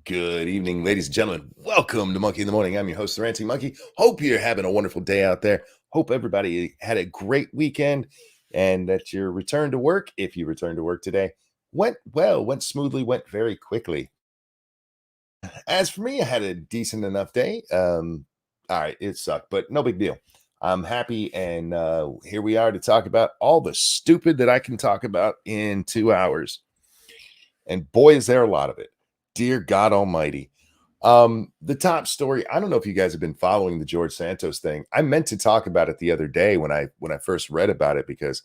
Good evening, ladies and gentlemen. Welcome to Monkey in the Morning. I'm your host, the Ranting Monkey. Hope you're having a wonderful day out there. Hope everybody had a great weekend and that your return to work, if you returned to work today, went well, went smoothly, went very quickly. As for me, I had a decent enough day. All right, it sucked, but no big deal. I'm happy, and here we are to talk about all the stupid that I can talk about in 2 hours. And boy, is there a lot of it. Dear God Almighty. The top story. I don't know if you guys have been following the George Santos thing. I meant to talk about it the other day when I first read about it because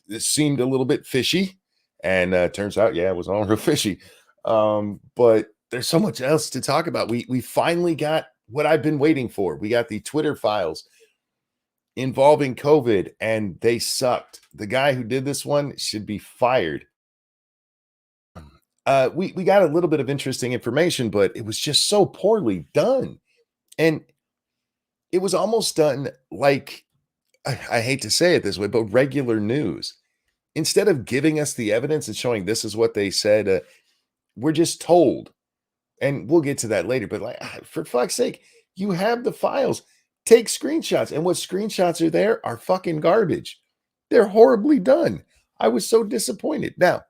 this seemed a little bit fishy, and turns out, yeah, it was all real fishy. But there's so much else to talk about. We finally got what I've been waiting for. We got the Twitter files involving COVID, and they sucked. The guy who did this one should be fired. We got a little bit of interesting information, but it was just so poorly done. And it was almost done like I hate to say it this way, but regular news. Instead of giving us the evidence and showing this is what they said, we're just told. And we'll get to that later. But like, for fuck's sake, you have the files. Take screenshots. And what screenshots are there are fucking garbage. They're horribly done. I was so disappointed. Now,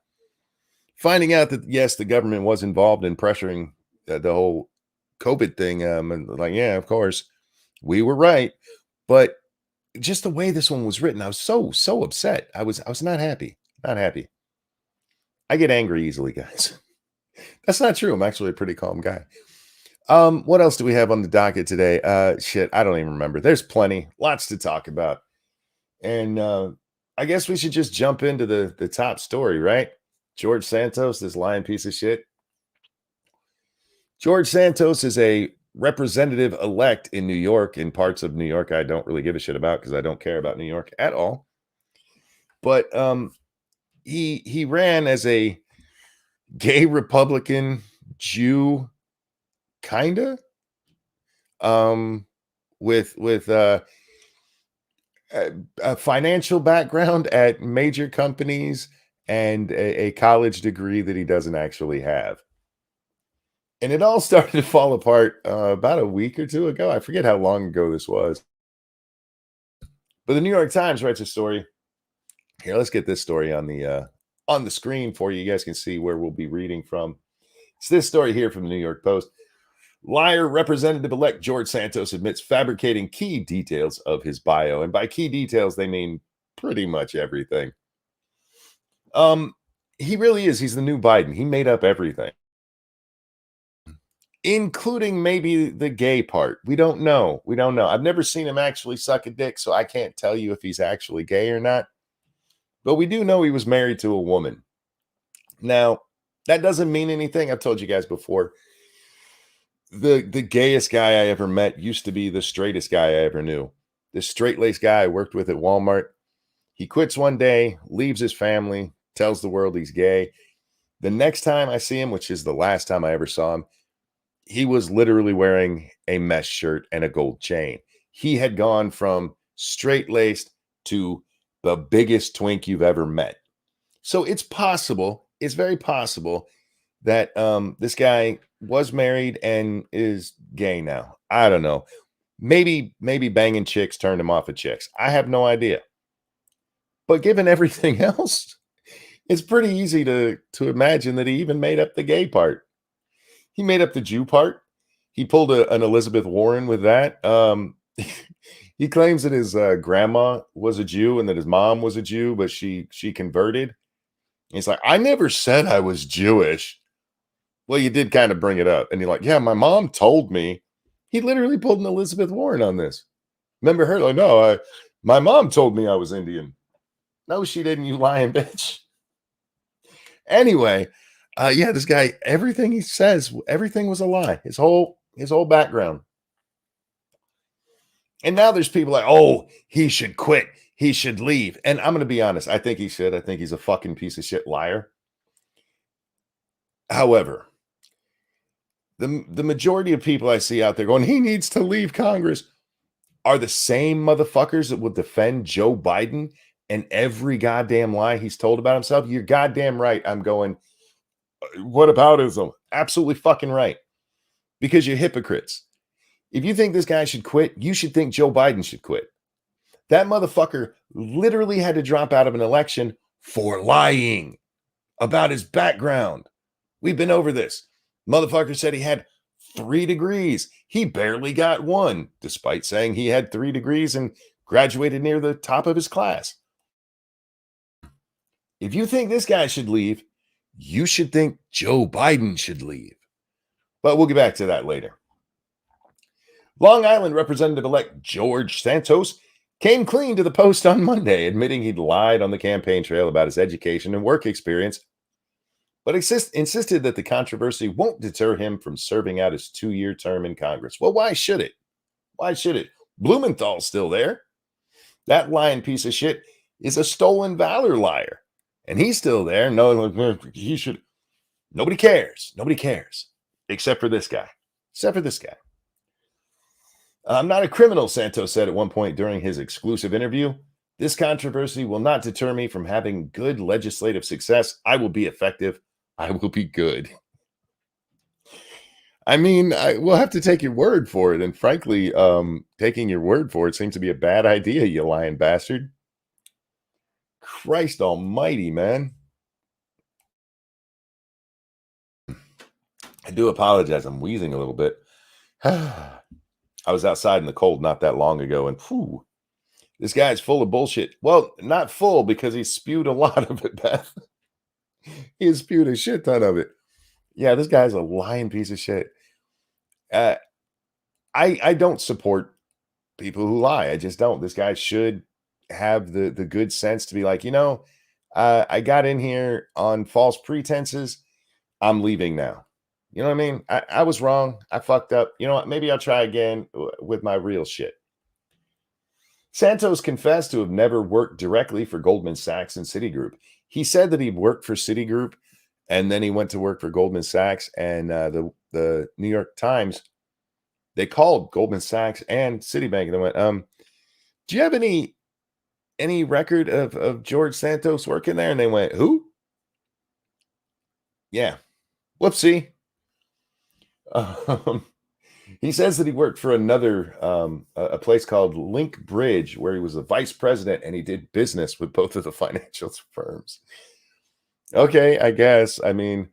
finding out that yes, the government was involved in pressuring the whole COVID thing, and like, yeah, of course, we were right, but just the way this one was written, I was so upset. I was not happy, not happy. I get angry easily, guys. That's not true. I'm actually a pretty calm guy. What else do we have on the docket today? Shit, I don't even remember. There's plenty, lots to talk about, and I guess we should just jump into the top story, right? George Santos, this lying piece of shit. George Santos is a representative elect in New York, in parts of New York I don't really give a shit about because I don't care about New York at all. But he ran as a gay Republican Jew, kinda, with a financial background at major companies and a college degree that he doesn't actually have. And it all started to fall apart about a week or two ago. I forget how long ago this was. But the New York Times writes a story. Here, let's get this story on the screen for you. You guys can see where we'll be reading from. It's this story here from the New York Post. Liar Representative-elect George Santos admits fabricating key details of his bio. And by key details, they mean pretty much everything. He really is. He's the new Biden. He made up everything, including maybe the gay part. We don't know. We don't know. I've never seen him actually suck a dick, so I can't tell you if he's actually gay or not. But we do know he was married to a woman. Now, that doesn't mean anything. I've told you guys before. The gayest guy I ever met used to be the straightest guy I ever knew. This straight-laced guy I worked with at Walmart. He quits one day, leaves his family, tells the world he's gay. The next time I see him, which is the last time I ever saw him, he was literally wearing a mesh shirt and a gold chain. He had gone from straight-laced to the biggest twink you've ever met. So it's possible, it's very possible that this guy was married and is gay now. I don't know. Maybe banging chicks turned him off of chicks. I have no idea. But given everything else, it's pretty easy to imagine that he even made up the gay part. He made up the Jew part. He pulled an Elizabeth Warren with that. He claims that his grandma was a Jew and that his mom was a Jew, but she converted. He's like, I never said I was Jewish. Well, you did kind of bring it up. And you're like, yeah, my mom told me. He literally pulled an Elizabeth Warren on this. Remember her? Like, no, my mom told me I was Indian. No, she didn't, you lying bitch. Anyway, yeah, this guy, everything he says, everything was a lie. His whole background. And now there's people like, oh, he should quit. He should leave. And I'm going to be honest. I think he should. I think he's a fucking piece of shit liar. However, the majority of people I see out there going, he needs to leave Congress, are the same motherfuckers that will defend Joe Biden and every goddamn lie he's told about himself. You're goddamn right. I'm going, Whataboutism. Absolutely fucking right. Because you're hypocrites. If you think this guy should quit, you should think Joe Biden should quit. That motherfucker literally had to drop out of an election for lying about his background. We've been over this. Motherfucker said he had 3 degrees. He barely got one, despite saying he had 3 degrees and graduated near the top of his class. If you think this guy should leave, you should think Joe Biden should leave. But we'll get back to that later. Long Island Representative-elect George Santos came clean to the Post on Monday, admitting he'd lied on the campaign trail about his education and work experience, but insisted that the controversy won't deter him from serving out his 2-year term in Congress. Well, why should it? Why should it? Blumenthal's still there. That lying piece of shit is a stolen valor liar. And he's still there. No, he should. Nobody cares. Nobody cares. Except for this guy. Except for this guy. I'm not a criminal, Santos said at one point during his exclusive interview. This controversy will not deter me from having good legislative success. I will be effective. I will be good. I mean, we'll have to take your word for it. And frankly, taking your word for it seems to be a bad idea, you lying bastard. Christ almighty, man. I do apologize. I'm wheezing a little bit. I was outside in the cold not that long ago, and whew, this guy's full of bullshit. Well, not full because he spewed a lot of it, Beth. He has spewed a shit ton of it. Yeah, this guy's a lying piece of shit. I don't support people who lie. I just don't. This guy should have the good sense to be like, I got in here on false pretenses. I'm leaving now. You know what I mean? I was wrong. I fucked up. You know what? Maybe I'll try again with my real shit. Santos confessed to have never worked directly for Goldman Sachs and Citigroup. He said that he worked for Citigroup and then he went to work for Goldman Sachs. And the New York Times, they called Goldman Sachs and Citibank and they went, do you have any record of George Santos working there? And they went, who? Yeah. Whoopsie. He says that he worked for another a place called Link Bridge, where he was the vice president and he did business with both of the financial firms. Okay, I guess. I mean,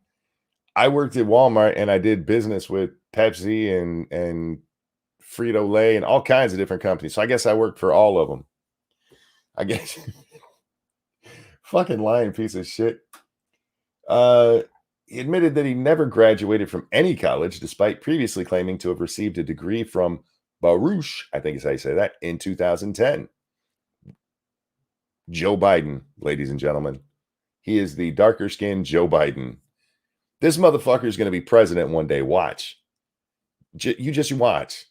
I worked at Walmart and I did business with Pepsi and Frito-Lay and all kinds of different companies. So I guess I worked for all of them. I guess. Fucking lying piece of shit. He admitted that he never graduated from any college, despite previously claiming to have received a degree from Baruch, I think is how you say that, in 2010. Joe Biden, ladies and gentlemen. He is the darker skinned Joe Biden. This motherfucker is going to be president one day. Watch. You just watch.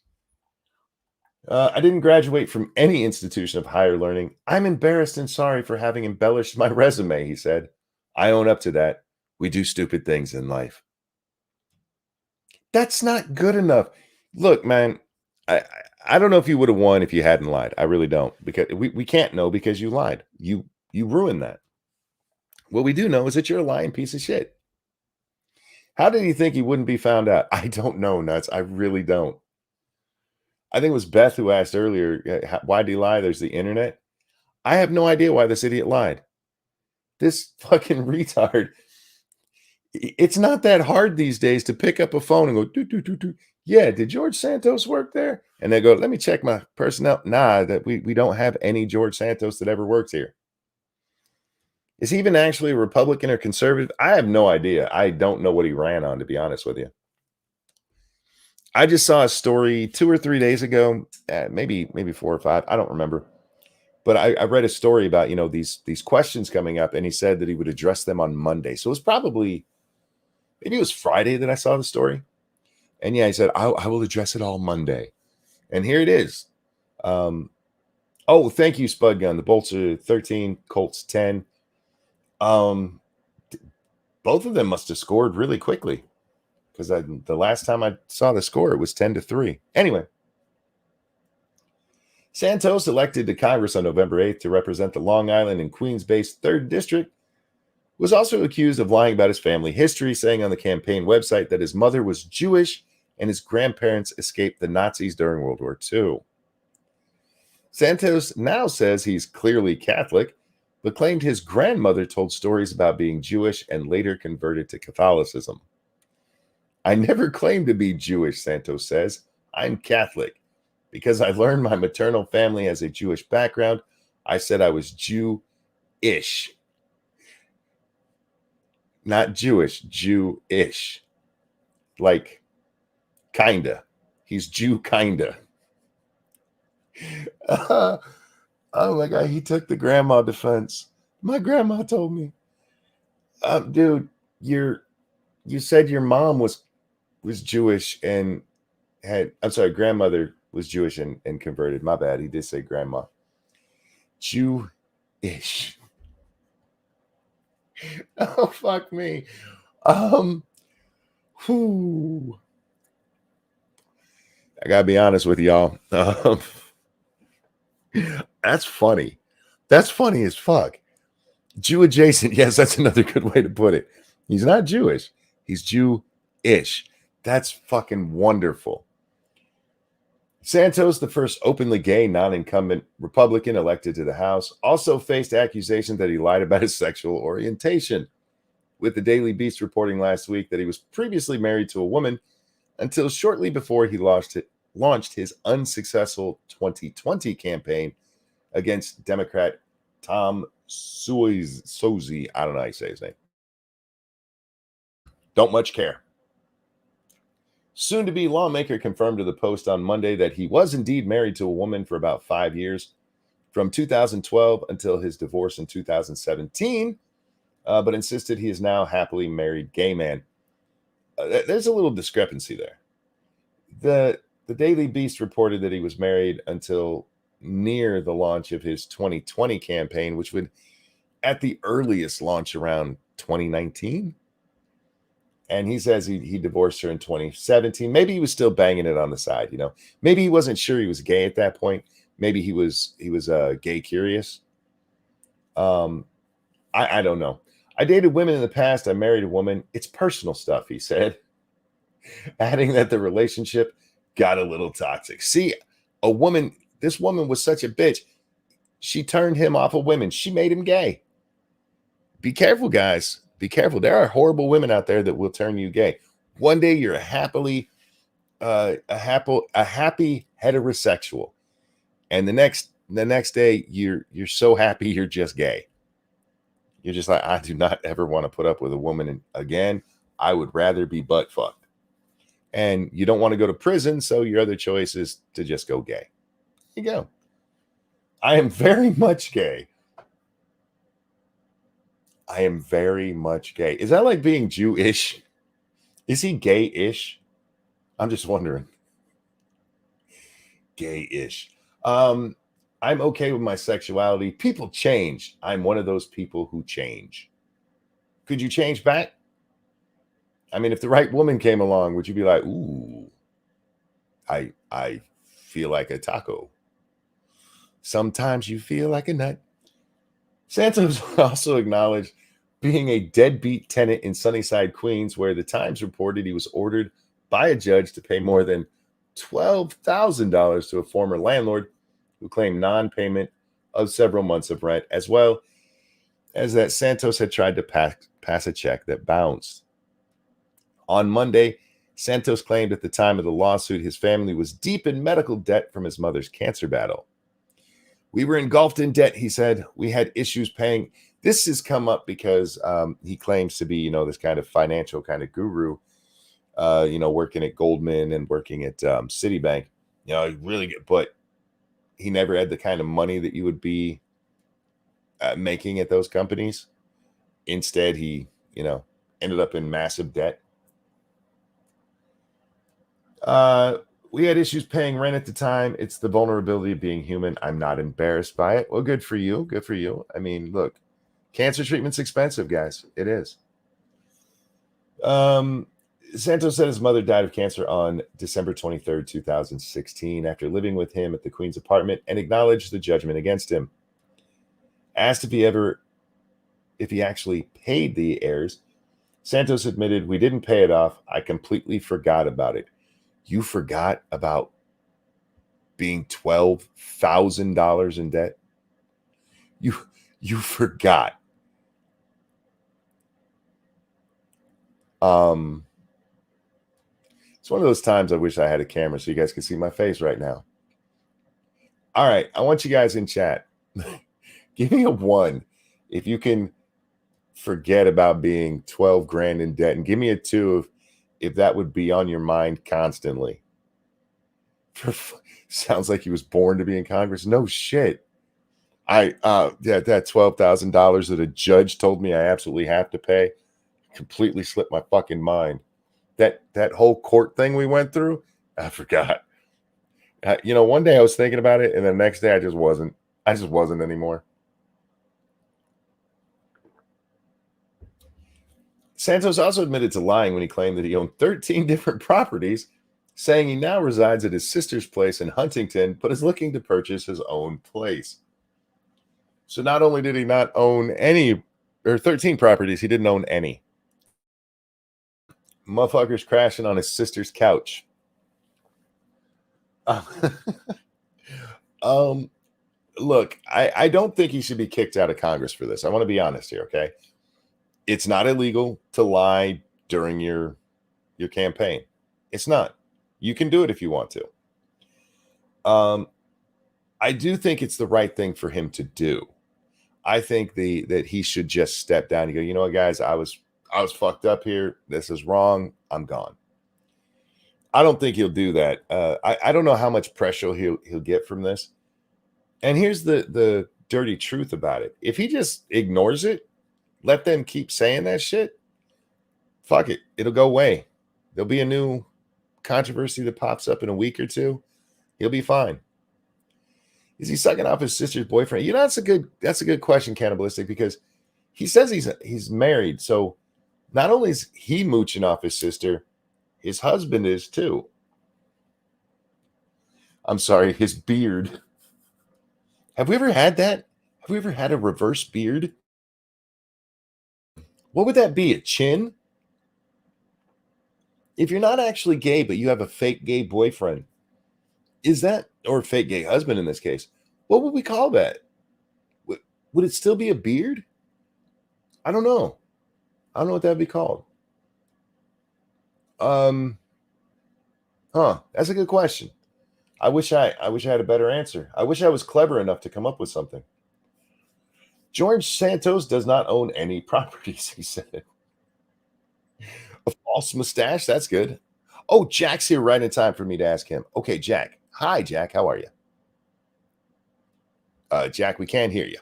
I didn't graduate from any institution of higher learning. I'm embarrassed and sorry for having embellished my resume, he said. I own up to that. We do stupid things in life. That's not good enough. Look, man, I don't know if you would have won if you hadn't lied. I really don't. Because we can't know because you lied. You ruined that. What we do know is that you're a lying piece of shit. How did he think he wouldn't be found out? I don't know, Nuts. I really don't. I think it was Beth who asked earlier, why did he lie? There's the internet. I have no idea why this idiot lied. This fucking retard. It's not that hard these days to pick up a phone and go, do. Yeah, did George Santos work there? And they go, let me check my personnel. Nah, that we don't have any George Santos that ever worked here. Is he even actually a Republican or conservative? I have no idea. I don't know what he ran on, to be honest with you. I just saw a story 2 or 3 days ago, maybe 4 or 5. I don't remember. But I read a story about, these questions coming up, and he said that he would address them on Monday. So it was probably, maybe it was Friday that I saw the story. And yeah, he said, I will address it all Monday. And here it is. Thank you, Spud Gun. The Bolts are 13, Colts 10. Both of them must have scored really quickly. Because the last time I saw the score, it was 10-3. Anyway. Santos, elected to Congress on November 8th to represent the Long Island and Queens-based 3rd District, was also accused of lying about his family history, saying on the campaign website that his mother was Jewish and his grandparents escaped the Nazis during World War II. Santos now says he's clearly Catholic, but claimed his grandmother told stories about being Jewish and later converted to Catholicism. I never claimed to be Jewish, Santos says. I'm Catholic. Because I learned my maternal family has a Jewish background, I said I was Jew-ish. Not Jewish, Jew-ish. Like, kinda. He's Jew kinda. Oh my God, he took the grandma defense. My grandma told me, dude, you said your mom was Jewish and I'm sorry, grandmother was Jewish and converted. My bad. He did say grandma. Jew-ish. Oh, fuck me. Whew. I gotta be honest with y'all. That's funny. That's funny as fuck. Jew adjacent. Yes, that's another good way to put it. He's not Jewish. He's Jew-ish. That's fucking wonderful. Santos, the first openly gay non-incumbent Republican elected to the House, also faced accusations that he lied about his sexual orientation, with the Daily Beast reporting last week that he was previously married to a woman until shortly before he launched his unsuccessful 2020 campaign against Democrat Tom Suozzi. I don't know how you say his name. Don't much care. Soon-to-be lawmaker confirmed to the Post on Monday that he was indeed married to a woman for about 5 years, from 2012 until his divorce in 2017, but insisted he is now happily married gay man. There's a little discrepancy there. The Daily Beast reported that he was married until near the launch of his 2020 campaign, which would, at the earliest, launch around 2019. And he says he divorced her in 2017. Maybe he was still banging it on the side, you know. Maybe he wasn't sure he was gay at that point. Maybe he was gay curious. I don't know. I dated women in the past. I married a woman. It's personal stuff, he said, adding that the relationship got a little toxic. See, this woman was such a bitch. She turned him off of women. She made him gay. Be careful, guys. Be careful. There are horrible women out there that will turn you gay. One day you're a happy heterosexual, and the next day you're so happy you're just gay. You're just like, I do not ever want to put up with a woman again. I would rather be butt fucked. And you don't want to go to prison, so your other choice is to just go gay. Here you go. I am very much gay. I am very much gay. Is that like being Jewish? Is he gay-ish? I'm just wondering. Gay-ish. I'm okay with my sexuality. People change. I'm one of those people who change. Could you change back? I mean, if the right woman came along, would you be like, ooh, I feel like a taco. Sometimes you feel like a nut. Santos also acknowledged being a deadbeat tenant in Sunnyside, Queens, where the Times reported he was ordered by a judge to pay more than $12,000 to a former landlord who claimed non-payment of several months of rent, as well as that Santos had tried to pass a check that bounced. On Monday, Santos claimed at the time of the lawsuit his family was deep in medical debt from his mother's cancer battle. We were engulfed in debt, he said. We had issues paying. This has come up because he claims to be, this kind of financial kind of guru, working at Goldman and working at Citibank. Really good, but he never had the kind of money that you would be making at those companies. Instead, he, ended up in massive debt. We had issues paying rent at the time. It's the vulnerability of being human. I'm not embarrassed by it. Well, good for you. Good for you. I mean, look, cancer treatment's expensive, guys. It is. Santos said his mother died of cancer on December 23rd, 2016, after living with him at the Queen's apartment, and acknowledged the judgment against him. Asked if he ever if he actually paid the heirs. Santos admitted, "We didn't pay it off. I completely forgot about it." You forgot about being $12,000 in debt? You forgot. It's one of those times I wish I had a camera so you guys could see my face right now. All right, I want you guys in chat. Give me a 1 if you can forget about being 12 grand in debt, and give me a 2 if that would be on your mind constantly. Sounds like he was born to be in Congress. No shit. That $12,000 that a judge told me I absolutely have to pay completely slipped my fucking mind. That whole court thing we went through, I forgot. One day I was thinking about it, and the next day I just wasn't anymore. Santos also admitted to lying when he claimed that he owned 13 different properties, saying he now resides at his sister's place in Huntington, but is looking to purchase his own place. So not only did he not own any, or 13 properties, he didn't own any. Motherfucker's crashing on his sister's couch. Look, I don't think he should be kicked out of Congress for this. I want to be honest here, okay? It's not illegal to lie during your campaign. It's not. You can do it if you want to. I do think it's the right thing for him to do. I think that he should just step down and go, you know what, guys, I was fucked up here. This is wrong. I'm gone. I don't think he'll do that. I don't know how much pressure he'll get from this. And here's the dirty truth about it. If he just ignores it, let them keep saying that shit, fuck it. It'll go away. There'll be a new controversy that pops up in a week or two. He'll be fine. Is he sucking off his sister's boyfriend? That's a good question, Cannibalistic, because he says he's married. So not only is he mooching off his sister, his husband is too. I'm sorry, his beard. Have we ever had that? Have we ever had a reverse beard? What would that be? A chin? If you're not actually gay, but you have a fake gay boyfriend, is that, or a fake gay husband in this case, what would we call that? Would it still be a beard? I don't know. I don't know what that'd be called. That's a good question. I wish I had a better answer. I wish I was clever enough to come up with something. George Santos does not own any properties, he said. A false mustache, that's good. Oh, Jack's here right in time for me to ask him. Okay, Jack. Hi, Jack. How are you? Jack, we can't hear you.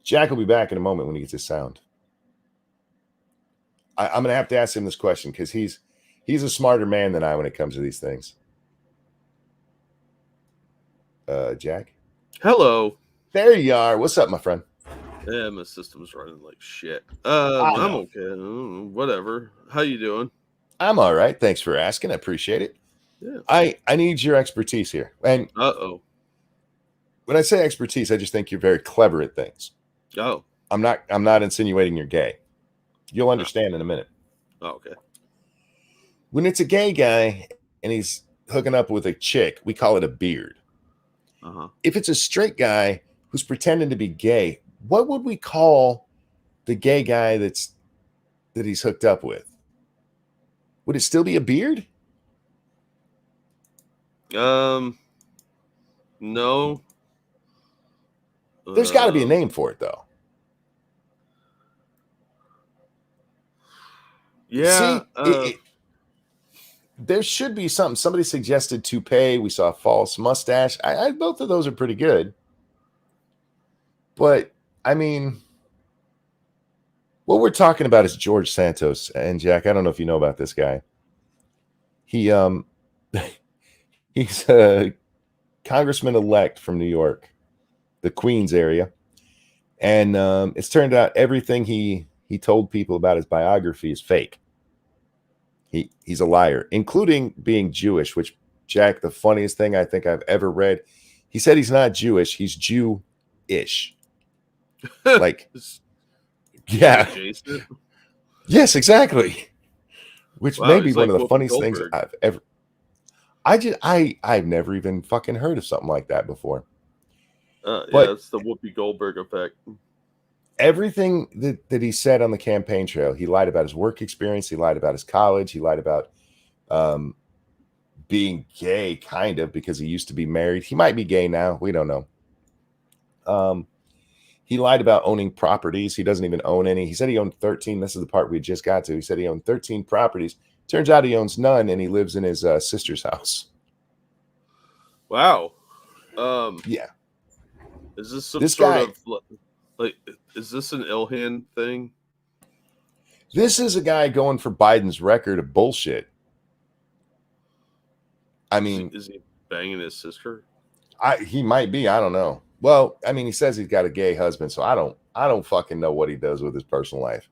Jack will be back in a moment when he gets his sound. I'm going to have to ask him this question because he's a smarter man than I when it comes to these things. Jack? Hello. There you are. What's up, my friend? Yeah, my system's running like shit. I'm okay. Whatever. How you doing? I'm all right. Thanks for asking. I appreciate it. Yeah. I need your expertise here. And when I say expertise, I just think you're very clever at things. Oh. I'm not insinuating you're gay. You'll understand in a minute. Oh, okay. When it's a gay guy and he's hooking up with a chick, we call it a beard. Uh-huh. If it's a straight guy who's pretending to be gay, what would we call the gay guy that he's hooked up with? Would it still be a beard? No. There's got to be a name for it, though. Yeah. See, there should be something. Somebody suggested toupee. We saw false mustache. I both of those are pretty good. But, I mean, what we're talking about is George Santos. And, Jack, I don't know if you know about this guy. He's a congressman-elect from New York, the Queens area. And it's turned out everything he told people about his biography is fake. He's a liar, including being Jewish, which, Jack, the funniest thing I think I've ever read, he said he's not Jewish, he's Jew-ish. Like Yeah. adjacent. Yes, exactly. Which may Wow, be he's one like of the Whoopi funniest things Goldberg. I've ever. I've never even fucking heard of something like that before. Yeah, But it's the Whoopi Goldberg effect. everything that he said on the campaign trail, he lied about his work experience, he lied about his college, he lied about um, being gay, kind of, because he used to be married. He might be gay now. We don't know. He lied about owning properties. He doesn't even own any. He said he owned 13. This is the part we just got to. He said he owned 13 properties. Turns out he owns none, and he lives in his sister's house. Wow. Yeah. Is this some This sort guy, of like? Is this an Ilhan thing? this is a guy going for Biden's record of bullshit. I mean, Is he banging his sister? he might be. I don't know. Well, I mean, he says he's got a gay husband, so I don't fucking know what he does with his personal life.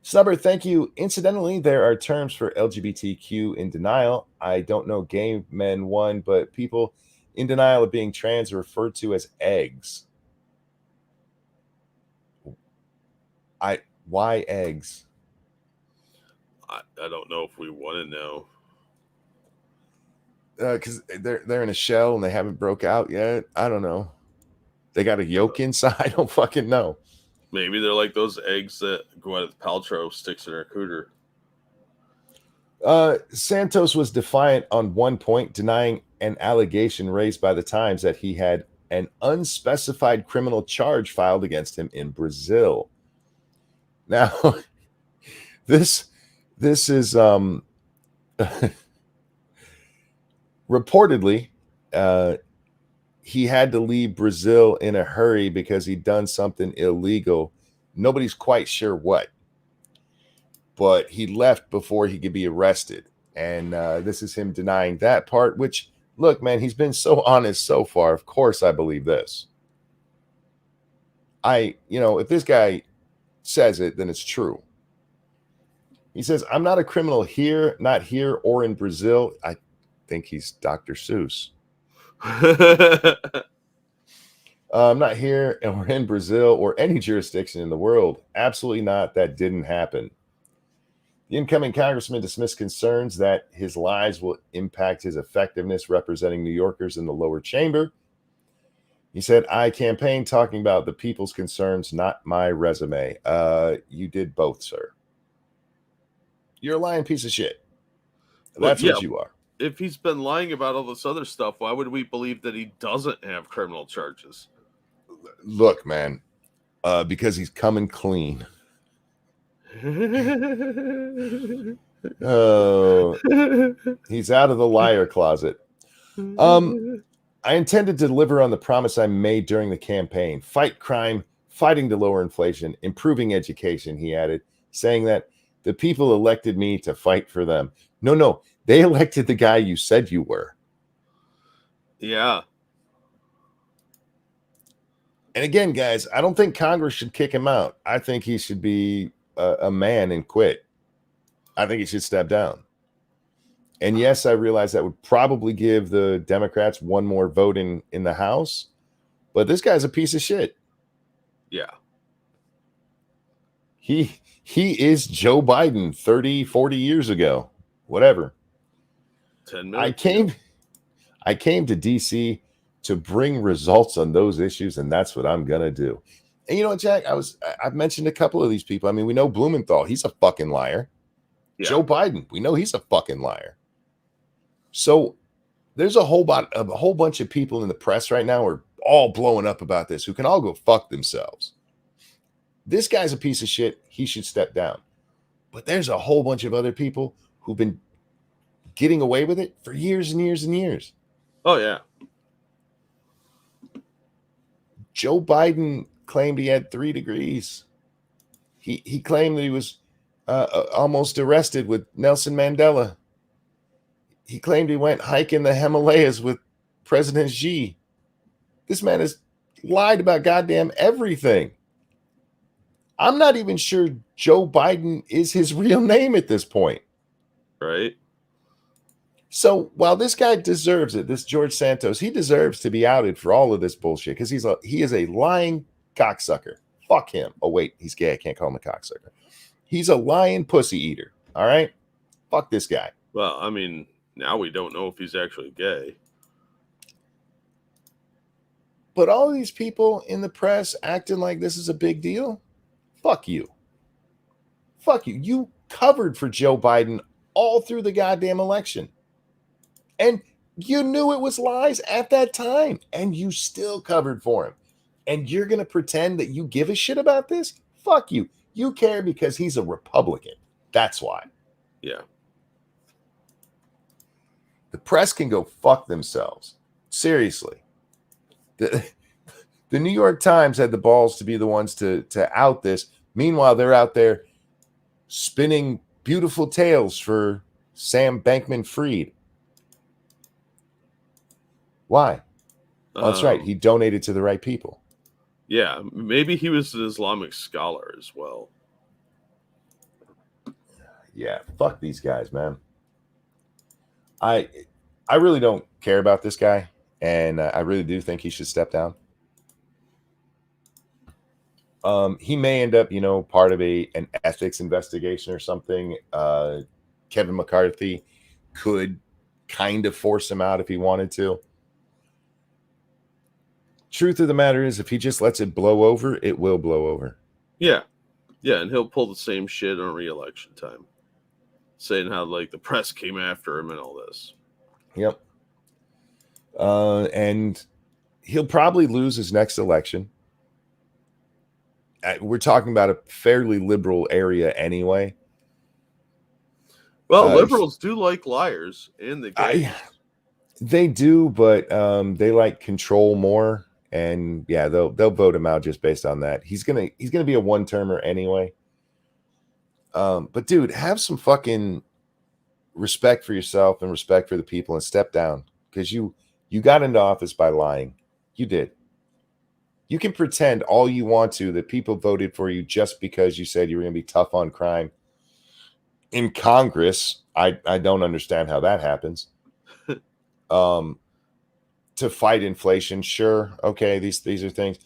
Snubber, thank you. Incidentally, there are terms for LGBTQ in denial. I don't know gay men one, but people in denial of being trans are referred to as eggs. Why eggs? I don't know if we want to know. Because they're in a shell and they haven't broke out yet. I don't know. They got a yolk inside. I don't fucking know. Maybe they're like those eggs that Gwyneth Paltrow sticks in her cooter. Santos was defiant on one point, denying an allegation raised by the Times that he had an unspecified criminal charge filed against him in Brazil. Now, this is reportedly he had to leave Brazil in a hurry because he'd done something illegal. Nobody's quite sure what, but he left before he could be arrested. And this is him denying that part, which, look, man, he's been so honest so far. Of course, I believe this. If this guy says it, then it's true. He says, I'm not a criminal here, not here or in Brazil. I think he's Dr. Seuss. I'm not here or in Brazil or any jurisdiction in the world. Absolutely not. That didn't happen. The incoming congressman dismissed concerns that his lies will impact his effectiveness representing New Yorkers in the lower chamber. He said, I campaigned talking about the people's concerns, not my resume. You did both, sir. You're a lying piece of shit. That's what you are. If he's been lying about all this other stuff, why would we believe that he doesn't have criminal charges? Look, man, because he's coming clean. He's out of the liar closet. I intended to deliver on the promise I made during the campaign. Fight crime, fighting to lower inflation, improving education, he added, saying that the people elected me to fight for them. No, they elected the guy you said you were. Yeah. And again, guys, I don't think Congress should kick him out. I think he should be a man and quit. I think he should step down. And yes, I realize that would probably give the Democrats one more vote in the House, but this guy's a piece of shit. Yeah. He is Joe Biden 30, 40 years ago, whatever. 10 minutes. I came to DC to bring results on those issues, and that's what I'm gonna do. And you know what, Jack? I've mentioned a couple of these people. I mean, we know Blumenthal, he's a fucking liar. Yeah. Joe Biden, we know he's a fucking liar. So there's a whole bunch of people in the press right now who are all blowing up about this, who can all go fuck themselves. This guy's a piece of shit. He should step down. But there's a whole bunch of other people who've been getting away with it for years and years and years. Oh, yeah. Joe Biden claimed he had 3 degrees. He claimed that he was almost arrested with Nelson Mandela. He claimed he went hiking the Himalayas with President Xi. This man has lied about goddamn everything. I'm not even sure Joe Biden is his real name at this point. Right. So while this guy deserves it, this George Santos, he deserves to be outed for all of this bullshit because he is a lying cocksucker. Fuck him. Oh, wait, he's gay. I can't call him a cocksucker. He's a lying pussy eater. All right? Fuck this guy. Well, I mean, now we don't know if he's actually gay. But all these people in the press acting like this is a big deal, fuck you. Fuck you. You covered for Joe Biden all through the goddamn election. And you knew it was lies at that time. And you still covered for him. And you're going to pretend that you give a shit about this? Fuck you. You care because he's a Republican. That's why. Yeah. The press can go fuck themselves. Seriously. The New York Times had the balls to be the ones to out this. Meanwhile, they're out there spinning beautiful tales for Sam Bankman-Fried. Why? Oh, that's right. He donated to the right people. Yeah, maybe he was an Islamic scholar as well. Yeah, fuck these guys, man. I really don't care about this guy, and I really do think he should step down. He may end up, part of an ethics investigation or something. Kevin McCarthy could kind of force him out if he wanted to. Truth of the matter is, if he just lets it blow over, it will blow over. Yeah. Yeah, and he'll pull the same shit on re-election time. Saying how, the press came after him and all this. Yep. And he'll probably lose his next election. We're talking about a fairly liberal area anyway. Well, liberals do like liars and the gays. They do, but they like control more. And yeah, they'll vote him out just based on that. He's gonna be a one-termer anyway. But dude, have some fucking respect for yourself and respect for the people and step down, because you got into office by lying. You did. You can pretend all you want to that people voted for you just because you said you were going to be tough on crime. In Congress, I don't understand how that happens. To fight inflation, sure, okay, these are things,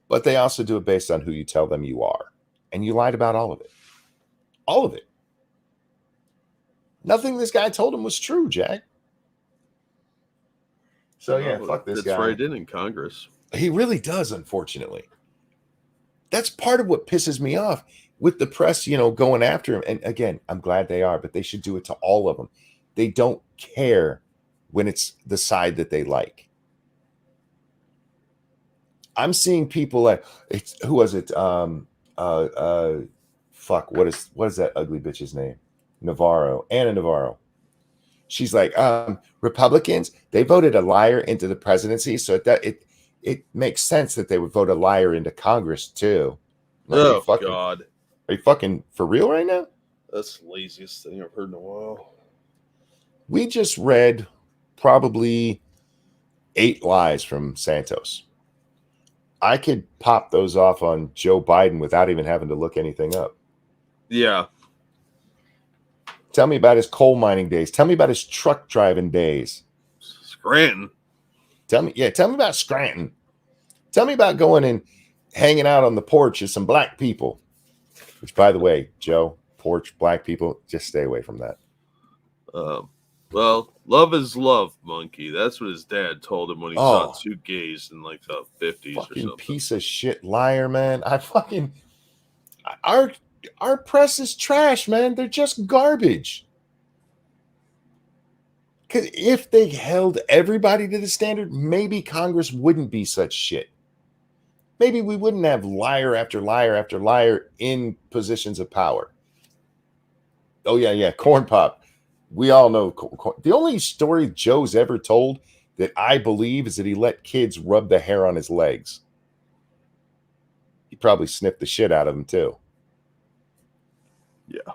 but they also do it based on who you tell them you are, and you lied about all of it. All of it. Nothing this guy told him was true, Jack. So yeah, fuck this guy. That's right in Congress. He really does, unfortunately. That's part of what pisses me off with the press, going after him. And again, I'm glad they are, but they should do it to all of them. They don't care when it's the side that they like. I'm seeing people like, who was it? Fuck, what is that ugly bitch's name? Anna Navarro. She's like, Republicans, they voted a liar into the presidency, so it makes sense that they would vote a liar into Congress too. Like, God. Are you fucking for real right now? That's the laziest thing I've heard in a while. We just read probably 8 lies from Santos. I could pop those off on Joe Biden without even having to look anything up. Yeah. Tell me about his coal mining days. Tell me about his truck driving days. Scranton. Tell me about Scranton. Tell me about going and hanging out on the porch with some black people. Which, by the way, Joe, porch, black people, just stay away from that. Well, love is love, monkey. That's what his dad told him when he saw 2 gays in the 50s or something. Piece of shit liar, man. Our press is trash, man. They're just garbage. Because if they held everybody to the standard, maybe Congress wouldn't be such shit. Maybe we wouldn't have liar after liar after liar in positions of power. Oh, yeah, corn pop. We all know the only story Joe's ever told that I believe is that he let kids rub the hair on his legs. He probably sniffed the shit out of them, too. Yeah.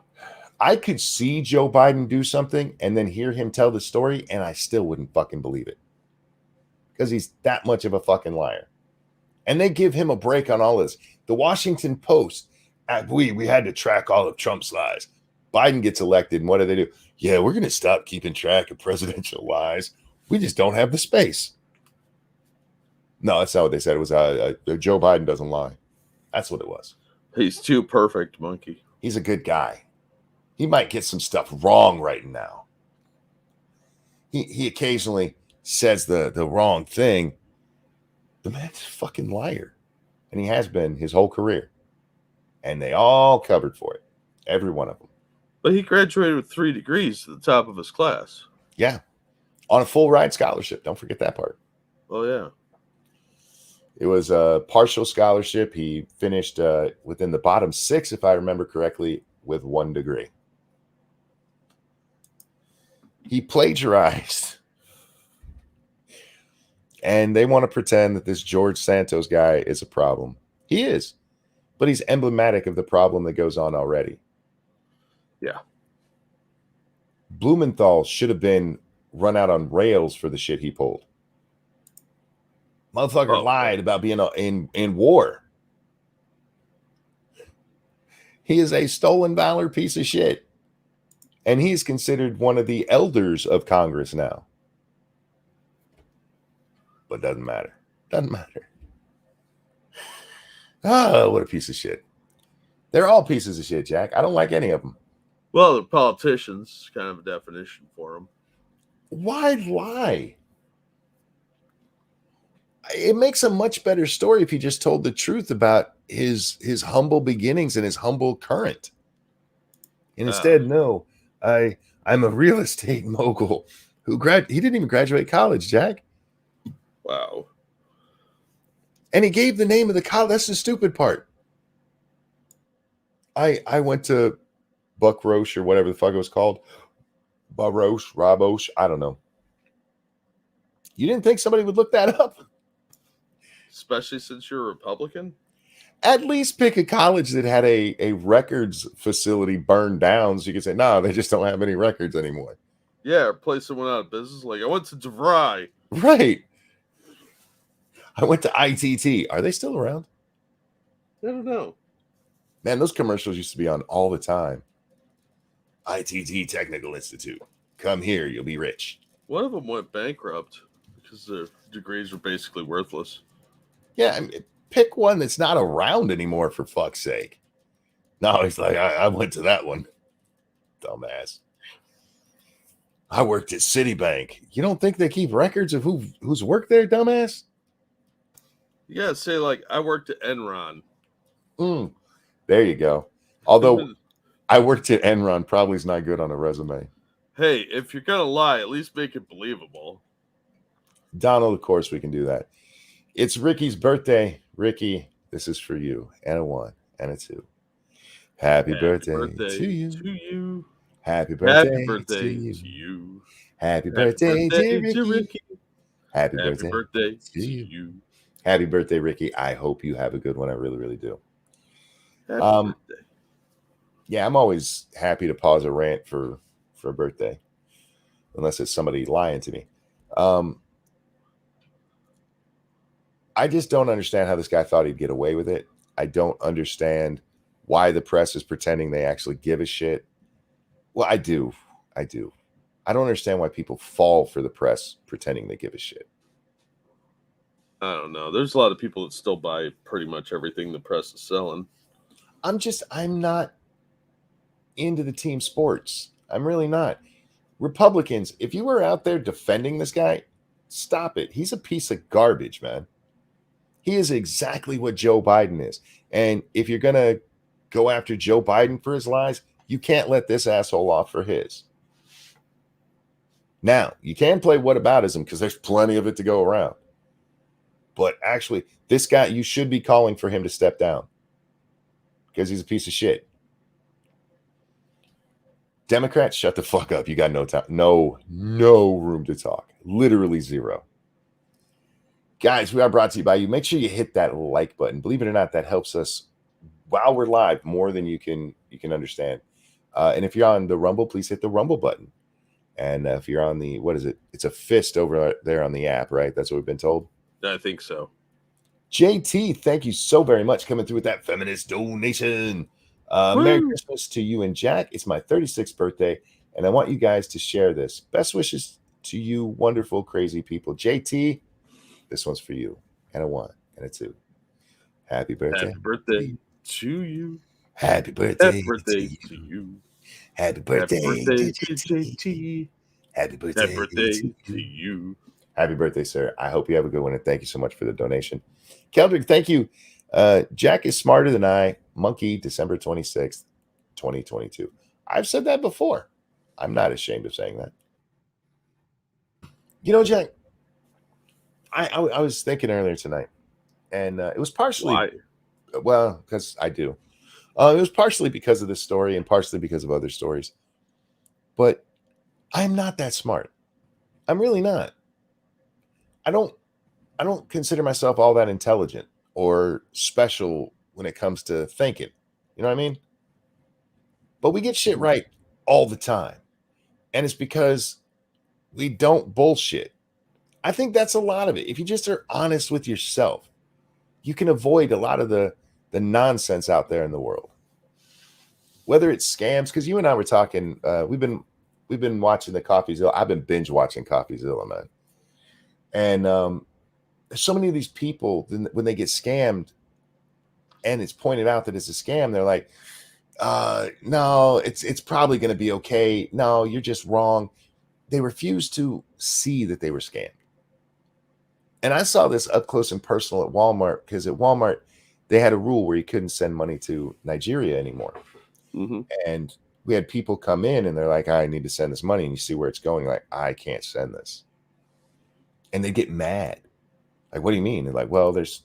I could see Joe Biden do something and then hear him tell the story, and I still wouldn't fucking believe it. Because he's that much of a fucking liar. And they give him a break on all this. The Washington Post, we had to track all of Trump's lies. Biden gets elected, and what do? Yeah, we're going to stop keeping track of presidential lies. We just don't have the space. No, that's not what they said. It was Joe Biden doesn't lie. That's what it was. He's too perfect, monkey. He's a good guy. He might get some stuff wrong right now. He occasionally says the wrong thing. The man's a fucking liar. And he has been his whole career. And they all covered for it. Every one of them. But he graduated with 3 degrees at the top of his class. Yeah. On a full ride scholarship. Don't forget that part. Oh, yeah. It was a partial scholarship. He finished within the bottom 6, if I remember correctly, with 1 degree. He plagiarized. And they want to pretend that this George Santos guy is a problem. He is. But he's emblematic of the problem that goes on already. Yeah. Blumenthal should have been run out on rails for the shit he pulled. Motherfucker lied about being in war. He is a stolen valor piece of shit. And he's considered one of the elders of Congress now. But doesn't matter. Doesn't matter. Oh, what a piece of shit. They're all pieces of shit, Jack. I don't like any of them. Well, they're politicians, kind of a definition for them. Why lie? It makes a much better story if he just told the truth about his humble beginnings and his humble current. And instead, no, I'm a real estate mogul who he didn't even graduate college, Jack. Wow. And he gave the name of the college. That's the stupid part. I went to Buck Roche or whatever the fuck it was called. Baroche, Raboche, I don't know. You didn't think somebody would look that up? Especially since you're a Republican? At least pick a college that had a records facility burned down so you could say, no, they just don't have any records anymore. Yeah, or place someone out of business. Like, I went to DeVry. Right. I went to ITT. Are they still around? I don't know. Man, those commercials used to be on all the time. ITT Technical Institute. Come here, you'll be rich. One of them went bankrupt because their degrees were basically worthless. Yeah, I mean, pick one that's not around anymore, for fuck's sake. No, he's like, I went to that one. Dumbass. I worked at Citibank. You don't think they keep records of who's worked there, dumbass? You gotta say, like, I worked at Enron. There you go. Although I worked at Enron probably is not good on a resume. Hey, if you're gonna lie, at least make it believable. Donald, of course we can do that. It's Ricky's birthday. Ricky, this is for you. And a 1 and a 2. Happy birthday to you. Happy birthday to you. Happy birthday, dear Ricky. Happy birthday to you. Happy birthday, Ricky. I hope you have a good one. I really, really do. Happy birthday. Yeah, I'm always happy to pause a rant for a birthday, unless it's somebody lying to me. I just don't understand how this guy thought he'd get away with it. I don't understand why the press is pretending they actually give a shit. Well, I do. I don't understand why people fall for the press pretending they give a shit. I don't know. There's a lot of people that still buy pretty much everything the press is selling. I'm not into the team sports. I'm really not. Republicans, if you were out there defending this guy, stop it. He's a piece of garbage, man. He is exactly what Joe Biden is. And if you're going to go after Joe Biden for his lies, you can't let this asshole off for his. Now, you can play whataboutism because there's plenty of it to go around. But actually, this guy, you should be calling for him to step down because he's a piece of shit. Democrats, shut the fuck up. You got no time. No room to talk. Literally zero. Guys, we are brought to you by you. Make sure you hit that like button. Believe it or not, that helps us while we're live more than you can understand. And if you're on the Rumble, please hit the Rumble button. And if you're on the, what is it? It's a fist over there on the app, right? That's what we've been told. I think so. JT, thank you so very much coming through with that feminist donation. Merry Christmas to you and Jack. It's my 36th birthday, and I want you guys to share this. Best wishes to you, wonderful, crazy people. JT, this one's for you. And a 1 and a 2. Happy birthday. Happy birthday to you. Happy Happy birthday to birthday you. to you. Happy Happy birthday birthday to to JT. JT. Happy Happy birthday birthday to to you. you. Happy birthday, sir. I hope you have a good one, and thank you so much for the donation. Keldrick, thank you. Jack is smarter than I. Monkey, December 26th, 2022. I've said that before. I'm not ashamed of saying that. You know, Jack, I was thinking earlier tonight, and it was partially, Why? well, because I do. It was partially because of this story and partially because of other stories. But I'm not that smart. I'm really not. I don't I don't consider myself all that intelligent or special when it comes to thinking. You know what I mean? But we get shit right all the time. And it's because we don't bullshit. I think that's a lot of it. If you just are honest with yourself, you can avoid a lot of the nonsense out there in the world. Whether it's scams, because you and I were talking, we've been watching the CoffeeZilla. I've been binge watching CoffeeZilla, man. And there's so many of these people when they get scammed and it's pointed out that it's a scam, they're like, no, it's probably going to be okay. No, you're just wrong. They refuse to see that they were scammed. And I saw this up close and personal at Walmart, because at Walmart they had a rule where you couldn't send money to Nigeria anymore. Mm-hmm. And we had people come in and they're like, I need to send this money. And you see where it's going. Like, I can't send this. And they get mad. Like, what do you mean? They're like, well, there's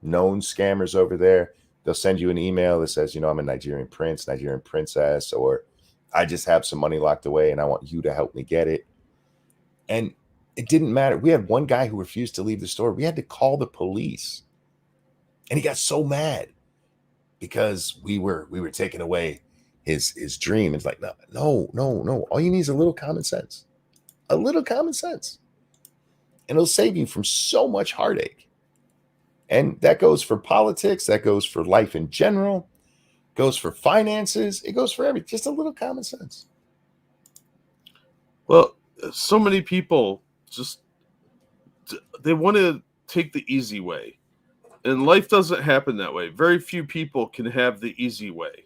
known scammers over there. They'll send you an email that says, I'm a Nigerian prince, Nigerian princess, or I just have some money locked away and I want you to help me get it. And it didn't matter. We had one guy who refused to leave the store. We had to call the police. And he got so mad because we were taking away his dream. It's like, no. All you need is a little common sense. A little common sense. And it'll save you from so much heartache. And that goes for politics. That goes for life in general. Goes for finances. It goes for everything. Just a little common sense. Well, so many people just, they want to take the easy way. And life doesn't happen that way. Very few people can have the easy way.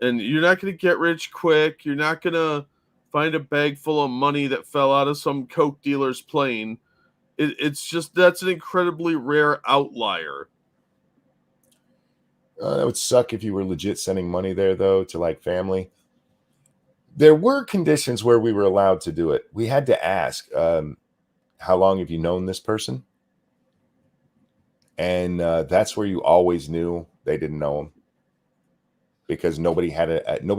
And you're not going to get rich quick. You're not going to find a bag full of money that fell out of some coke dealer's plane. It's just, that's an incredibly rare outlier. That would suck if you were legit sending money there, though, to like family. There were conditions where we were allowed to do it. We had to ask, how long have you known this person? And that's where you always knew they didn't know him, because nobody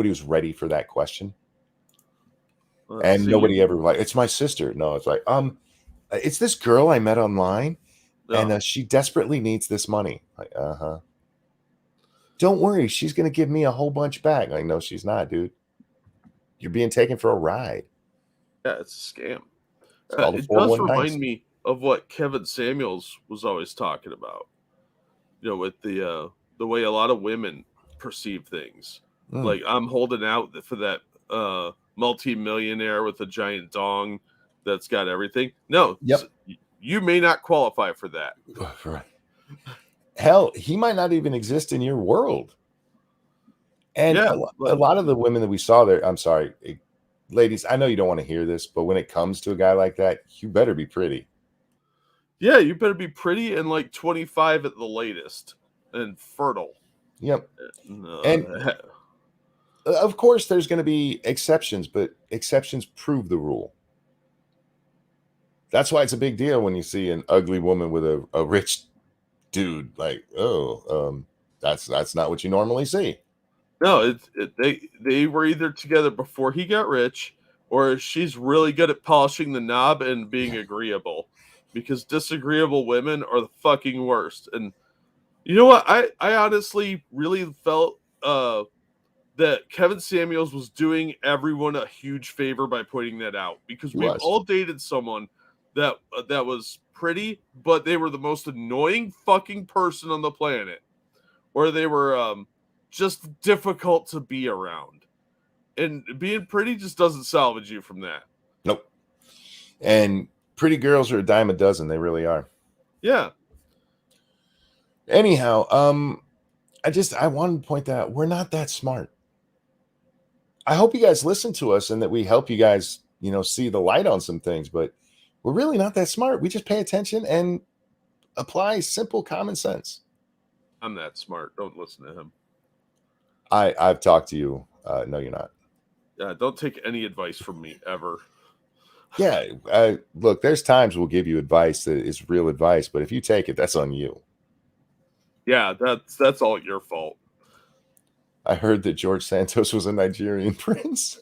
was ready for that question. And nobody ever like, it's my sister. No, it's like, it's this girl I met online, and she desperately needs this money. Like, don't worry, she's gonna give me a whole bunch back. Like, no, she's not, dude. You're being taken for a ride. Yeah, it's a scam. It's called a It does 419. remind me of what Kevin Samuels was always talking about. With the way a lot of women perceive things. Like, I'm holding out for that multi-millionaire with a giant dong that's got everything. No, Yep. You may not qualify for that. Right. Hell, he might not even exist in your world. And Yeah, a lot of the women that we saw there, I'm sorry, ladies, I know you don't want to hear this, but when it comes to a guy like that, you better be pretty. Yeah, you better be pretty and like 25 at the latest and fertile. Yep. And of course, there's going to be exceptions, but exceptions prove the rule. That's why it's a big deal when you see an ugly woman with a rich dude. Like, that's not what you normally see. No, they were either together before he got rich, or she's really good at polishing the knob and being agreeable, because disagreeable women are the fucking worst. And you know what? I honestly really felt that Kevin Samuels was doing everyone a huge favor by pointing that out, because we've all dated someone that was pretty, but they were the most annoying fucking person on the planet, or they were just difficult to be around. And being pretty just doesn't salvage you from that. Nope. And pretty girls are a dime a dozen. They really are. Yeah. Anyhow, I wanted to point that out. We're not that smart. I hope you guys listen to us and that we help you guys, see the light on some things, but we're really not that smart. We just pay attention and apply simple common sense. I'm that smart. Don't listen to him. I've talked to you. No, you're not. Don't take any advice from me ever. Yeah. Look, there's times we'll give you advice that is real advice, but if you take it, that's on you. Yeah, that's all your fault. I heard that George Santos was a Nigerian prince.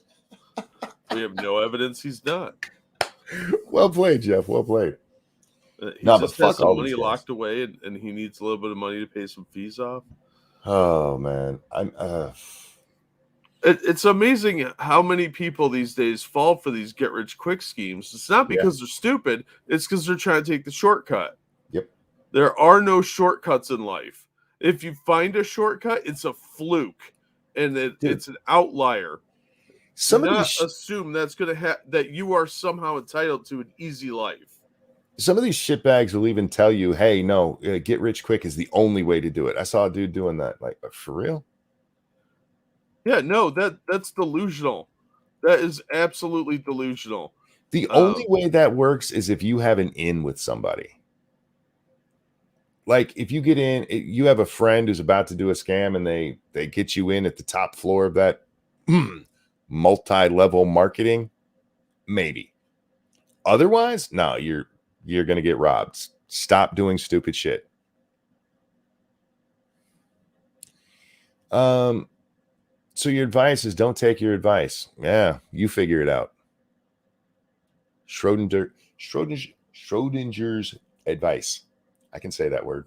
We have no evidence he's not. Well played, Jeff. Well played. He No, just but has fuck some all money these guys. locked away, and he needs a little bit of money to pay some fees off. Oh man, It's amazing how many people these days fall for these get rich quick schemes. It's not because they're stupid; it's because they're trying to take the shortcut. Yep. There are no shortcuts in life. If you find a shortcut, it's a fluke, and it's an outlier. Some Do of not these assume that's going to that you are somehow entitled to an easy life. some of these shitbags will even tell you, "Hey, no, get rich quick is the only way to do it." I saw a dude doing that. Like, for real? Yeah, no, that's delusional. That is absolutely delusional. The only way that works is if you have an in with somebody. Like, if you get in, you have a friend who's about to do a scam, and they get you in at the top floor of that multi-level marketing. Maybe. Otherwise, no, you're gonna get robbed. Stop doing stupid shit. So your advice is don't take your advice. Yeah, you figure it out. Schrodinger's advice. I can say that word.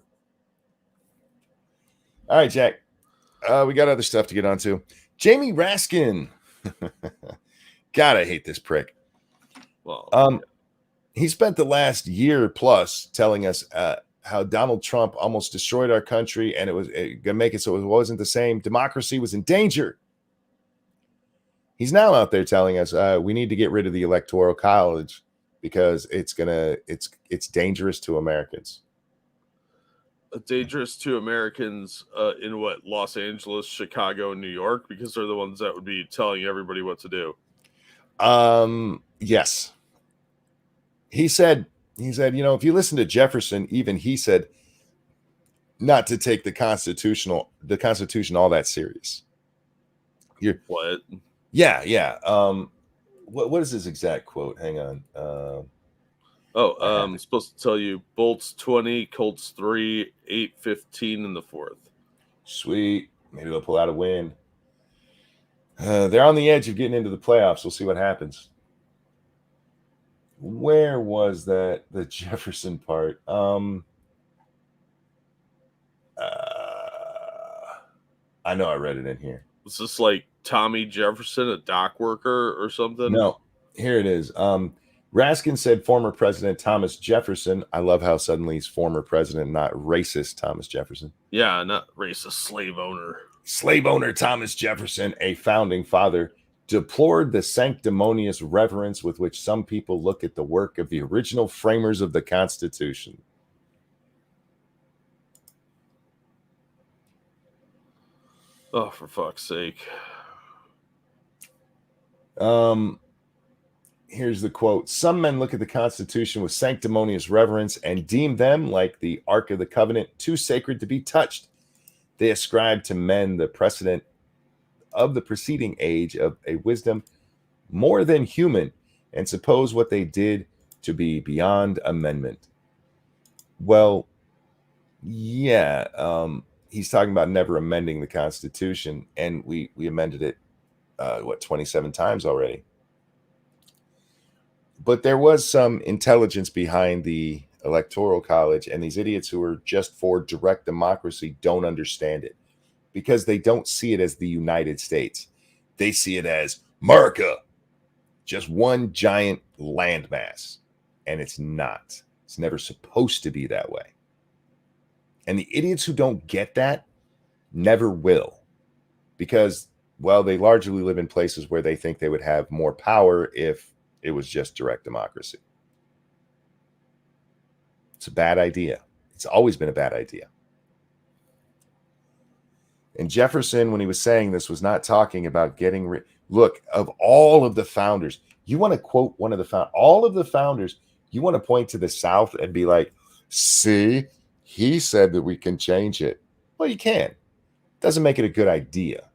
All right, Jack. We got other stuff to get onto. Jamie Raskin. God, I hate this prick. Well, he spent the last year plus telling us how Donald Trump almost destroyed our country, and it was gonna make it so it wasn't the same. Democracy was in danger. He's now out there telling us we need to get rid of the Electoral College because it's dangerous to Americans. Dangerous to Americans in what, Los Angeles, Chicago, and New York, because they're the ones that would be telling everybody what to do. Yes. He said, if you listen to Jefferson, even he said not to take the Constitution all that serious. What? Yeah. What is his exact quote? Hang on. I'm supposed to tell you Bolts 20, Colts 3, 8-15 in the fourth. Sweet. Maybe they'll pull out a win. They're on the edge of getting into the playoffs. We'll see what happens. Where was that? The Jefferson part. I know I read it in here. Was this like Tommy Jefferson, a dock worker or something? No, here it is. Raskin said former President Thomas Jefferson. I love how suddenly he's former president, not racist Thomas Jefferson. Yeah, not racist, slave owner. Slave owner Thomas Jefferson, a founding father, deplored the sanctimonious reverence with which some people look at the work of the original framers of the Constitution. Oh, for fuck's sake. Here's the quote. Some men look at the Constitution with sanctimonious reverence and deem them, like the Ark of the Covenant, too sacred to be touched. They ascribe to men the precedent of the preceding age of a wisdom more than human and suppose what they did to be beyond amendment. Well, yeah, he's talking about never amending the Constitution, and we amended it, 27 times already. But there was some intelligence behind the Electoral College, and these idiots who are just for direct democracy don't understand it because they don't see it as the United States. They see it as America, just one giant landmass, and it's not. It's never supposed to be that way. And the idiots who don't get that never will because, well, they largely live in places where they think they would have more power if it was just direct democracy. It's a bad idea. It's always been a bad idea. And Jefferson, when he was saying this, was not talking about getting rid. Look, of all of the founders, you want to quote one of the all of the founders, you want to point to the South and be like, see, he said that we can change it. Well, you can. Doesn't make it a good idea.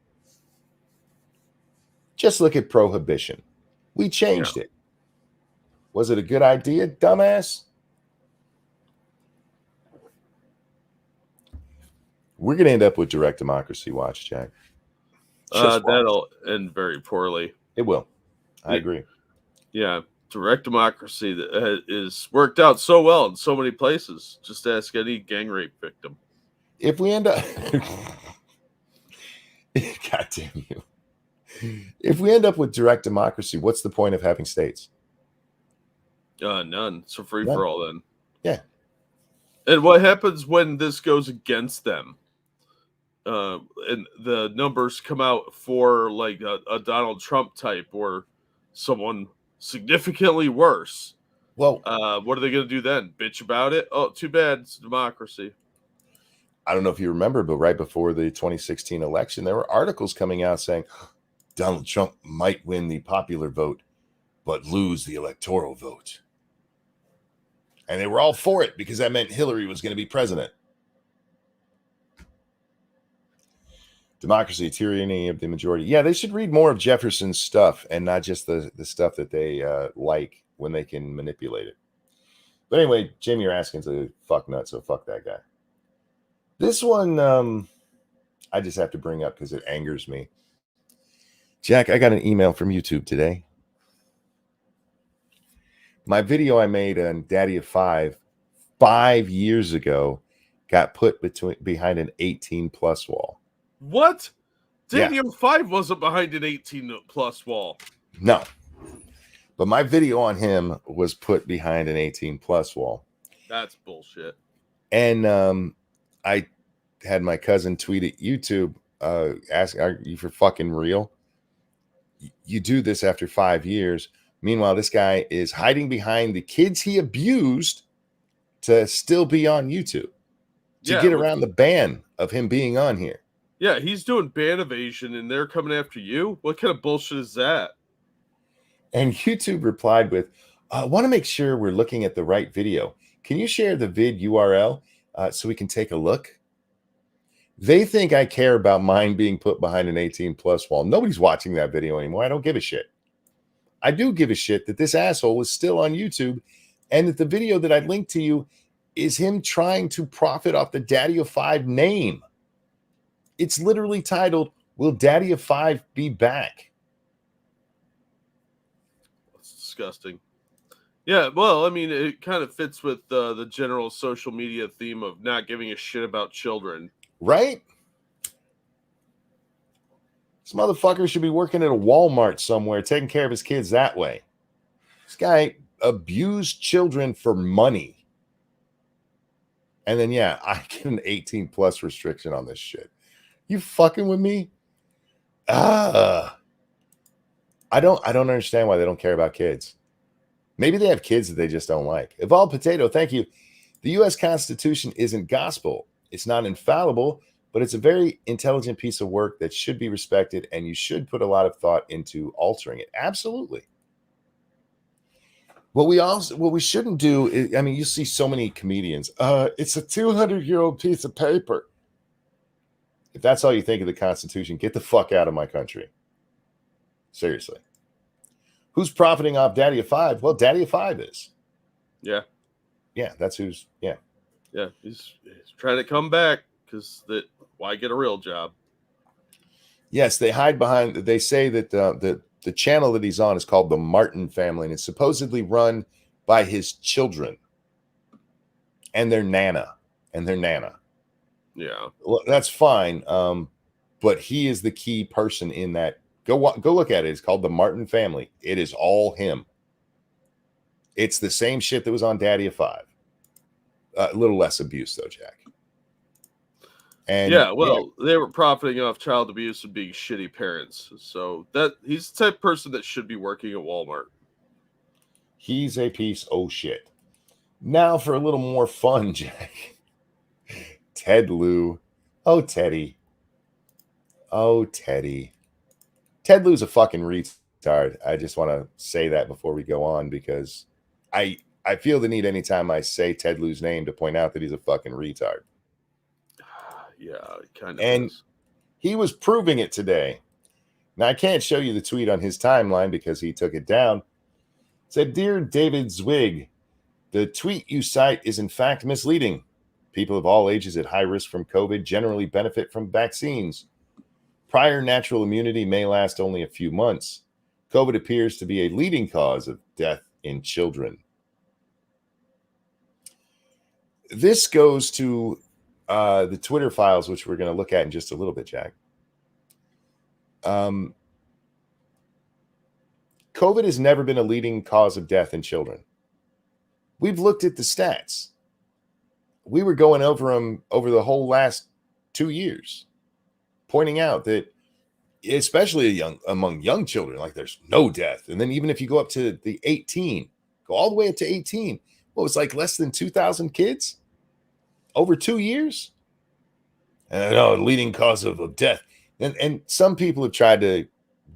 Just look at prohibition. We changed it. Was it a good idea, dumbass? We're going to end up with direct democracy. Watch, Jack. That'll end very poorly. It will. I agree. Yeah. Direct democracy that is worked out so well in so many places. Just ask any gang rape victim. If we end up... God damn you. If we end up with direct democracy, what's the point of having states? None. So free for all then. Yeah. And what happens when this goes against them? And the numbers come out for like a Donald Trump type or someone significantly worse. Well, what are they going to do then? Bitch about it? Oh, too bad. It's democracy. I don't know if you remember, but right before the 2016 election, there were articles coming out saying Donald Trump might win the popular vote, but lose the electoral vote. And they were all for it because that meant Hillary was going to be president. Democracy, tyranny of the majority. Yeah, they should read more of Jefferson's stuff and not just the stuff that they like when they can manipulate it. But anyway, Jim, you're asking to fuck nut, so fuck that guy. This one, I just have to bring up because it angers me. Jack, I got an email from YouTube today. My video I made on Daddy of 5 years ago got put behind an 18+ wall. What? Daddy of 5 wasn't behind an 18+ wall. No. But my video on him was put behind an 18+ wall. That's bullshit. And I had my cousin tweet at YouTube, ask, are you for fucking real? You do this after 5 years. Meanwhile, this guy is hiding behind the kids he abused to still be on YouTube, to get around the ban of him being on here. Yeah, he's doing ban evasion and they're coming after you? What kind of bullshit is that? And YouTube replied with, I want to make sure we're looking at the right video. Can you share the vid URL so we can take a look? They think I care about mine being put behind an 18+ wall. Nobody's watching that video anymore. I don't give a shit. I do give a shit that this asshole is still on YouTube and that the video that I linked to you is him trying to profit off the Daddy of 5 name. It's literally titled, Will Daddy of 5 Be Back? That's disgusting. Yeah, well, I mean, it kind of fits with the general social media theme of not giving a shit about children. Right? This motherfucker should be working at a Walmart somewhere, taking care of his kids that way. This guy abused children for money. And then, yeah, I get an 18+ restriction on this shit. You fucking with me? I don't understand why they don't care about kids. Maybe they have kids that they just don't like. Evolved Potato, thank you. The U.S. Constitution isn't gospel. It's not infallible, but it's a very intelligent piece of work that should be respected, and you should put a lot of thought into altering it. Absolutely. What we shouldn't do is, I mean, you see so many comedians. It's a 200-year-old piece of paper. If that's all you think of the Constitution, get the fuck out of my country. Seriously. Who's profiting off Daddy of 5? Well, Daddy of 5 is. Yeah. Yeah, that's who's, yeah. Yeah, he's trying to come back because why get a real job? Yes, they hide behind, they say that the channel that he's on is called the Martin Family, and it's supposedly run by his children and their nana. Yeah. Well, that's fine. But he is the key person in that. Go look at it. It's called the Martin Family. It is all him. It's the same shit that was on Daddy of 5. A little less abuse though, Jack. And yeah, well, they were profiting off child abuse and being shitty parents. So that he's the type of person that should be working at Walmart. He's a piece of shit. Now for a little more fun, Jack. Ted Lieu. Oh, Teddy. Oh, Teddy. Ted Lieu's a fucking retard. I just want to say that before we go on because I feel the need anytime I say Ted Lieu's name to point out that he's a fucking retard. Yeah, it kind of And is. he was proving it today. Now, I can't show you the tweet on his timeline because he took it down. It said, "Dear David Zwig, the tweet you cite is in fact misleading. People of all ages at high risk from COVID generally benefit from vaccines. Prior natural immunity may last only a few months. COVID appears to be a leading cause of death in children." This goes to the Twitter files, which we're going to look at in just a little bit, Jack. COVID has never been a leading cause of death in children. We've looked at the stats. We were going over them over the whole last 2 years, pointing out that especially among young children, like there's no death. And then even if you go up to the 18, go all the way up to 18, what was like less than 2,000 kids over 2 years? And leading cause of death. And some people have tried to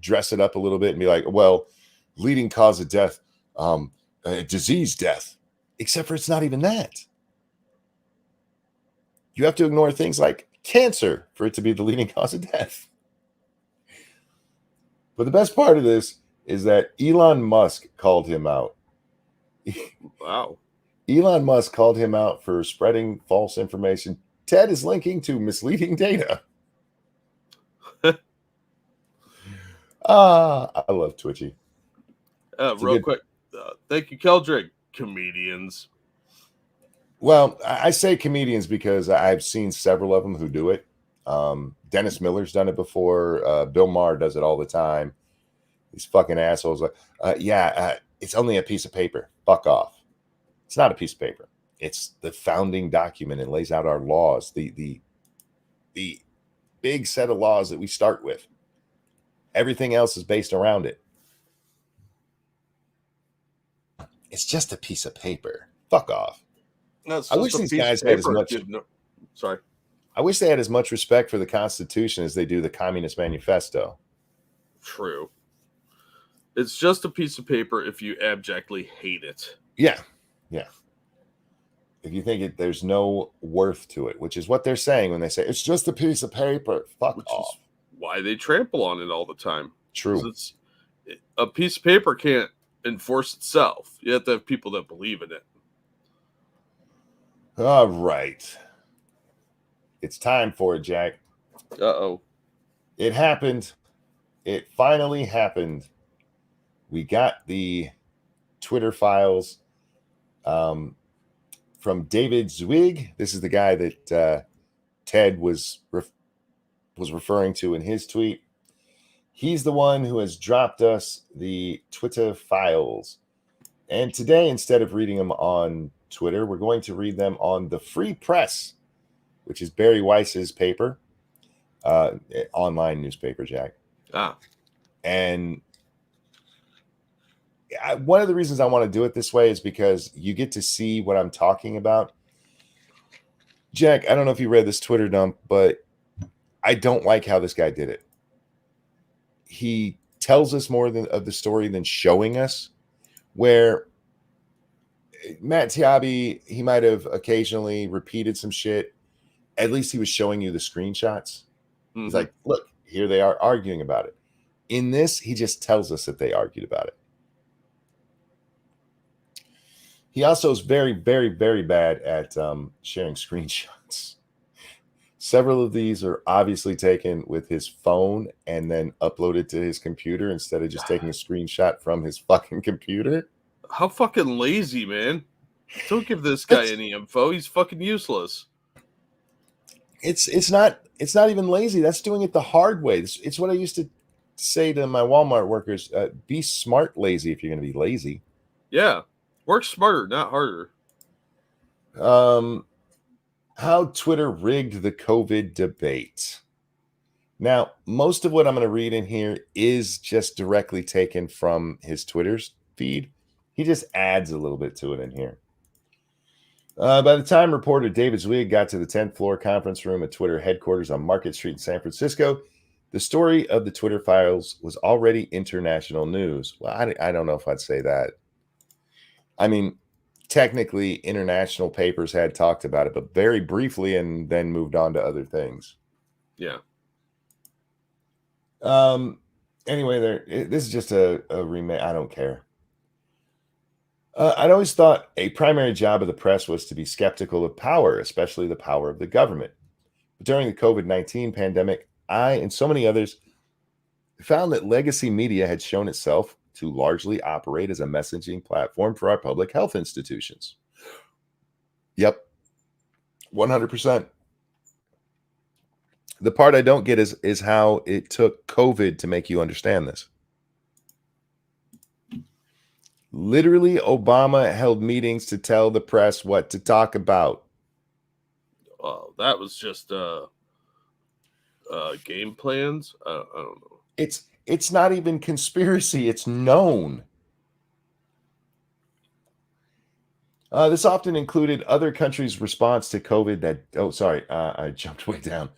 dress it up a little bit and be like, well, leading cause of death, disease death, except for it's not even that. You have to ignore things like cancer for it to be the leading cause of death. But the best part of this is that Elon Musk called him out. Wow. Elon Musk called him out for spreading false information Ted is linking to misleading data. I love Twitchy. Real quick. Thank you, Keldrick. Comedians. Well, I say comedians because I've seen several of them who do it. Dennis Miller's done it before. Bill Maher does it all the time. These fucking assholes. It's only a piece of paper. Fuck off. It's not a piece of paper. It's the founding document. It lays out our laws, the big set of laws that we start with. Everything else is based around it. It's just a piece of paper. Fuck off. I wish these guys had as much. Sorry. I wish they had as much respect for the Constitution as they do the Communist Manifesto. True. It's just a piece of paper if you abjectly hate it. Yeah. If you think there's no worth to it, which is what they're saying when they say it's just a piece of paper. Fuck off. Why they trample on it all the time. True. A piece of paper can't enforce itself. You have to have people that believe in it. All right. It's time for it, Jack. Uh-oh. It happened. It finally happened. We got the Twitter files from David Zwig. This is the guy that Ted was referring to in his tweet. He's the one who has dropped us the Twitter files. And today, instead of reading them on Twitter, we're going to read them on the Free Press, which is Barry Weiss's paper, online newspaper, Jack. And one of the reasons I want to do it this way is because you get to see what I'm talking about. Jack, I don't know if you read this Twitter dump, but I don't like how this guy did it. He tells us more of the story than showing us, where Matt Tiabi, he might have occasionally repeated some shit. At least he was showing you the screenshots. Mm-hmm. He's like, look, here they are arguing about it. In this, he just tells us that they argued about it. He also is very, very, very bad at sharing screenshots. Several of these are obviously taken with his phone and then uploaded to his computer instead of just taking a screenshot from his fucking computer. How fucking lazy, man. Don't give this guy any info. He's fucking useless. It's not even lazy. That's doing it the hard way. It's what I used to say to my Walmart workers. Be smart lazy if you're going to be lazy. Yeah. Work smarter, not harder. How Twitter rigged the COVID debate. Now, most of what I'm going to read in here is just directly taken from his Twitter's feed. He just adds a little bit to it in here. By the time reporter David Zwig got to the 10th floor conference room at Twitter headquarters on Market Street in San Francisco, The story of the Twitter files was already international news. Well, I don't know if I'd say that. I mean, technically, international papers had talked about it, but very briefly and then moved on to other things. Yeah. Anyway, this is just a remake. I don't care. I'd always thought a primary job of the press was to be skeptical of power, especially the power of the government. But during the COVID-19 pandemic, I and so many others found that legacy media had shown itself to largely operate as a messaging platform for our public health institutions. Yep, 100%. The part I don't get is how it took COVID to make you understand this. Literally, Obama held meetings to tell the press what to talk about. That was just game plans. I don't know. It's not even conspiracy. It's known. This often included other countries' response to COVID I jumped way down.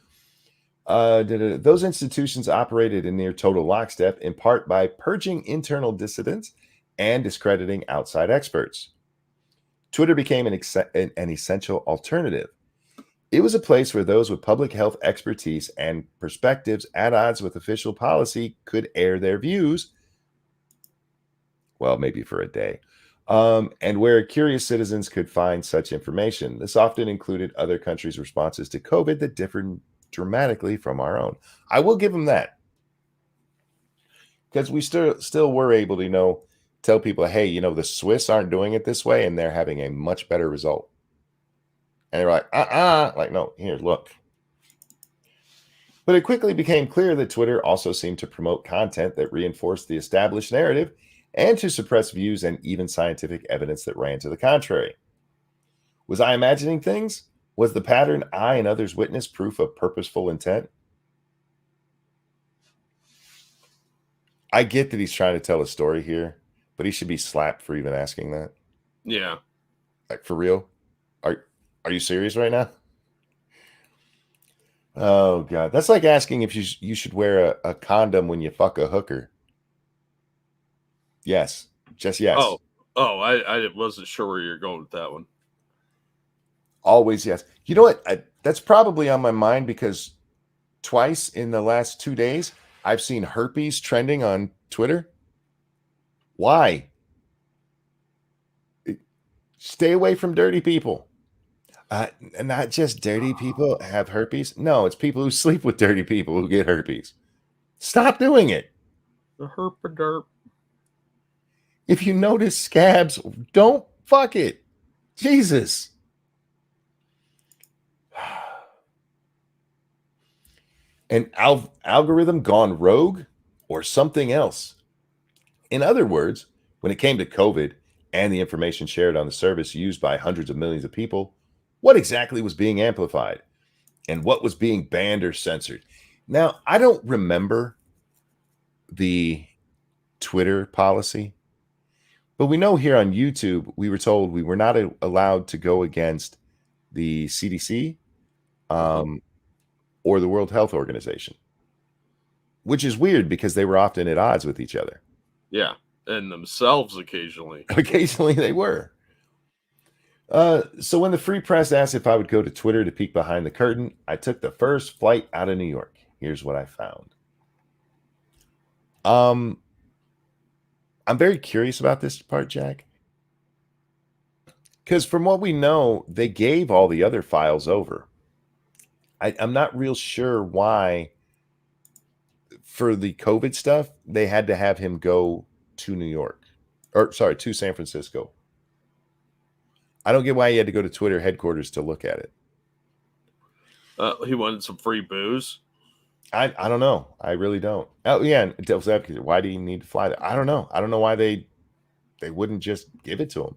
Those institutions operated in near total lockstep, in part by purging internal dissidents and discrediting outside experts. Twitter became an essential alternative. It was a place where those with public health expertise and perspectives at odds with official policy could air their views. Well, maybe for a day. And where curious citizens could find such information. This often included other countries' responses to COVID that differed dramatically from our own. I will give them that. Because we still were able to, tell people, hey, the Swiss aren't doing it this way, and they're having a much better result. And they're like, no, here, look. But it quickly became clear that Twitter also seemed to promote content that reinforced the established narrative and to suppress views and even scientific evidence that ran to the contrary. Was I imagining things? Was the pattern I and others witnessed proof of purposeful intent? I get that he's trying to tell a story here, but he should be slapped for even asking that. Yeah. Like, for real? Are you serious right now? Oh, God. That's like asking if you should wear a condom when you fuck a hooker. Yes. Just yes. I wasn't sure where you're going with that one. Always yes. You know what? That's probably on my mind because twice in the last 2 days, I've seen herpes trending on Twitter. Why? Stay away from dirty people. Not just dirty people have herpes. No, it's people who sleep with dirty people who get herpes. Stop doing it. The herpaderp. If you notice scabs, don't fuck it. Jesus. An algorithm gone rogue or something else. In other words, when it came to COVID and the information shared on the service used by hundreds of millions of people, what exactly was being amplified and what was being banned or censored? Now, I don't remember the Twitter policy, but we know here on YouTube, we were told we were not allowed to go against the CDC or the World Health Organization, which is weird because they were often at odds with each other. Yeah, and themselves occasionally. Occasionally they were. So when the Free Press asked if I would go to Twitter to peek behind the curtain, I took the first flight out of New York. Here's what I found. I'm very curious about this part, Jack. Because from what we know, they gave all the other files over. I'm not real sure why, for the COVID stuff, they had to have him go to New York. To San Francisco. I don't get why he had to go to Twitter headquarters to look at it. He wanted some free booze. I don't know. I really don't. Oh yeah, and devil's advocate. Why do you need to fly there? I don't know. I don't know why they wouldn't just give it to him.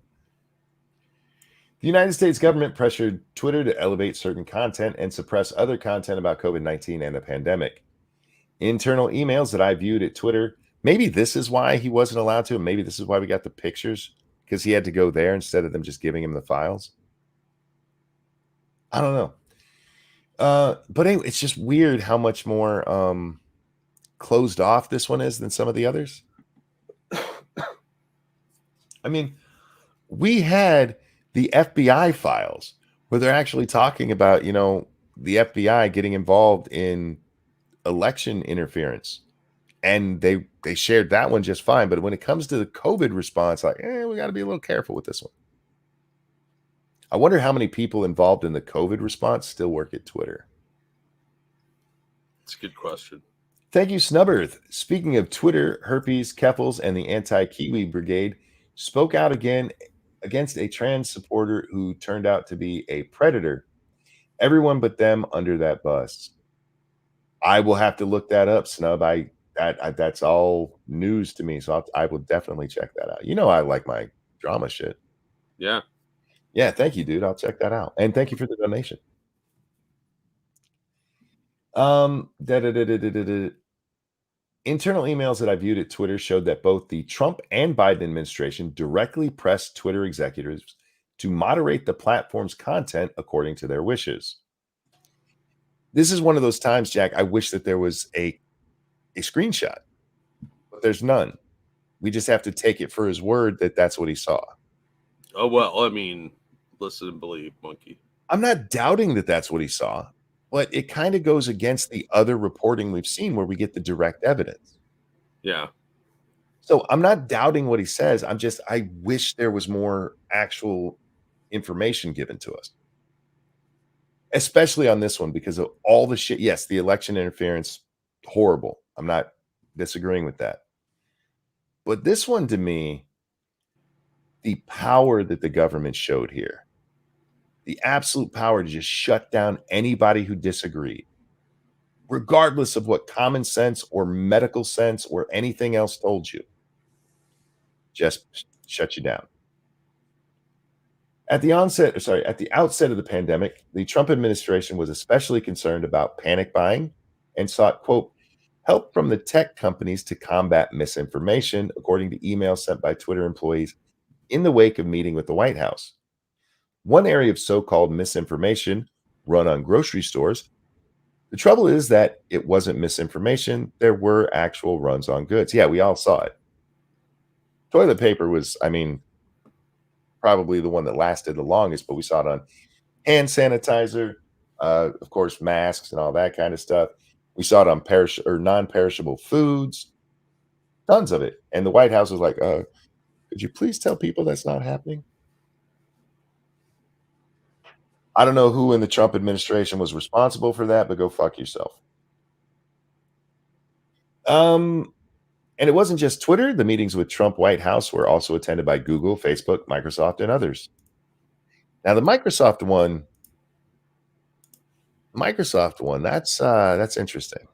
The United States government pressured Twitter to elevate certain content and suppress other content about COVID-19 and the pandemic. Internal emails that I viewed at Twitter. Maybe this is why he wasn't allowed to. Maybe this is why we got the pictures, because he had to go there instead of them just giving him the files. I don't know. But anyway, it's just weird how much more closed off this one is than some of the others? I mean, we had the FBI files where they're actually talking about, the FBI getting involved in election interference. And they shared that one just fine. But when it comes to the COVID response, like, we got to be a little careful with this one. I wonder how many people involved in the COVID response still work at Twitter. It's a good question. Thank you, Snubberth. Speaking of Twitter, Herpes, Keffels, and the anti-Kiwi brigade spoke out again against a trans supporter who turned out to be a predator. Everyone but them under that bus. I will have to look that up, Snub. That's all news to me, so I will definitely check that out. I like my drama shit. Yeah. Yeah, thank you, dude. I'll check that out, and thank you for the donation. Internal emails that I viewed at Twitter showed that both the Trump and Biden administration directly pressed Twitter executives to moderate the platform's content according to their wishes. This is one of those times, Jack, I wish that there was a screenshot, but there's none. We just have to take it for his word that that's what he saw. Oh, well, I mean, listen and believe, monkey. I'm not doubting that that's what he saw, but it kind of goes against the other reporting we've seen where we get the direct evidence. Yeah. So I'm not doubting what he says. I wish there was more actual information given to us, especially on this one because of all the shit. Yes, the election interference, horrible. I'm not disagreeing with that. But this one, to me, the power that the government showed here, the absolute power to just shut down anybody who disagreed, regardless of what common sense or medical sense or anything else told you, just shut you down. At the outset of the pandemic, the Trump administration was especially concerned about panic buying and sought, quote, help from the tech companies to combat misinformation, according to emails sent by Twitter employees in the wake of meeting with the White House. One area of so-called misinformation run on grocery stores. The trouble is that it wasn't misinformation. There were actual runs on goods. Yeah, we all saw it. Toilet paper was, probably the one that lasted the longest, but we saw it on hand sanitizer, of course, masks and all that kind of stuff. We saw it on non-perishable foods, tons of it. And the White House was like, could you please tell people that's not happening? I don't know who in the Trump administration was responsible for that, but go fuck yourself. And it wasn't just Twitter. The meetings with Trump White House were also attended by Google, Facebook, Microsoft, and others. Now, the Microsoft one, that's interesting.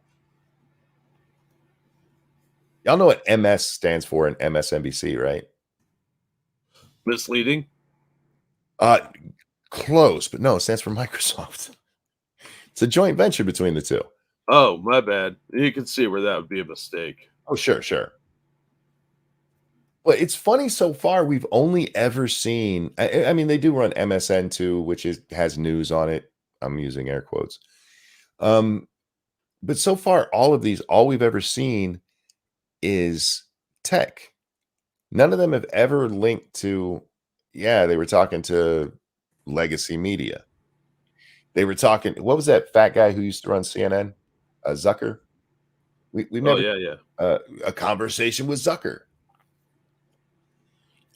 Y'all know what MS stands for in MSNBC, right? Misleading? Close, but no, it stands for Microsoft. It's a joint venture between the two. Oh, my bad. You can see where that would be a mistake. Oh, sure. But it's funny so far, we've only ever seen, I mean, they do run MSN too, which has news on it. I'm using air quotes. But so far, all we've ever seen is tech. None of them have ever linked to, they were talking to legacy media. They were talking, what was that fat guy who used to run CNN? Zucker. We never, a conversation with Zucker.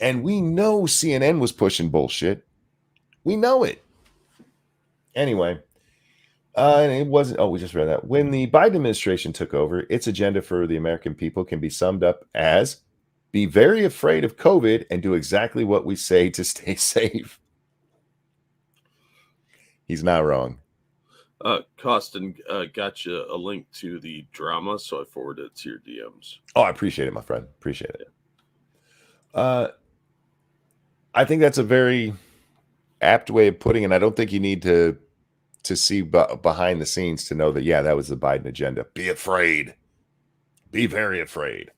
And we know CNN was pushing bullshit. We know it. Anyway, and it wasn't, we just read that. When the Biden administration took over, its agenda for the American people can be summed up as be very afraid of COVID and do exactly what we say to stay safe. He's not wrong. Costin got you a link to the drama, so I forwarded it to your DMs. Oh, I appreciate it, my friend. Appreciate it. I think that's a very apt way of putting it. I don't think you need to see behind the scenes to know that, that was the Biden agenda. Be afraid. Be very afraid.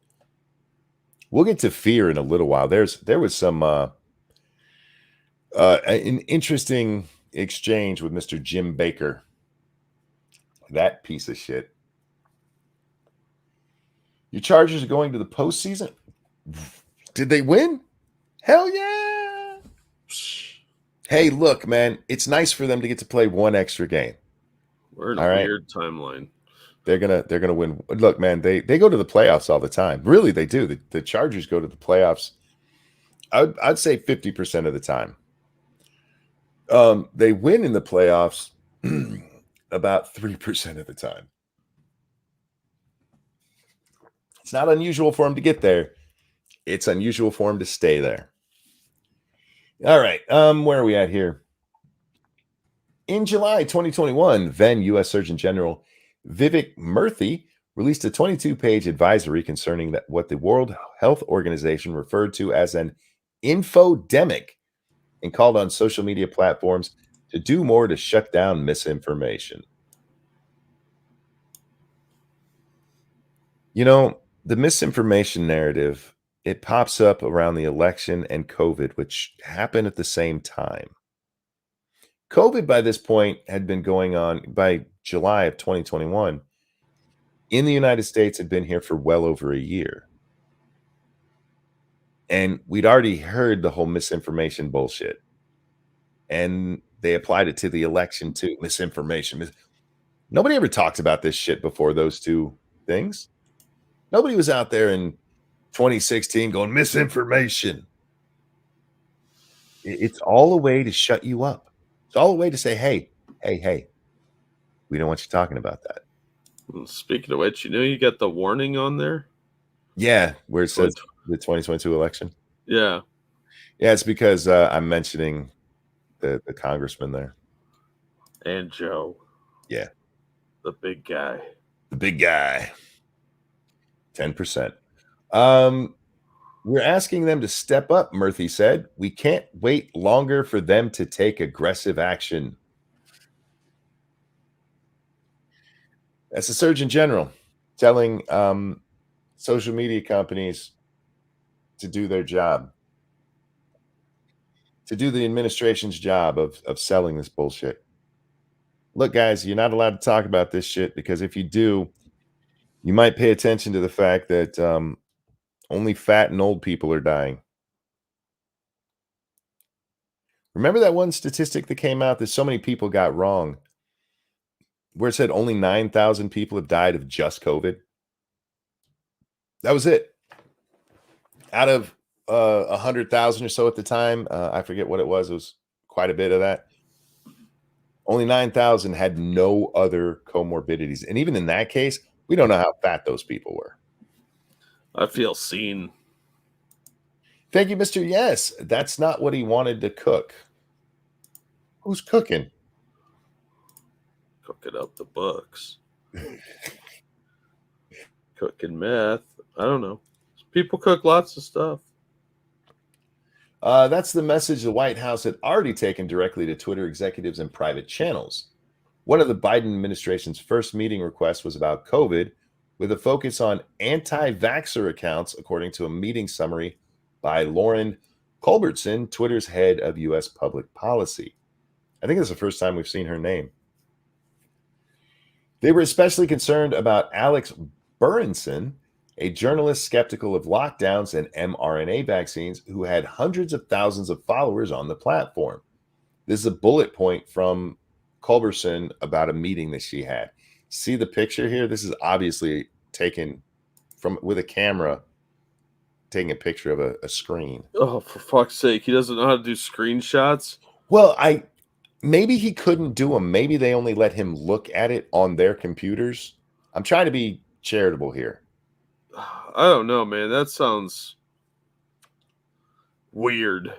We'll get to fear in a little while. There was some an interesting exchange with Mr. Jim Baker. That piece of shit. Your Chargers are going to the postseason. Did they win? Hell yeah. Hey, look, man, it's nice for them to get to play one extra game. We're in All a right. weird timeline. They're gonna win. Look, man, they go to the playoffs all the time. Really, they do. The Chargers go to the playoffs. I'd say 50% of the time. They win in the playoffs about 3% of the time. It's not unusual for them to get there. It's unusual for them to stay there. All right. Where are we at here? In July 2021, then U.S. Surgeon General Vivek Murthy released a 22-page advisory concerning what the World Health Organization referred to as an infodemic and called on social media platforms to do more to shut down misinformation. You know, the misinformation narrative, it pops up around the election and COVID, which happened at the same time. COVID by this point had been going on by July of 2021 in the United States had been here for well over a year. And we'd already heard the whole misinformation bullshit. And they applied it to the election too. Misinformation. Nobody ever talked about this shit before those two things. Nobody was out there in 2016 going misinformation. It's all a way to shut you up. It's all a way to say, hey, we don't want you talking about that. Well, speaking of which, you got the warning on there? Yeah, where it says the 2022 election. Yeah. Yeah, it's because I'm mentioning the congressman there. And Joe. Yeah. The big guy. The big guy. 10%. We're asking them to step up, Murthy said. We can't wait longer for them to take aggressive action. That's the Surgeon General telling social media companies to do their job, to do the administration's job of selling this bullshit. Look, guys, you're not allowed to talk about this shit because if you do, you might pay attention to the fact that only fat and old people are dying. Remember that one statistic that came out that so many people got wrong, where it said only 9,000 people have died of just COVID? That was it. Out of 100,000 or so at the time, I forget what it was. It was quite a bit of that. Only 9,000 had no other comorbidities. And even in that case, we don't know how fat those people were. I feel seen. Thank you, Mr. Yes. That's not what he wanted to cook. Who's cooking? Cooking up the books. Cooking meth. I don't know. People cook lots of stuff. That's the message the White House had already taken directly to Twitter executives and private channels. One of the Biden administration's first meeting requests was about COVID, with a focus on anti-vaxxer accounts, according to a meeting summary by Lauren Culbertson, Twitter's head of U.S. public policy. I think it's the first time we've seen her name. They were especially concerned about Alex Berenson, a journalist skeptical of lockdowns and mRNA vaccines who had hundreds of thousands of followers on the platform. This is a bullet point from Culbertson about a meeting that she had. See the picture here? This is obviously taken from with a camera, taking a picture of a screen. Oh, for fuck's sake. He doesn't know how to do screenshots? Well, maybe he couldn't do them. Maybe they only let him look at it on their computers. I'm trying to be charitable here. I don't know, man. That sounds weird.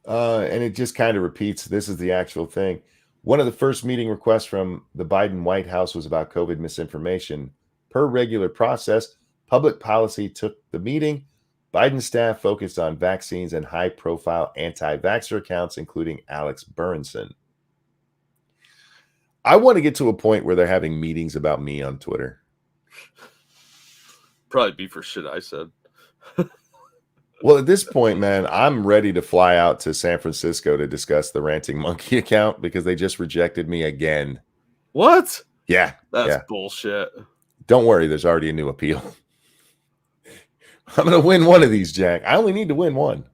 And it just kind of repeats. This is the actual thing. One of the first meeting requests from the Biden White House was about COVID misinformation. Per regular process, public policy took the meeting. Biden staff focused on vaccines and high-profile anti-vaxxer accounts, including Alex Berenson. I want to get to a point where they're having meetings about me on Twitter. Probably be for shit I said. Well, at this point, man, I'm ready to fly out to San Francisco to discuss the Ranting Monkey account because they just rejected me again. What? Yeah. That's bullshit. Don't worry, there's already a new appeal. I'm going to win one of these, Jack. I only need to win one.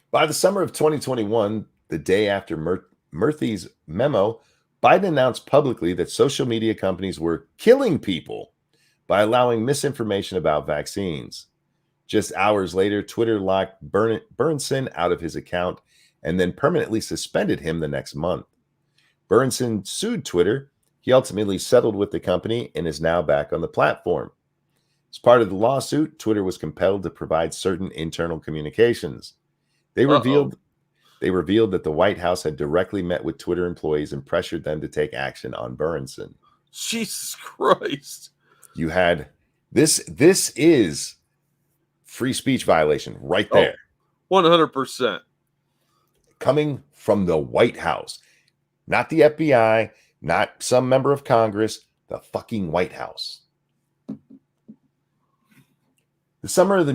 By the summer of 2021, the day after Murthy's memo, Biden announced publicly that social media companies were killing people by allowing misinformation about vaccines. Just hours later, Twitter locked Burnson out of his account and then permanently suspended him the next month. Burnson sued Twitter. He ultimately settled with the company and is now back on the platform. As part of the lawsuit, Twitter was compelled to provide certain internal communications. They revealed that the White House had directly met with Twitter employees and pressured them to take action on Burnson. Jesus Christ. You had this is free speech violation right there. 100%. Coming from the White House, not the FBI, not some member of Congress, the fucking White House. The summary of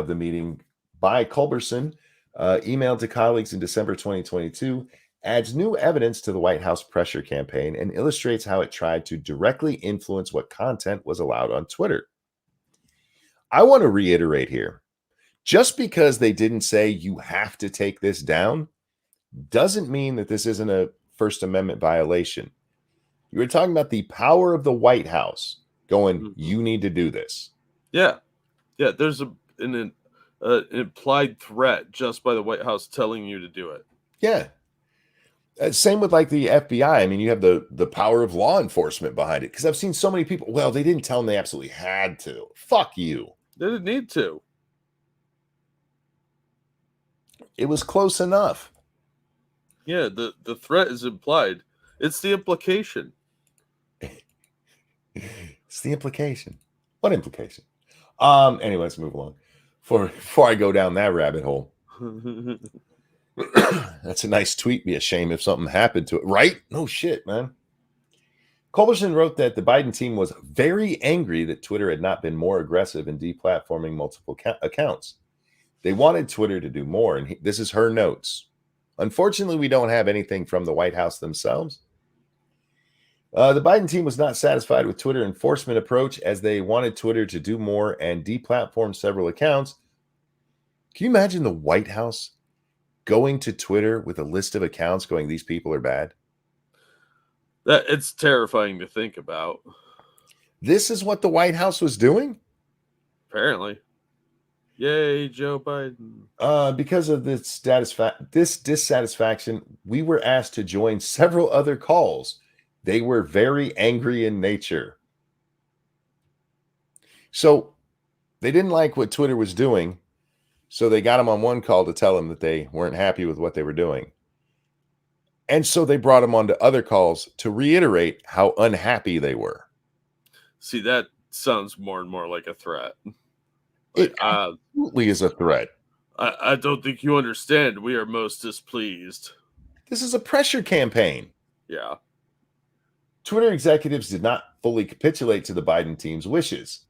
the meeting by Culberson, emailed to colleagues in December 2022, adds new evidence to the White House pressure campaign and illustrates how it tried to directly influence what content was allowed on Twitter. I want to reiterate here, just because they didn't say you have to take this down doesn't mean that this isn't a First Amendment violation. You were talking about the power of the White House going, you need to do this. Yeah. Yeah, there's an implied threat just by the White House telling you to do it. Yeah. Same with like the FBI. I mean, you have the power of law enforcement behind it. Because I've seen so many people, well, they didn't tell them they absolutely had to. Fuck you. They didn't need to. It was close enough. Yeah, the threat is implied. It's the implication. It's the implication. What implication? Anyway, let's move along. Before I go down that rabbit hole. That's a nice tweet. Be a shame if something happened to it, right? No shit, man. Culberson wrote that the Biden team was very angry that Twitter had not been more aggressive in deplatforming multiple accounts. They wanted Twitter to do more, and this is her notes. Unfortunately, we don't have anything from the White House themselves. The Biden team was not satisfied with Twitter enforcement approach as they wanted Twitter to do more and deplatform several accounts. Can you imagine the White House going to Twitter with a list of accounts going, these people are bad? That it's terrifying to think about. This is what the White House was doing? Apparently. Yay, Joe Biden. Because of this dissatisfaction, we were asked to join several other calls. They were very angry in nature. So they didn't like what Twitter was doing. So they got him on one call to tell him that they weren't happy with what they were doing. And so they brought him onto other calls to reiterate how unhappy they were. See, that sounds more and more like a threat. It absolutely is a threat. I don't think you understand. We are most displeased. This is a pressure campaign. Yeah. Twitter executives did not fully capitulate to the Biden team's wishes.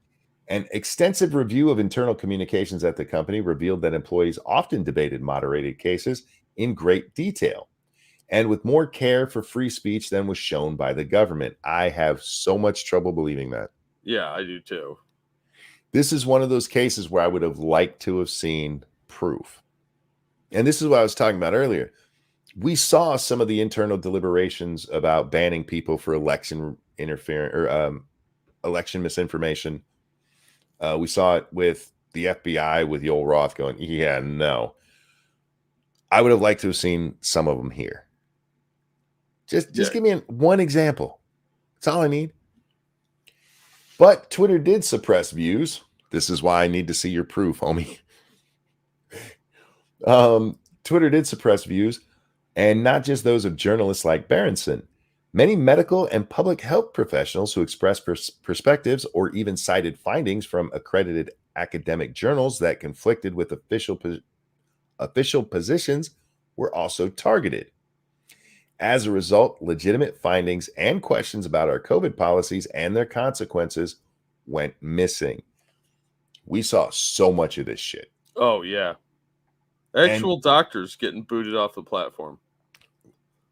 An extensive review of internal communications at the company revealed that employees often debated moderated cases in great detail and with more care for free speech than was shown by the government. I have so much trouble believing that. Yeah, I do too. This is one of those cases where I would have liked to have seen proof. And this is what I was talking about earlier. We saw some of the internal deliberations about banning people for election interference or election misinformation. We saw it with the FBI, with Yoel Roth going, yeah, no. I would have liked to have seen some of them here. Just give me one example. That's all I need. But Twitter did suppress views. This is why I need to see your proof, homie. Twitter did suppress views, and not just those of journalists like Berenson. Many medical and public health professionals who expressed perspectives or even cited findings from accredited academic journals that conflicted with official positions were also targeted. As a result, legitimate findings and questions about our COVID policies and their consequences went missing. We saw so much of this shit. Oh, yeah. Actual doctors getting booted off the platform.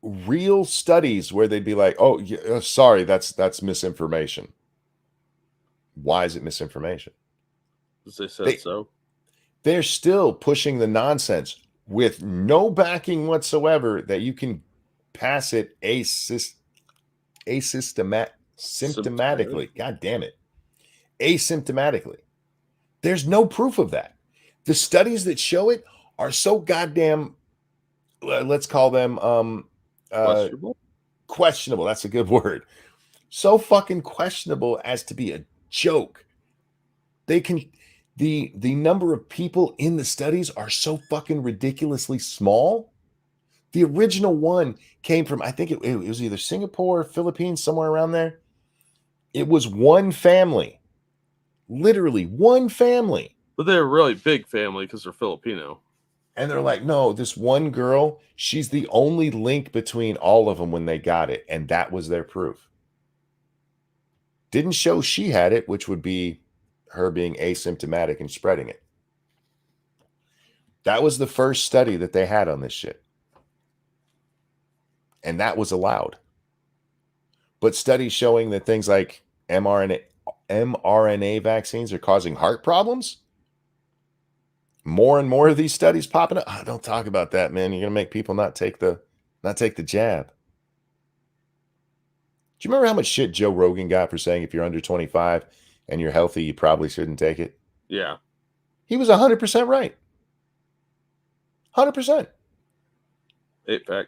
Real studies where they'd be like, oh, yeah, sorry, that's misinformation. Why is it misinformation? Because they said They so. they're still pushing the nonsense with no backing whatsoever that you can pass it Symptomatic. symptomatically. God damn it. Asymptomatically. There's no proof of that. The studies that show it are so goddamn, let's call them Questionable. questionable. That's a good word. So fucking questionable as to be a joke. They can the number of people in the studies are so fucking ridiculously small. The original one came from, I think it was either Singapore or Philippines, somewhere around there. It was one family, literally one family. But they're a really big family because they're Filipino. And they're like, no, this one girl, she's the only link between all of them when they got it. And that was their proof. Didn't show she had it, which would be her being asymptomatic and spreading it. That was the first study that they had on this shit. And that was allowed. But studies showing that things like mRNA vaccines are causing heart problems. More and more of these studies popping up. Oh, don't talk about that, man. You're gonna make people not take the jab. Do you remember how much shit Joe Rogan got for saying if you're under 25 and you're healthy, you probably shouldn't take it? Yeah. He was 100% right. 100%. 8-pack.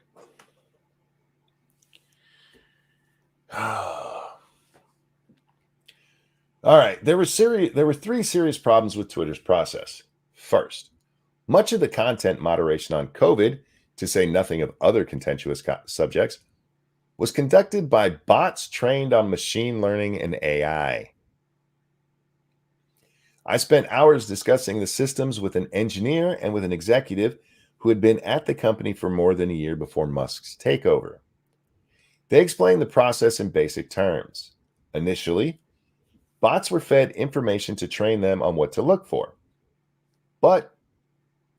All right. There were three serious problems with Twitter's process. First, much of the content moderation on COVID, to say nothing of other contentious subjects, was conducted by bots trained on machine learning and AI. I spent hours discussing the systems with an engineer and with an executive who had been at the company for more than a year before Musk's takeover. They explained the process in basic terms. Initially, bots were fed information to train them on what to look for. But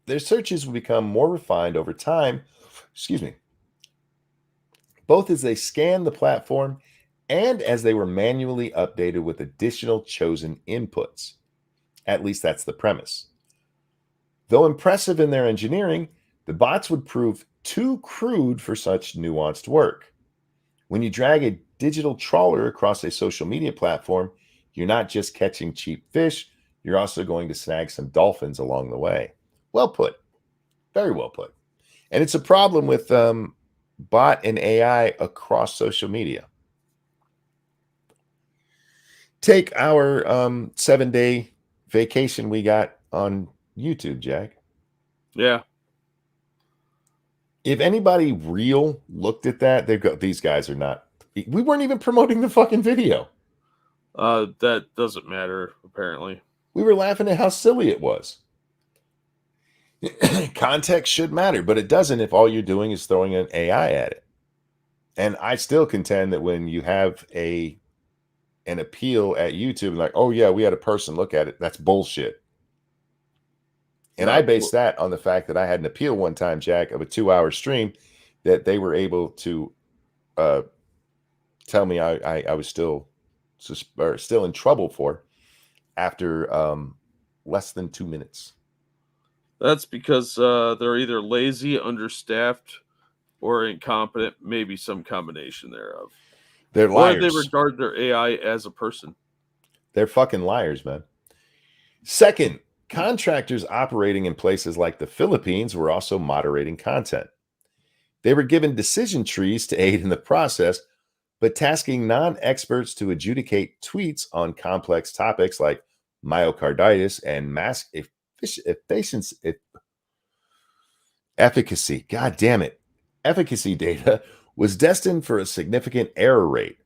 their searches would become more refined over time, both as they scanned the platform and as they were manually updated with additional chosen inputs. At least that's the premise. Though impressive in their engineering, the bots would prove too crude for such nuanced work. When you drag a digital trawler across a social media platform, you're not just catching cheap fish, you're also going to snag some dolphins along the way. Well put. Very well put. And it's a problem with bot and AI across social media. Take our 7-day vacation we got on YouTube, Jack. Yeah. If anybody real looked at that, they'd go, these guys are not. We weren't even promoting the fucking video. That doesn't matter, apparently. We were laughing at how silly it was. Context should matter, but it doesn't if all you're doing is throwing an AI at it. And I still contend that when you have an appeal at YouTube, like, oh yeah, we had a person look at it, that's bullshit. And I based that on the fact that I had an appeal one time, Jack, of a 2-hour stream that they were able to tell me I was still in trouble for after less than 2 minutes. That's because they're either lazy, understaffed, or incompetent, maybe some combination thereof. They're liars. Or they regard their AI as a person. They're fucking liars, man. Second, contractors operating in places like the Philippines were also moderating content. They were given decision trees to aid in the process, but tasking non-experts to adjudicate tweets on complex topics like myocarditis and mask efficacy. God damn it. Efficacy data was destined for a significant error rate.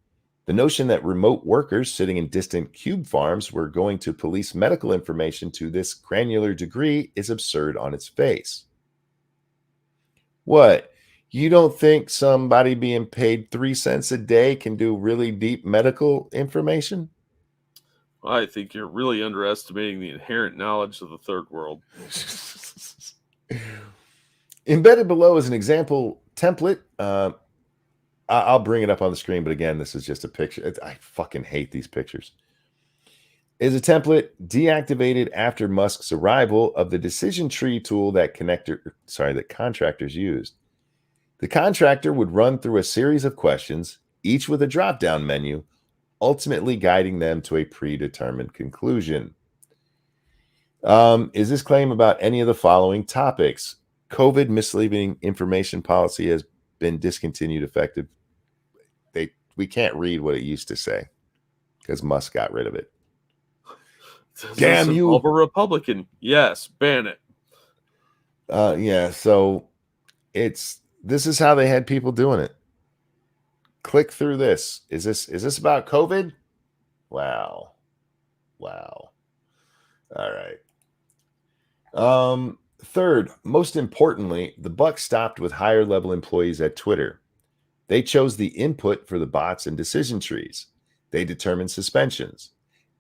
The notion that remote workers sitting in distant cube farms were going to police medical information to this granular degree is absurd on its face. What? You don't think somebody being paid 3 cents a day can do really deep medical information? I think you're really underestimating the inherent knowledge of the third world. Embedded below is an example template. I'll bring it up on the screen, but again, this is just a picture. I fucking hate these pictures. is a template deactivated after Musk's arrival of the decision tree tool that contractors used. The contractor would run through a series of questions, each with a drop-down menu, ultimately guiding them to a predetermined conclusion. Is this claim about any of the following topics? COVID misleading information policy has been discontinued effective. We can't read what it used to say because Musk got rid of it. Does Damn this you. involve a Republican? Yes, ban it. Yeah, so this is how they had people doing it. Click through this. Is this about COVID? Wow. All right. Third, most importantly, the buck stopped with higher level employees at Twitter. They chose the input for the bots and decision trees. They determined suspensions.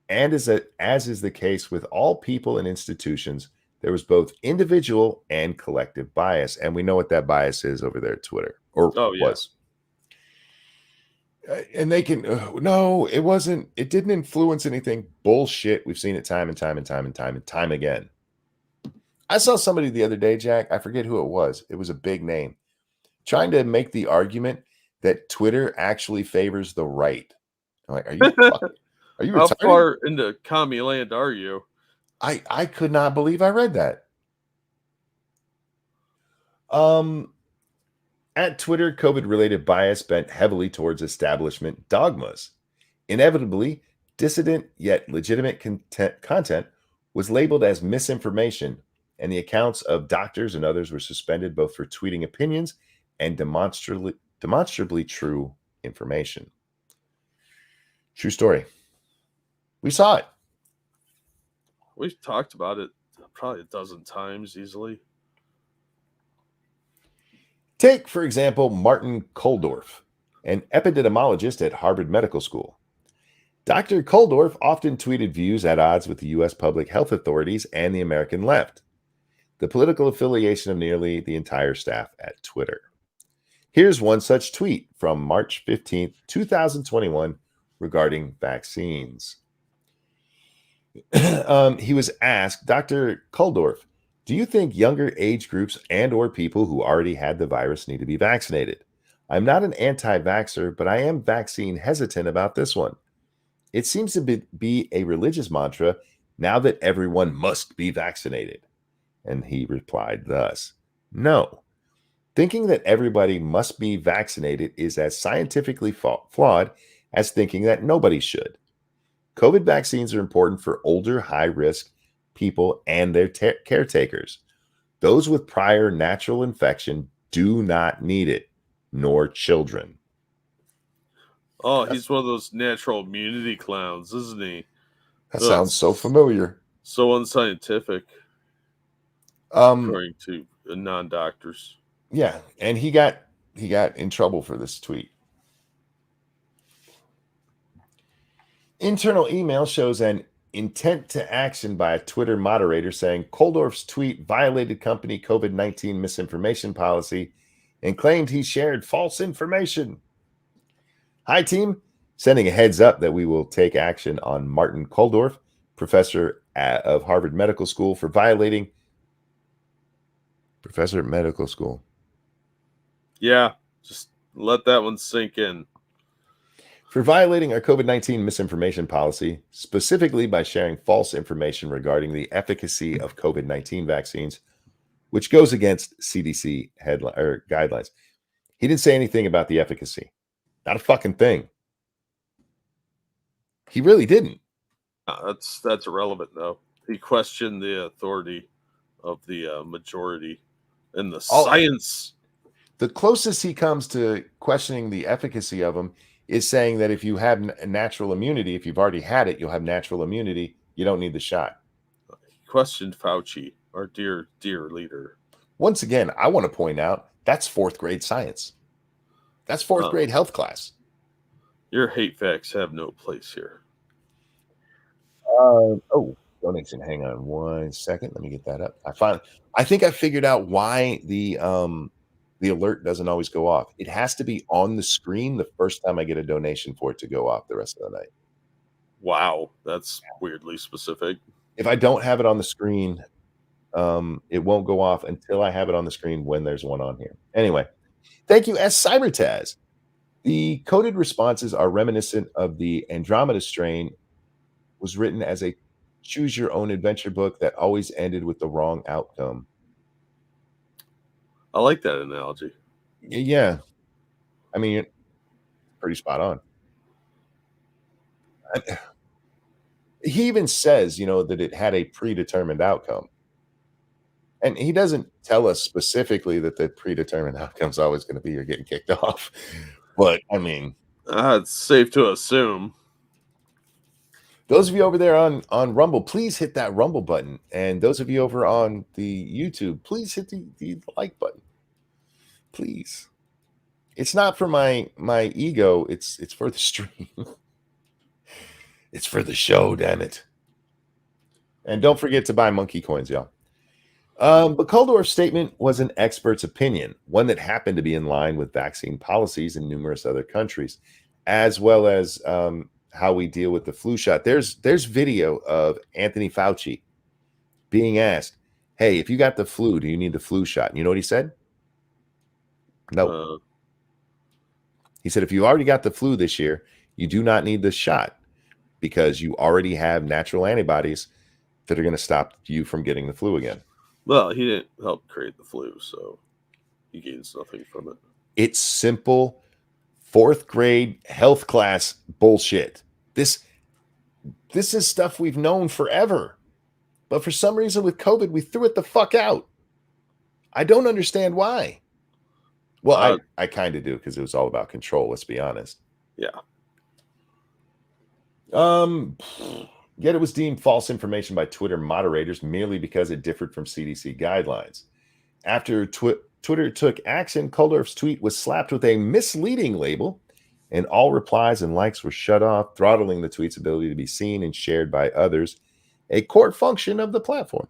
And as is the case with all people and institutions, there was both individual and collective bias. And we know what that bias is over there at Twitter, or Oh, yeah. was. And they can, no, it wasn't, it didn't influence anything. Bullshit. We've seen it time and time again. I saw somebody the other day, Jack. I forget who it was. It was a big name trying to make the argument that Twitter actually favors the right. I'm like, are you How retarded? far into commie land are you? I could not believe I read that. At Twitter, COVID-related bias bent heavily towards establishment dogmas. Inevitably, dissident yet legitimate content was labeled as misinformation, and the accounts of doctors and others were suspended both for tweeting opinions and demonstrably true information. True story. We saw it. We've talked about it probably a dozen times easily. Take, for example, Martin Kulldorff, an epidemiologist at Harvard Medical School. Dr. Kulldorff often tweeted views at odds with the U.S. public health authorities and the American left, the political affiliation of nearly the entire staff at Twitter. Here's one such tweet from March 15th, 2021, regarding vaccines. He was asked, Dr. Kulldorff, do you think younger age groups and or people who already had the virus need to be vaccinated? I'm not an anti-vaxxer, but I am vaccine hesitant about this one. It seems to be a religious mantra now that everyone must be vaccinated. And he replied thus, no. Thinking that everybody must be vaccinated is as scientifically flawed as thinking that nobody should. COVID vaccines are important for older, high-risk people and their caretakers. Those with prior natural infection do not need it, nor children. Oh, he's one of those natural immunity clowns, isn't he? That sounds so familiar. So unscientific, according to non-doctors. Yeah, and he got in trouble for this tweet. Internal email shows an intent to action by a Twitter moderator saying Kulldorff's tweet violated company COVID-19 misinformation policy and claimed he shared false information. Hi, team. Sending a heads up that we will take action on Martin Kulldorff, professor of Harvard Medical School, for violating. Professor at medical school. Yeah, just let that one sink in. For violating our COVID-19 misinformation policy, specifically by sharing false information regarding the efficacy of COVID-19 vaccines, which goes against CDC guidelines. He didn't say anything about the efficacy. Not a fucking thing. He really didn't. That's irrelevant, though. He questioned the authority of the majority and the science. The closest he comes to questioning the efficacy of them is saying that if you have natural immunity, if you've already had it, you'll have natural immunity. You don't need the shot. He questioned Fauci, our dear leader. Once again, I want to point out that's fourth grade science. That's fourth grade health class. Your hate facts have no place here. Donation. Hang on 1 second. Let me get that up. I think I figured out why the alert doesn't always go off. It has to be on the screen the first time I get a donation for it to go off the rest of the night. Wow, that's weirdly specific. If I don't have it on the screen, it won't go off until I have it on the screen when there's one on here. Anyway, thank you, S. Cybertaz. The coded responses are reminiscent of the Andromeda strain, was written as a choose your own adventure book that always ended with the wrong outcome. I like that analogy. Yeah. I mean, you're pretty spot on. He even says, that it had a predetermined outcome. And he doesn't tell us specifically that the predetermined outcome is always going to be you're getting kicked off. But I mean, It's safe to assume. those of you over there on Rumble, please hit that Rumble button. And those of you over on the YouTube, please hit the like button. Please. It's not for my ego, it's for the stream. It's for the show, damn it. And don't forget to buy monkey coins, y'all. But Kuldorf's statement was an expert's opinion, one that happened to be in line with vaccine policies in numerous other countries, as well as how we deal with the flu shot. There's video of Anthony Fauci being asked, "Hey, if you got the flu, do you need the flu shot?" And you know what he said? No. He said, "If you already got the flu this year, you do not need the shot because you already have natural antibodies that are going to stop you from getting the flu again." Well, he didn't help create the flu, so he gains nothing from it. It's simple 4th grade health class bullshit. This is stuff we've known forever. But for some reason with COVID, we threw it the fuck out. I don't understand why. Well, I kind of do because it was all about control, let's be honest. Yeah. Yet it was deemed false information by Twitter moderators merely because it differed from CDC guidelines. After Twitter took action, Kuldorf's tweet was slapped with a misleading label, and all replies and likes were shut off, throttling the tweet's ability to be seen and shared by others, a core function of the platform.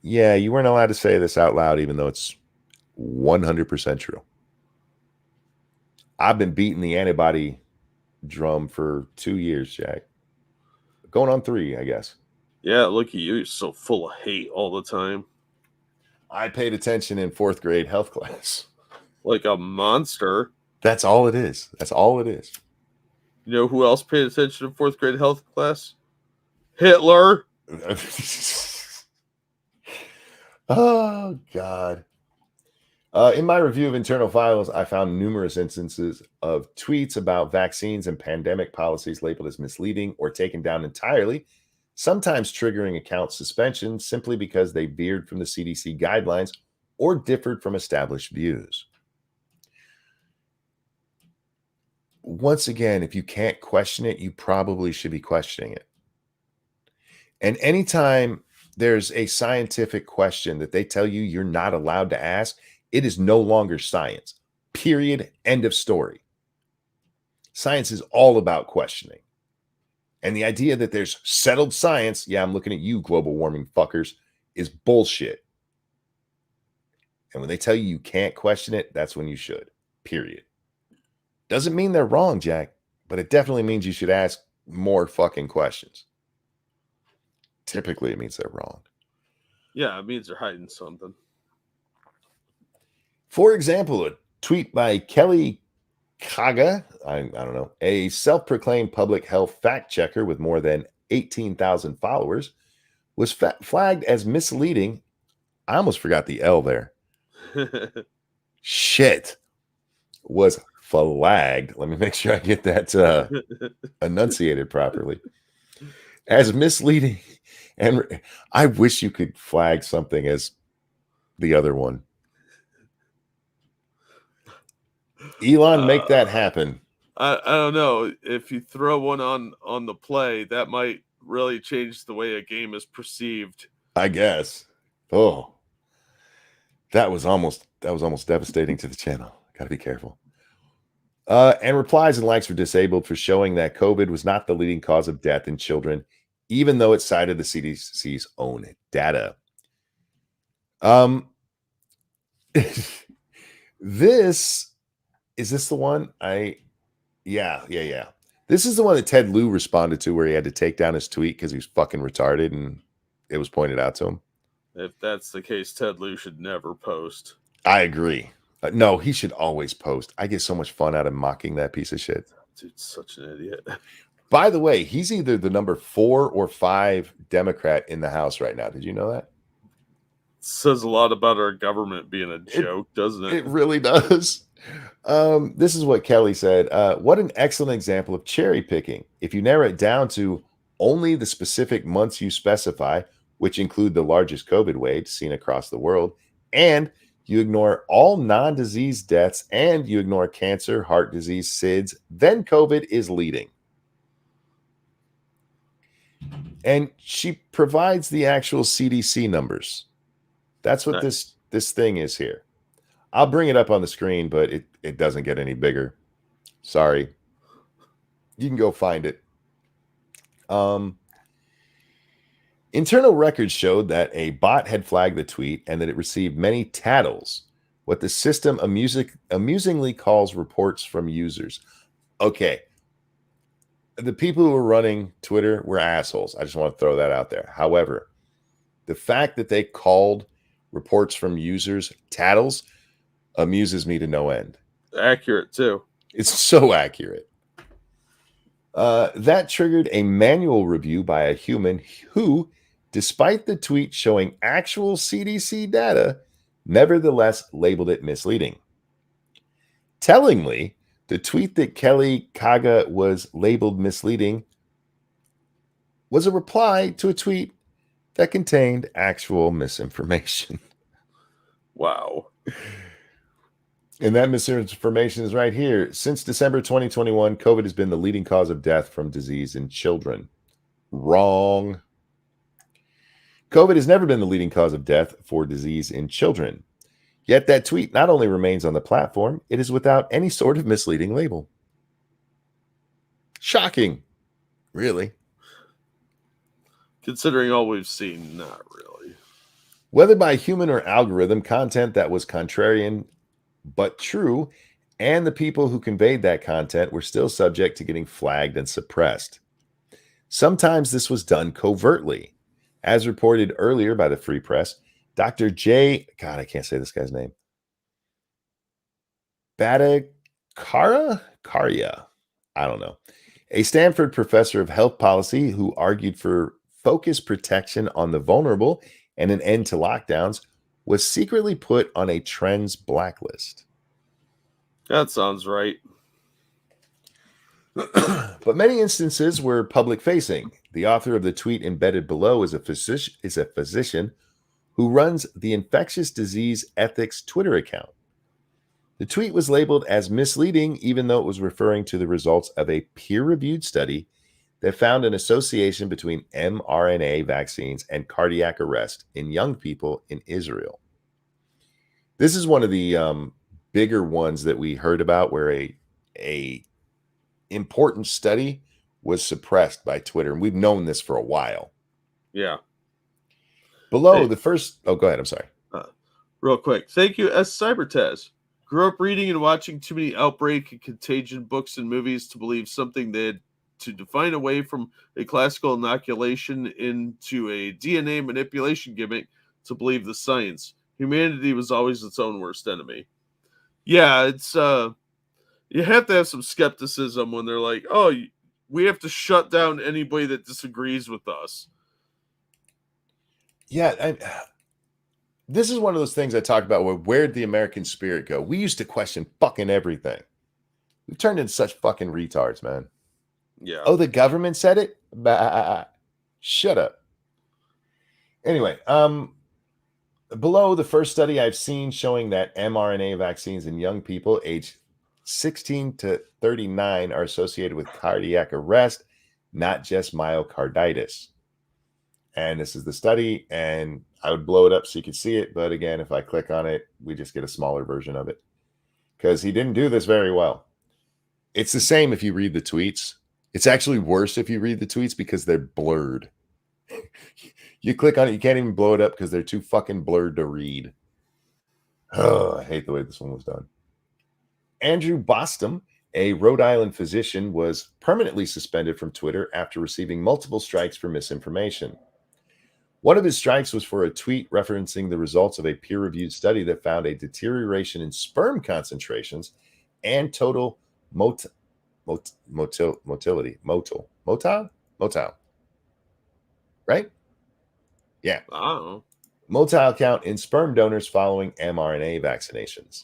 Yeah, you weren't allowed to say this out loud, even though it's 100% true. I've been beating the antibody drum for 2 years, Jack. Going on 3, I guess. Yeah, look at you. You're so full of hate all the time. I paid attention in 4th grade health class. Like a monster. That's all it is. That's all it is. You know who else paid attention in 4th grade health class? Hitler. Oh, God. In my review of internal files, I found numerous instances of tweets about vaccines and pandemic policies labeled as misleading or taken down entirely, sometimes triggering account suspension simply because they veered from the CDC guidelines or differed from established views. Once again, if you can't question it, you probably should be questioning it. And anytime there's a scientific question that they tell you you're not allowed to ask, it is no longer science. Period. End of story. Science is all about questioning. And the idea that there's settled science, yeah, I'm looking at you, global warming fuckers, is bullshit. And when they tell you you can't question it, that's when you should. Period. Doesn't mean they're wrong, Jack, but it definitely means you should ask more fucking questions. Typically, it means they're wrong. Yeah, it means they're hiding something. For example, a tweet by Kelly Kaga, I don't know, a self-proclaimed public health fact checker with more than 18,000 followers, was flagged as misleading. I almost forgot the L there. Shit. Was flagged. Let me make sure I get that enunciated properly. As misleading. And I wish you could flag something as the other one. Elon, make that happen. I don't know. If you throw one on the play, that might really change the way a game is perceived. I guess. Oh. That was almost devastating to the channel. Gotta be careful. And replies and likes were disabled for showing that COVID was not the leading cause of death in children, even though it cited the CDC's own data. This is the one Yeah. This is the one that Ted Lieu responded to, where he had to take down his tweet because he was fucking retarded, and it was pointed out to him. If that's the case, Ted Lieu should never post. I agree. No, he should always post. I get so much fun out of mocking that piece of shit. Dude's such an idiot. By the way, he's either the number 4 or 5 Democrat in the House right now. Did you know that? Says a lot about our government being a joke, doesn't it? It really does. This is what Kelly said. What an excellent example of cherry picking. If you narrow it down to only the specific months you specify, which include the largest COVID waves seen across the world, and you ignore all non-disease deaths and you ignore cancer, heart disease, SIDS, then COVID is leading. And she provides the actual CDC numbers. That's what Nice. this thing is here. I'll bring it up on the screen, but it doesn't get any bigger. Sorry. You can go find it. Internal records showed that a bot had flagged the tweet and that it received many tattles, what the system amusingly calls reports from users. Okay. The people who were running Twitter were assholes. I just want to throw that out there. However, the fact that they called reports from users tattles amuses me to no end. Accurate, too. It's so accurate. That triggered a manual review by a human who, despite the tweet showing actual CDC data, nevertheless labeled it misleading. Tellingly, the tweet that Kelly Kaga was labeled misleading was a reply to a tweet that contained actual misinformation. Wow. And that misinformation is right here. Since December 2021, COVID has been the leading cause of death from disease in children. Wrong. COVID has never been the leading cause of death for disease in children. Yet that tweet not only remains on the platform, it is without any sort of misleading label. Shocking. Really. Considering all we've seen, not really. Whether by human or algorithm, content that was contrarian but true, and the people who conveyed that content were still subject to getting flagged and suppressed. Sometimes this was done covertly. As reported earlier by the Free Press, Dr. J. God, I can't say this guy's name. Bhattacharya? I don't know. A Stanford professor of health policy who argued for focused protection on the vulnerable and an end to lockdowns was secretly put on a trends blacklist. That sounds right. But many instances were public facing. The author of the tweet embedded below is a physician who runs the Infectious Disease Ethics Twitter account. The tweet was labeled as misleading, even though it was referring to the results of a peer-reviewed study that found an association between mRNA vaccines and cardiac arrest in young people in Israel. This is one of the bigger ones that we heard about, where a important study was suppressed by Twitter, and we've known this for a while. Yeah. Below the first, go ahead. I'm sorry. Real quick, thank you, S. Cybertaz. Grew up reading and watching too many outbreak and contagion books and movies to believe something they had to define away from a classical inoculation into a DNA manipulation gimmick to believe the science. Humanity was always its own worst enemy. Yeah, it's you have to have some skepticism when they're like, oh, we have to shut down anybody that disagrees with us. Yeah, this is one of those things I talk about where'd the American spirit go? We used to question fucking everything. We've turned into such fucking retards, man. Yeah. Oh, the government said it? Bah, shut up. Anyway, below the first study I've seen showing that mRNA vaccines in young people aged 16 to 39 are associated with cardiac arrest, not just myocarditis. And this is the study, and I would blow it up so you could see it. But again, if I click on it, we just get a smaller version of it because he didn't do this very well. It's the same if you read the tweets. It's actually worse if you read the tweets because they're blurred. You click on it, you can't even blow it up because they're too fucking blurred to read. Oh, I hate the way this one was done. Andrew Bostom A Rhode Island physician was permanently suspended from Twitter after receiving multiple strikes for misinformation. One of his strikes was for a tweet referencing the results of a peer reviewed study that found a deterioration in sperm concentrations and total motility. Motile, right? Yeah. I don't know. Motile count in sperm donors following mRNA vaccinations.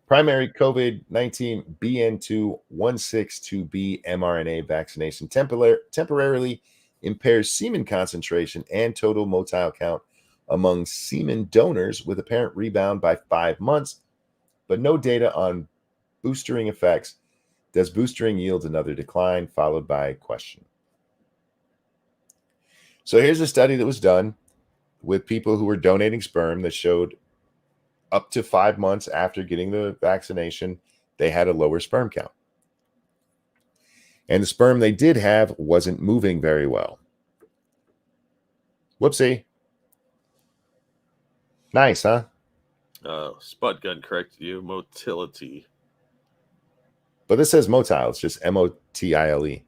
Primary COVID 19 BN2-162B mRNA vaccination temporarily impairs semen concentration and total motile count among semen donors with apparent rebound by 5 months, but no data on boostering effects. Does boostering yield another decline? Followed by a question. So here's a study that was done with people who were donating sperm that showed up to 5 months after getting the vaccination, they had a lower sperm count. And the sperm they did have wasn't moving very well. Whoopsie. Nice, huh? Spud gun corrected you. Motility. But this says motile. It's just motile.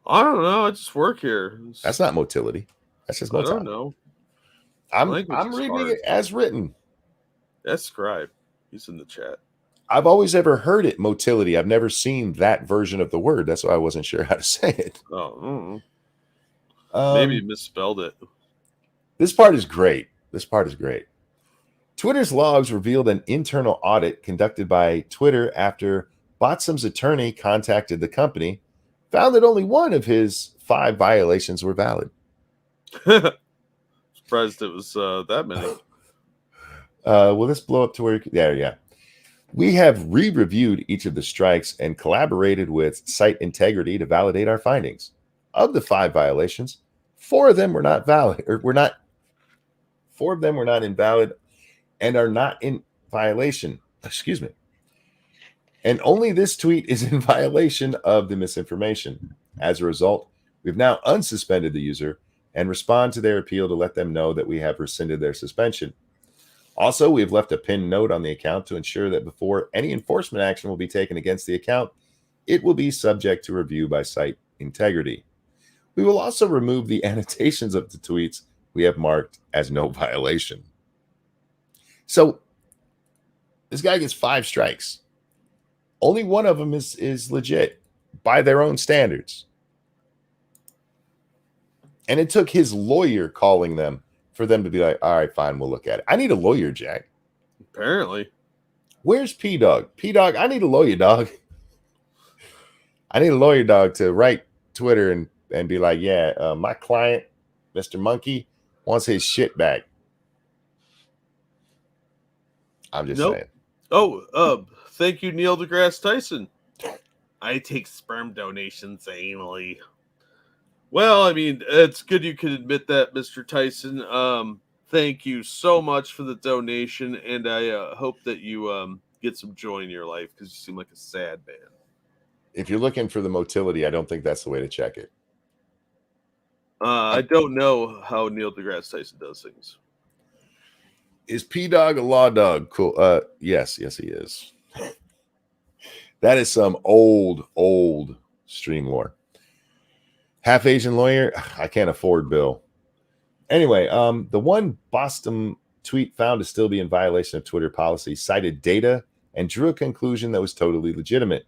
I don't know. I just work here. That's not motility. That's just motile. I don't know. I'm reading it as written. That's Scribe. He's in the chat. I've always ever heard it motility. I've never seen that version of the word. That's why I wasn't sure how to say it. Oh, maybe you misspelled it. This part is great. Twitter's logs revealed an internal audit conducted by Twitter after Botsum's attorney contacted the company, found that only one of his 5 violations were valid. Surprised it was that many. Will this blow up to where? Yeah. We have re-reviewed each of the strikes and collaborated with Site Integrity to validate our findings. Of the 5 violations, 4 of them were not valid, or 4 of them were not invalid and are not in violation. Excuse me. And only this tweet is in violation of the misinformation. As a result, we've now unsuspended the user and respond to their appeal to let them know that we have rescinded their suspension. Also, we have left a pinned note on the account to ensure that before any enforcement action will be taken against the account, it will be subject to review by Site Integrity. We will also remove the annotations of the tweets we have marked as no violation. So, this guy gets 5 strikes. Only one of them is legit by their own standards. And it took his lawyer calling them for them to be like, all right, fine, we'll look at it. I need a lawyer, Jack. Apparently. Where's P-Dog? P-Dog, I need a lawyer, dog. I need a lawyer, dog, to write Twitter and be like, yeah, my client, Mr. Monkey, wants his shit back. I'm just saying. Oh, thank you, Neil deGrasse Tyson. I take sperm donations anally. Well, I mean, it's good you can admit that, Mr. Tyson. Thank you so much for the donation, and I hope that you get some joy in your life because you seem like a sad man. If you're looking for the motility, I don't think that's the way to check it. I don't know how Neil deGrasse Tyson does things. Is P-Dog a law dog? Cool. Yes, he is. That is some old stream lore. Half Asian lawyer. I can't afford Bill. Anyway, the one Boston tweet found to still be in violation of Twitter policy cited data and drew a conclusion that was totally legitimate.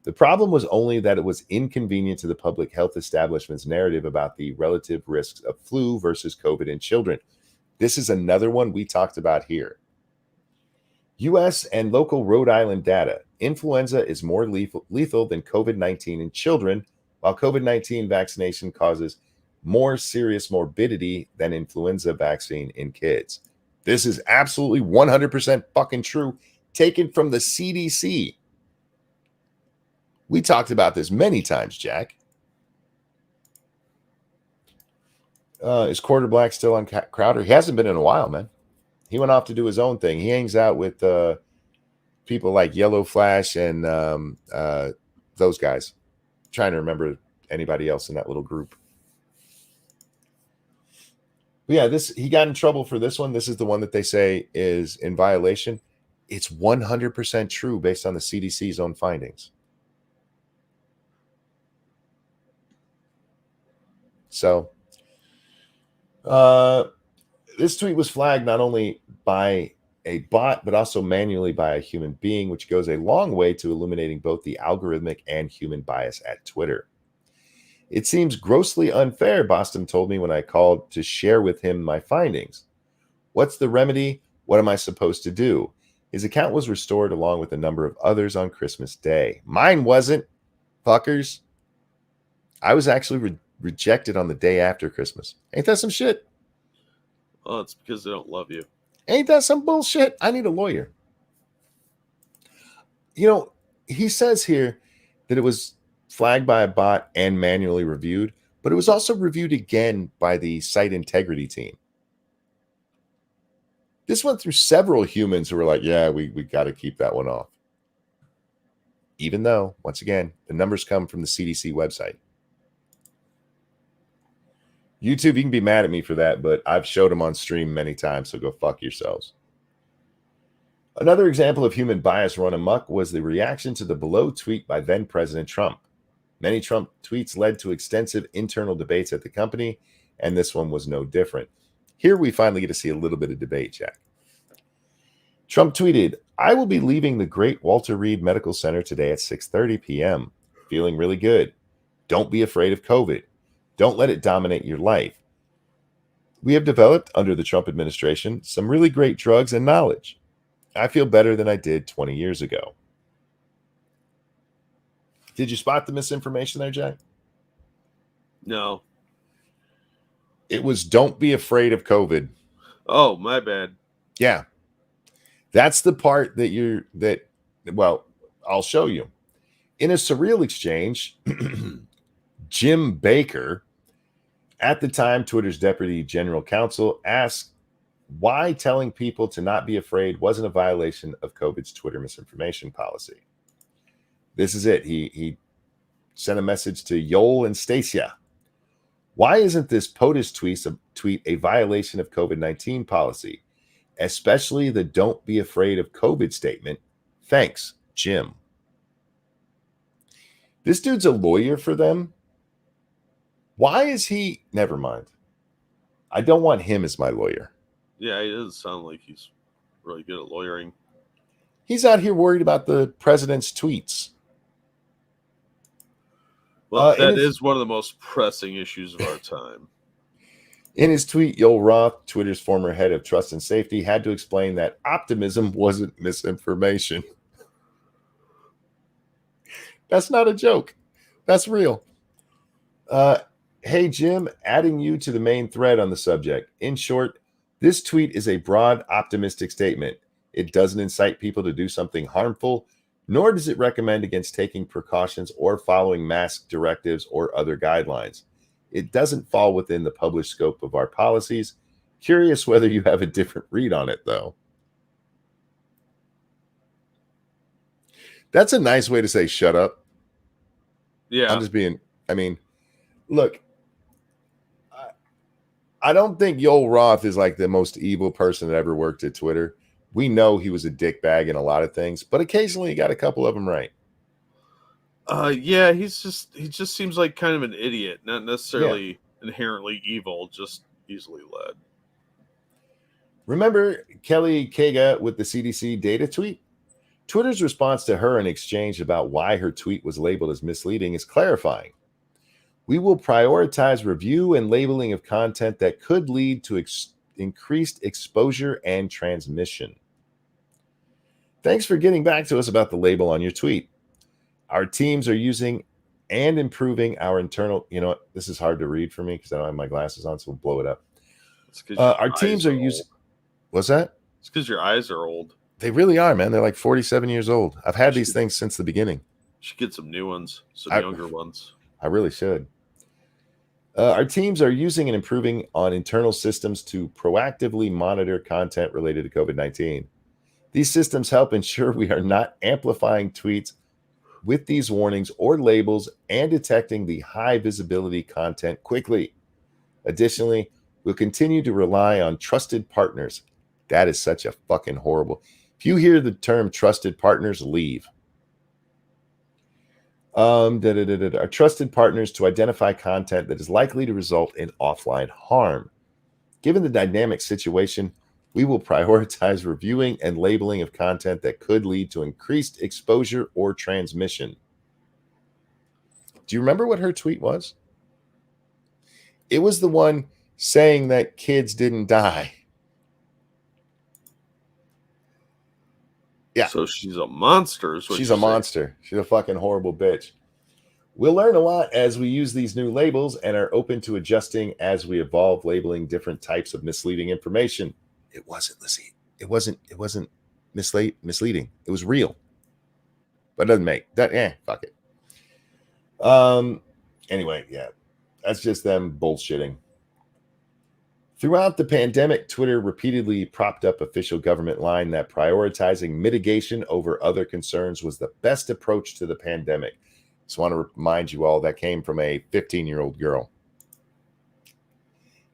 The problem was only that it was inconvenient to the public health establishment's narrative about the relative risks of flu versus COVID in children. This is another one we talked about here. U.S. and local Rhode Island data. Influenza is more lethal than COVID-19 in children, while COVID-19 vaccination causes more serious morbidity than influenza vaccine in kids. This is absolutely 100% fucking true, taken from the CDC. We talked about this many times, Jack. Is Quarter Black still on Crowder? He hasn't been in a while, man. He went off to do his own thing. He hangs out with people like Yellow Flash and those guys. I'm trying to remember anybody else in that little group. But yeah, he got in trouble for this one. This is the one that they say is in violation. It's 100% true based on the CDC's own findings. So, this tweet was flagged not only by a bot, but also manually by a human being, which goes a long way to illuminating both the algorithmic and human bias at Twitter. It seems grossly unfair, Boston told me when I called to share with him my findings. What's the remedy? What am I supposed to do? His account was restored along with a number of others on Christmas Day. Mine wasn't, fuckers. I was actually rejected on the day after Christmas. Ain't that some shit? Well, it's because they don't love you. Ain't that some bullshit? I need a lawyer. He says here that it was flagged by a bot and manually reviewed, but it was also reviewed again by the site integrity team. This went through several humans who were like, yeah, we got to keep that one off. Even though, once again, the numbers come from the CDC website. YouTube, you can be mad at me for that, but I've showed them on stream many times, so go fuck yourselves. Another example of human bias run amok was the reaction to the below tweet by then President Trump. Many Trump tweets led to extensive internal debates at the company, and this one was no different. Here we finally get to see a little bit of debate, Jack. Trump tweeted, I will be leaving the Great Walter Reed Medical Center today at 6:30 p.m. Feeling really good. Don't be afraid of COVID. Don't let it dominate your life. We have developed, under the Trump administration, some really great drugs and knowledge. I feel better than I did 20 years ago. Did you spot the misinformation there, Jack? No. It was don't be afraid of COVID. Oh, my bad. Yeah. That's the part well, I'll show you. In a surreal exchange, Jim Baker, at the time Twitter's deputy general counsel, asked why telling people to not be afraid wasn't a violation of COVID's Twitter misinformation policy. This is it. He sent a message to Yoel and Stacia. Why isn't this POTUS tweet a violation of COVID-19 policy, especially the don't be afraid of COVID statement? Thanks, Jim. This dude's a lawyer for them. Why is he? Never mind. I don't want him as my lawyer. Yeah, he doesn't sound like he's really good at lawyering. He's out here worried about the president's tweets. Well, that is one of the most pressing issues of our time. In his tweet, Yoel Roth, Twitter's former head of trust and safety, had to explain that optimism wasn't misinformation. That's not a joke. That's real. Hey, Jim, adding you to the main thread on the subject. In short, this tweet is a broad, optimistic statement. It doesn't incite people to do something harmful, nor does it recommend against taking precautions or following mask directives or other guidelines. It doesn't fall within the published scope of our policies. Curious whether you have a different read on it, though. That's a nice way to say shut up. Yeah. I'm just look, I don't think Yoel Roth is like the most evil person that ever worked at Twitter. We know he was a dickbag in a lot of things, but occasionally he got a couple of them right. Yeah, he just seems like kind of an idiot, not necessarily inherently evil, just easily led. Remember Kelly Kaga with the CDC data tweet? Twitter's response to her in exchange about why her tweet was labeled as misleading is clarifying. We will prioritize review and labeling of content that could lead to increased exposure and transmission. Thanks for getting back to us about the label on your tweet. Our teams are using and improving our internal, this is hard to read for me because I don't have my glasses on, so we'll blow it up. Our teams are using, what's that? It's because your eyes are old. They really are, man. They're like 47 years old. I've had these things since the beginning. Should get some new ones, younger ones. I really should. Our teams are using and improving on internal systems to proactively monitor content related to COVID-19. These systems help ensure we are not amplifying tweets with these warnings or labels and detecting the high visibility content quickly. Additionally, we'll continue to rely on trusted partners. That is such a fucking horrible. If you hear the term trusted partners, leave. Are trusted partners to identify content that is likely to result in offline harm. Given the dynamic situation, we will prioritize reviewing and labeling of content that could lead to increased exposure or transmission. Do you remember what her tweet was? It was the one saying that kids didn't die. Yeah. So she's a monster, is what She's you're a saying. monster. She's a fucking horrible bitch. We'll learn a lot as we use these new labels and are open to adjusting as we evolve labeling different types of misleading information. It wasn't, Lizzie. It wasn't misleading. It was real. But it doesn't make that, fuck it. Anyway, yeah. That's just them bullshitting. Throughout the pandemic, Twitter repeatedly propped up official government line that prioritizing mitigation over other concerns was the best approach to the pandemic. Just want to remind you all that came from a 15-year-old girl.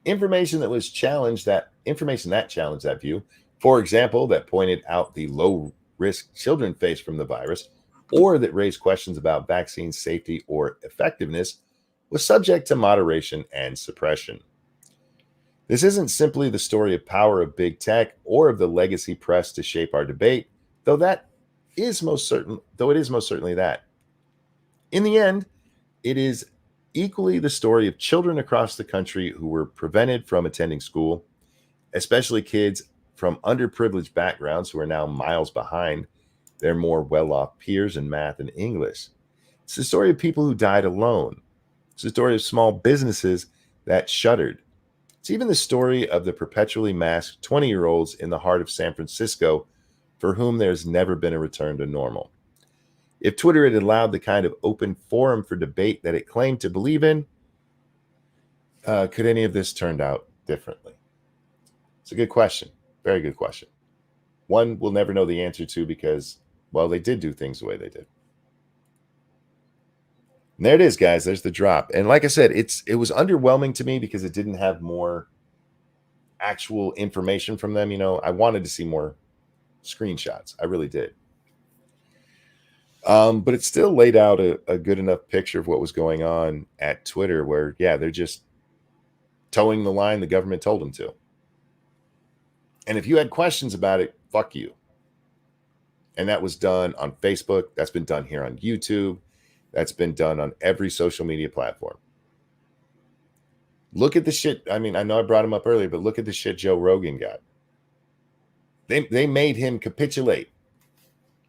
Information that challenged that view, for example, that pointed out the low risk children face from the virus, or that raised questions about vaccine safety or effectiveness, was subject to moderation and suppression. This isn't simply the story of power of big tech or of the legacy press to shape our debate, though it is most certainly that. In the end, it is equally the story of children across the country who were prevented from attending school, especially kids from underprivileged backgrounds who are now miles behind their more well-off peers in math and English. It's the story of people who died alone. It's the story of small businesses that shuttered. It's even the story of the perpetually masked 20-year-olds in the heart of San Francisco for whom there's never been a return to normal. If Twitter had allowed the kind of open forum for debate that it claimed to believe in, could any of this turned out differently? It's a good question. Very good question. One we'll never know the answer to because, well, they did do things the way they did. And there it is, guys. There's the drop. And like I said, it was underwhelming to me because it didn't have more actual information from them. I wanted to see more screenshots. I really did. But it still laid out a good enough picture of what was going on at Twitter where, yeah, they're just towing the line the government told them to. And if you had questions about it, fuck you. And that was done on Facebook. That's been done here on YouTube. That's been done on every social media platform. Look at the shit. I mean, I know I brought him up earlier, but look at the shit Joe Rogan got. They made him capitulate.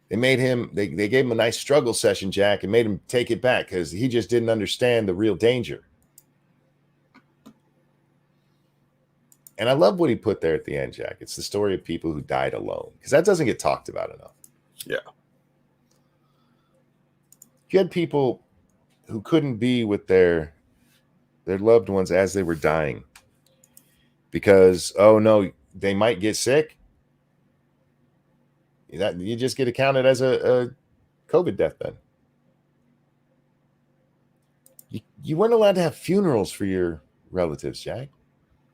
They gave him a nice struggle session, Jack, and made him take it back because he just didn't understand the real danger. And I love what he put there at the end, Jack. It's the story of people who died alone because that doesn't get talked about enough. Yeah. You had people who couldn't be with their loved ones as they were dying because, oh no, they might get sick. You just get accounted as a COVID death then. You weren't allowed to have funerals for your relatives, Jack.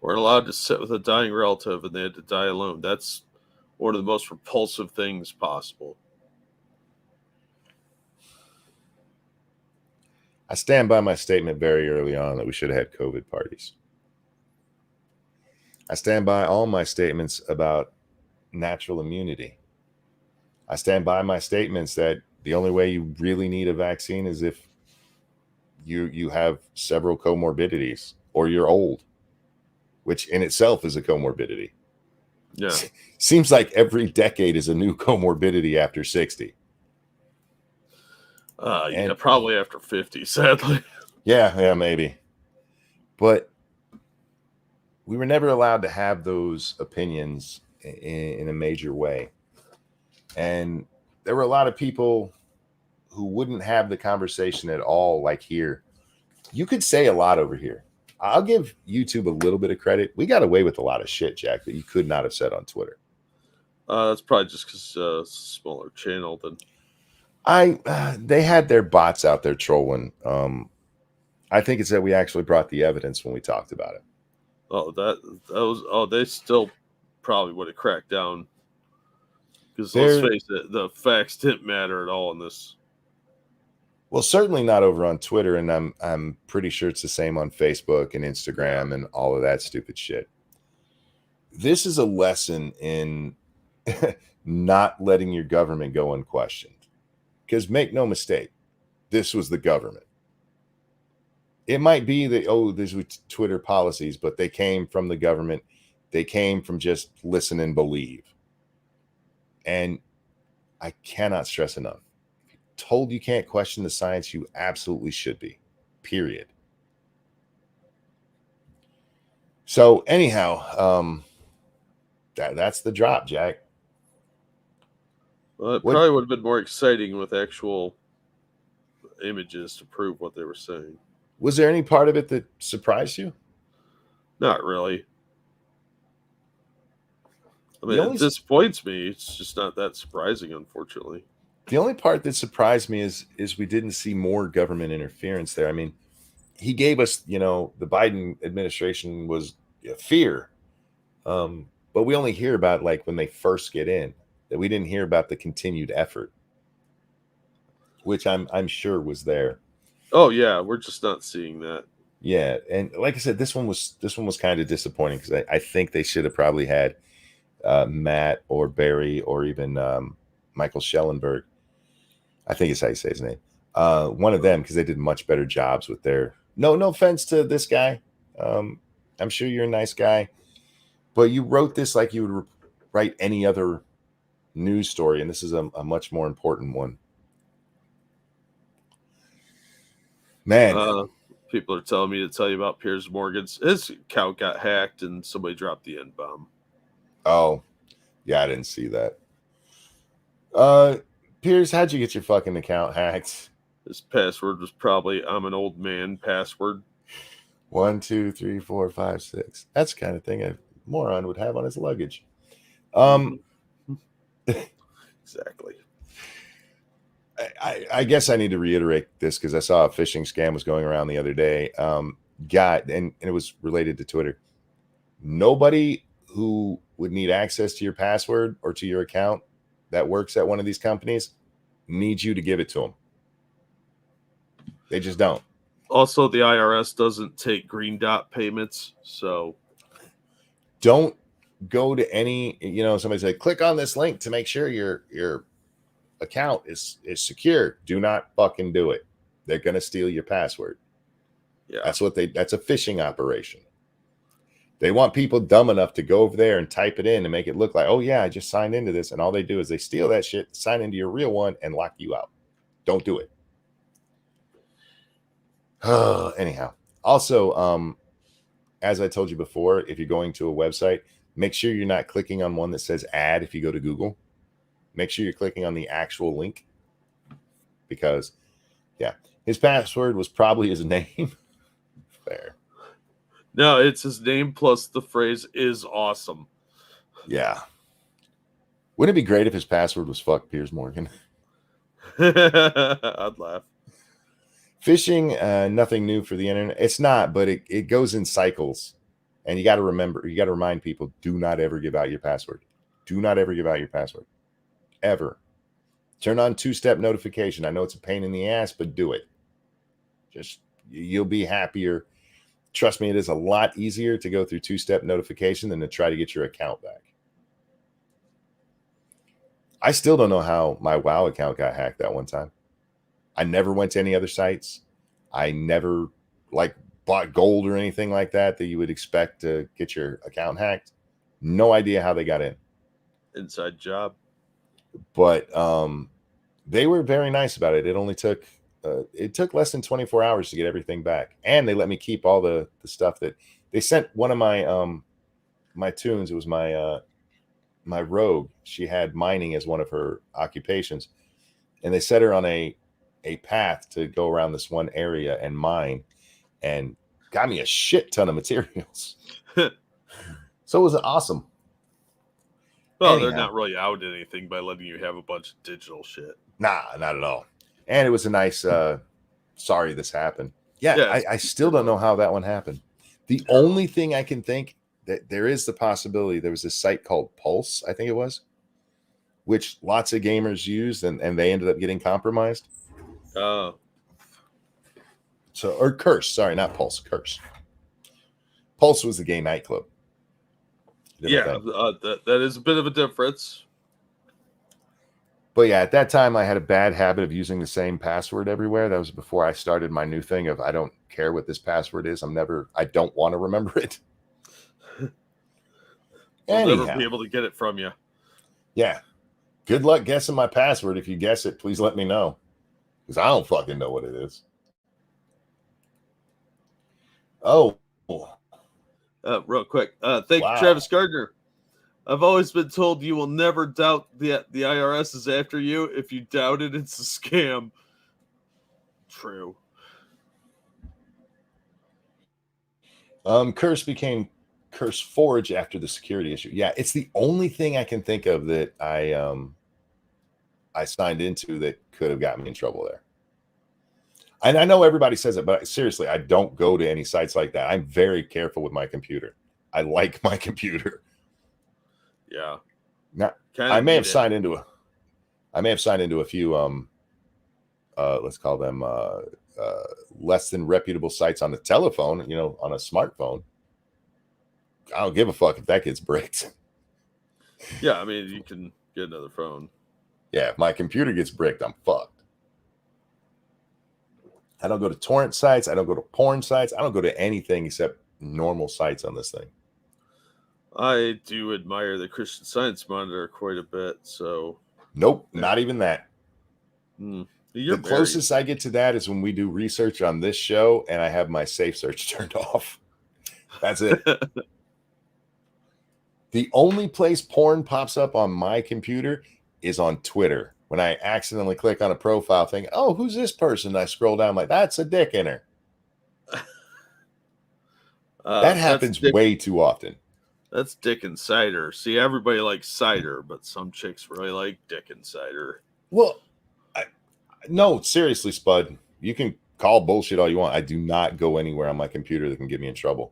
Weren't allowed to sit with a dying relative and they had to die alone. That's one of the most repulsive things possible. I stand by my statement very early on that we should have had COVID parties. I stand by all my statements about natural immunity. I stand by my statements that the only way you really need a vaccine is if you have several comorbidities or you're old, which in itself is a comorbidity. Yeah. Seems like every decade is a new comorbidity after 60. Yeah, probably after 50, sadly. Yeah, maybe. But we were never allowed to have those opinions in a major way. And there were a lot of people who wouldn't have the conversation at all, like here. You could say a lot over here. I'll give YouTube a little bit of credit. We got away with a lot of shit, Jack, that you could not have said on Twitter. That's probably just because smaller channel than. They had their bots out there trolling. I think it's that we actually brought the evidence when we talked about it. Oh, that was. Oh, they still probably would have cracked down. Because let's There, face it, the facts didn't matter at all in this. well, certainly not over on Twitter, and I'm pretty sure it's the same on Facebook and Instagram and all of that stupid shit. This is a lesson in not letting your government go unquestioned. Because make no mistake, this was the government. It might be that, these were Twitter policies, but they came from the government. They came from just listen and believe. And I cannot stress enough. Told you can't question the science, you absolutely should be. Period. So anyhow, that's the drop, Jack. Well, it probably would have been more exciting with actual images to prove what they were saying. Was there any part of it that surprised you? Not really. I mean, it disappoints me. It's just not that surprising, unfortunately. The only part that surprised me is we didn't see more government interference there. I mean, he gave us, the Biden administration was fear, but we only hear about like when they first get in. That we didn't hear about the continued effort, which I'm sure was there. Oh yeah, we're just not seeing that. Yeah, and like I said, this one was kind of disappointing because I think they should have probably had Matt or Barry or even Michael Schellenberg. I think it's how you say his name. One of them, because they did much better jobs with their. No offense to this guy. I'm sure you're a nice guy, but you wrote this like you would write any other news story, and this is a much more important one. Man, people are telling me to tell you about Piers Morgan's. His account got hacked, and somebody dropped the N-bomb. Oh, yeah, I didn't see that. Piers, how'd you get your fucking account hacked? His password was probably "I'm an old man" password. 1, 2, 3, 4, 5, 6. That's the kind of thing a moron would have on his luggage. Exactly. I guess I need to reiterate this because I saw a phishing scam was going around the other day. And it was related to Twitter. Nobody who would need access to your password or to your account that works at one of these companies needs you to give it to them. They just don't. Also, the IRS doesn't take green dot payments, so don't go to any. Somebody say, click on this link to make sure your account is secure. Do not fucking do it. They're gonna steal your password. Yeah, that's a phishing operation. They want people dumb enough to go over there and type it in and make it look like, oh yeah, I just signed into this, and all they do is they steal that shit, sign into your real one, and lock you out. Don't do it. Anyhow, also, as I told you before, if you're going to a website, make sure you're not clicking on one that says ad. If you go to Google, make sure you're clicking on the actual link, because his password was probably his name. Fair. No, it's his name plus the phrase "is awesome." Yeah. Wouldn't it be great if his password was "fuck Piers Morgan"? I'd laugh. Phishing, nothing new for the internet. It's not, but it goes in cycles. And you got to remind people, do not ever give out your password. Do not ever give out your password. Ever. Turn on two-step notification. I know it's a pain in the ass, but do it. You'll be happier. Trust me, it is a lot easier to go through two-step notification than to try to get your account back. I still don't know how my WoW account got hacked that one time. I never went to any other sites. I never bought gold or anything like that you would expect to get your account hacked. No idea how they got in. Inside job. But they were very nice about it. It only took less than 24 hours to get everything back, and they let me keep all the stuff that they sent. One of my tunes, it was my rogue. She had mining as one of her occupations, and they set her on a path to go around this one area and mine, and got me a shit ton of materials. So it was awesome. Well, anyhow, they're not really out anything by letting you have a bunch of digital shit. Nah, not at all. And it was a nice sorry this happened. Yeah, I still don't know how that one happened. The only thing I can think that there is the possibility, there was this site called Pulse, I think it was, which lots of gamers used, and they ended up getting compromised. Uh, Or Curse, sorry, not Pulse, Curse. Pulse was the gay nightclub. yeah, that is a bit of a difference. But yeah, at that time, I had a bad habit of using the same password everywhere. That was before I started my new thing of I don't care what this password is. I don't want to remember it. I'll never be able to get it from you. Yeah. Good luck guessing my password. If you guess it, please let me know. Because I don't fucking know what it is. Oh. Real quick. Thank you, Travis Gardner. I've always been told you will never doubt the IRS is after you. If you doubt it, it's a scam. True. Curse became Curse Forge after the security issue. Yeah, it's the only thing I can think of that I signed into that could have gotten me in trouble there. And I know everybody says it, but seriously, I don't go to any sites like that. I'm very careful with my computer. I like my computer. Yeah. Now, I may have signed into a few let's call them less than reputable sites on the telephone, on a smartphone. I don't give a fuck if that gets bricked. Yeah, I mean, you can get another phone. Yeah, if my computer gets bricked, I'm fucked. I don't go to torrent sites. I don't go to porn sites. I don't go to anything except normal sites on this thing. I do admire the Christian Science Monitor quite a bit, so... Nope, not even that. The closest I get to that is when we do research on this show and I have my safe search turned off. That's it. The only place porn pops up on my computer is on Twitter. When I accidentally click on a profile thing, oh, who's this person? I scroll down, I'm like, that's a dick in her. That happens way too often. That's dick and cider. See, everybody likes cider, but some chicks really like dick and cider. Well, no, seriously, Spud. You can call bullshit all you want. I do not go anywhere on my computer that can get me in trouble.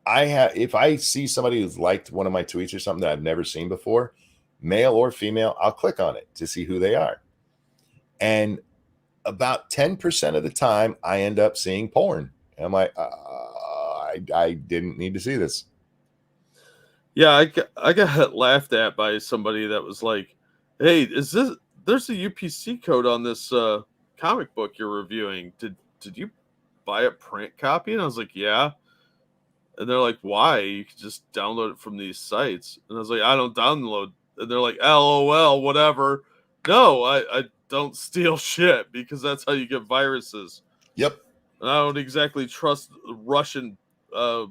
If I see somebody who's liked one of my tweets or something that I've never seen before, male or female, I'll click on it to see who they are. And about 10% of the time, I end up seeing porn. And I'm like, I didn't need to see this. Yeah, I got laughed at by somebody that was like, hey, there's a UPC code on this comic book you're reviewing. Did you buy a print copy? And I was like, yeah. And they're like, why? You can just download it from these sites. And I was like, I don't download. And they're like, LOL, whatever. No, I don't steal shit because that's how you get viruses. Yep. And I don't exactly trust Russian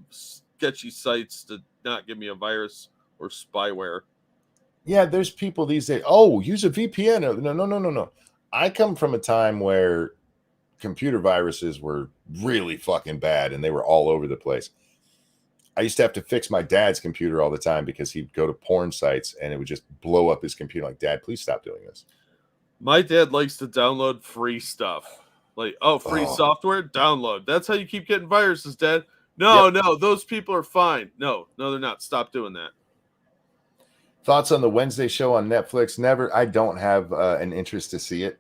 sketchy sites to not give me a virus or spyware. Yeah, there's people these days. Oh, use a VPN. No. I come from a time where computer viruses were really fucking bad and they were all over the place. I used to have to fix my dad's computer all the time because he'd go to porn sites and it would just blow up his computer. Like, Dad, please stop doing this. My dad likes to download free stuff. Like, free software? Download. That's how you keep getting viruses, Dad. No, those people are fine. No, they're not. Stop doing that. Thoughts on the Wednesday show on Netflix? Never. I don't have an interest to see it.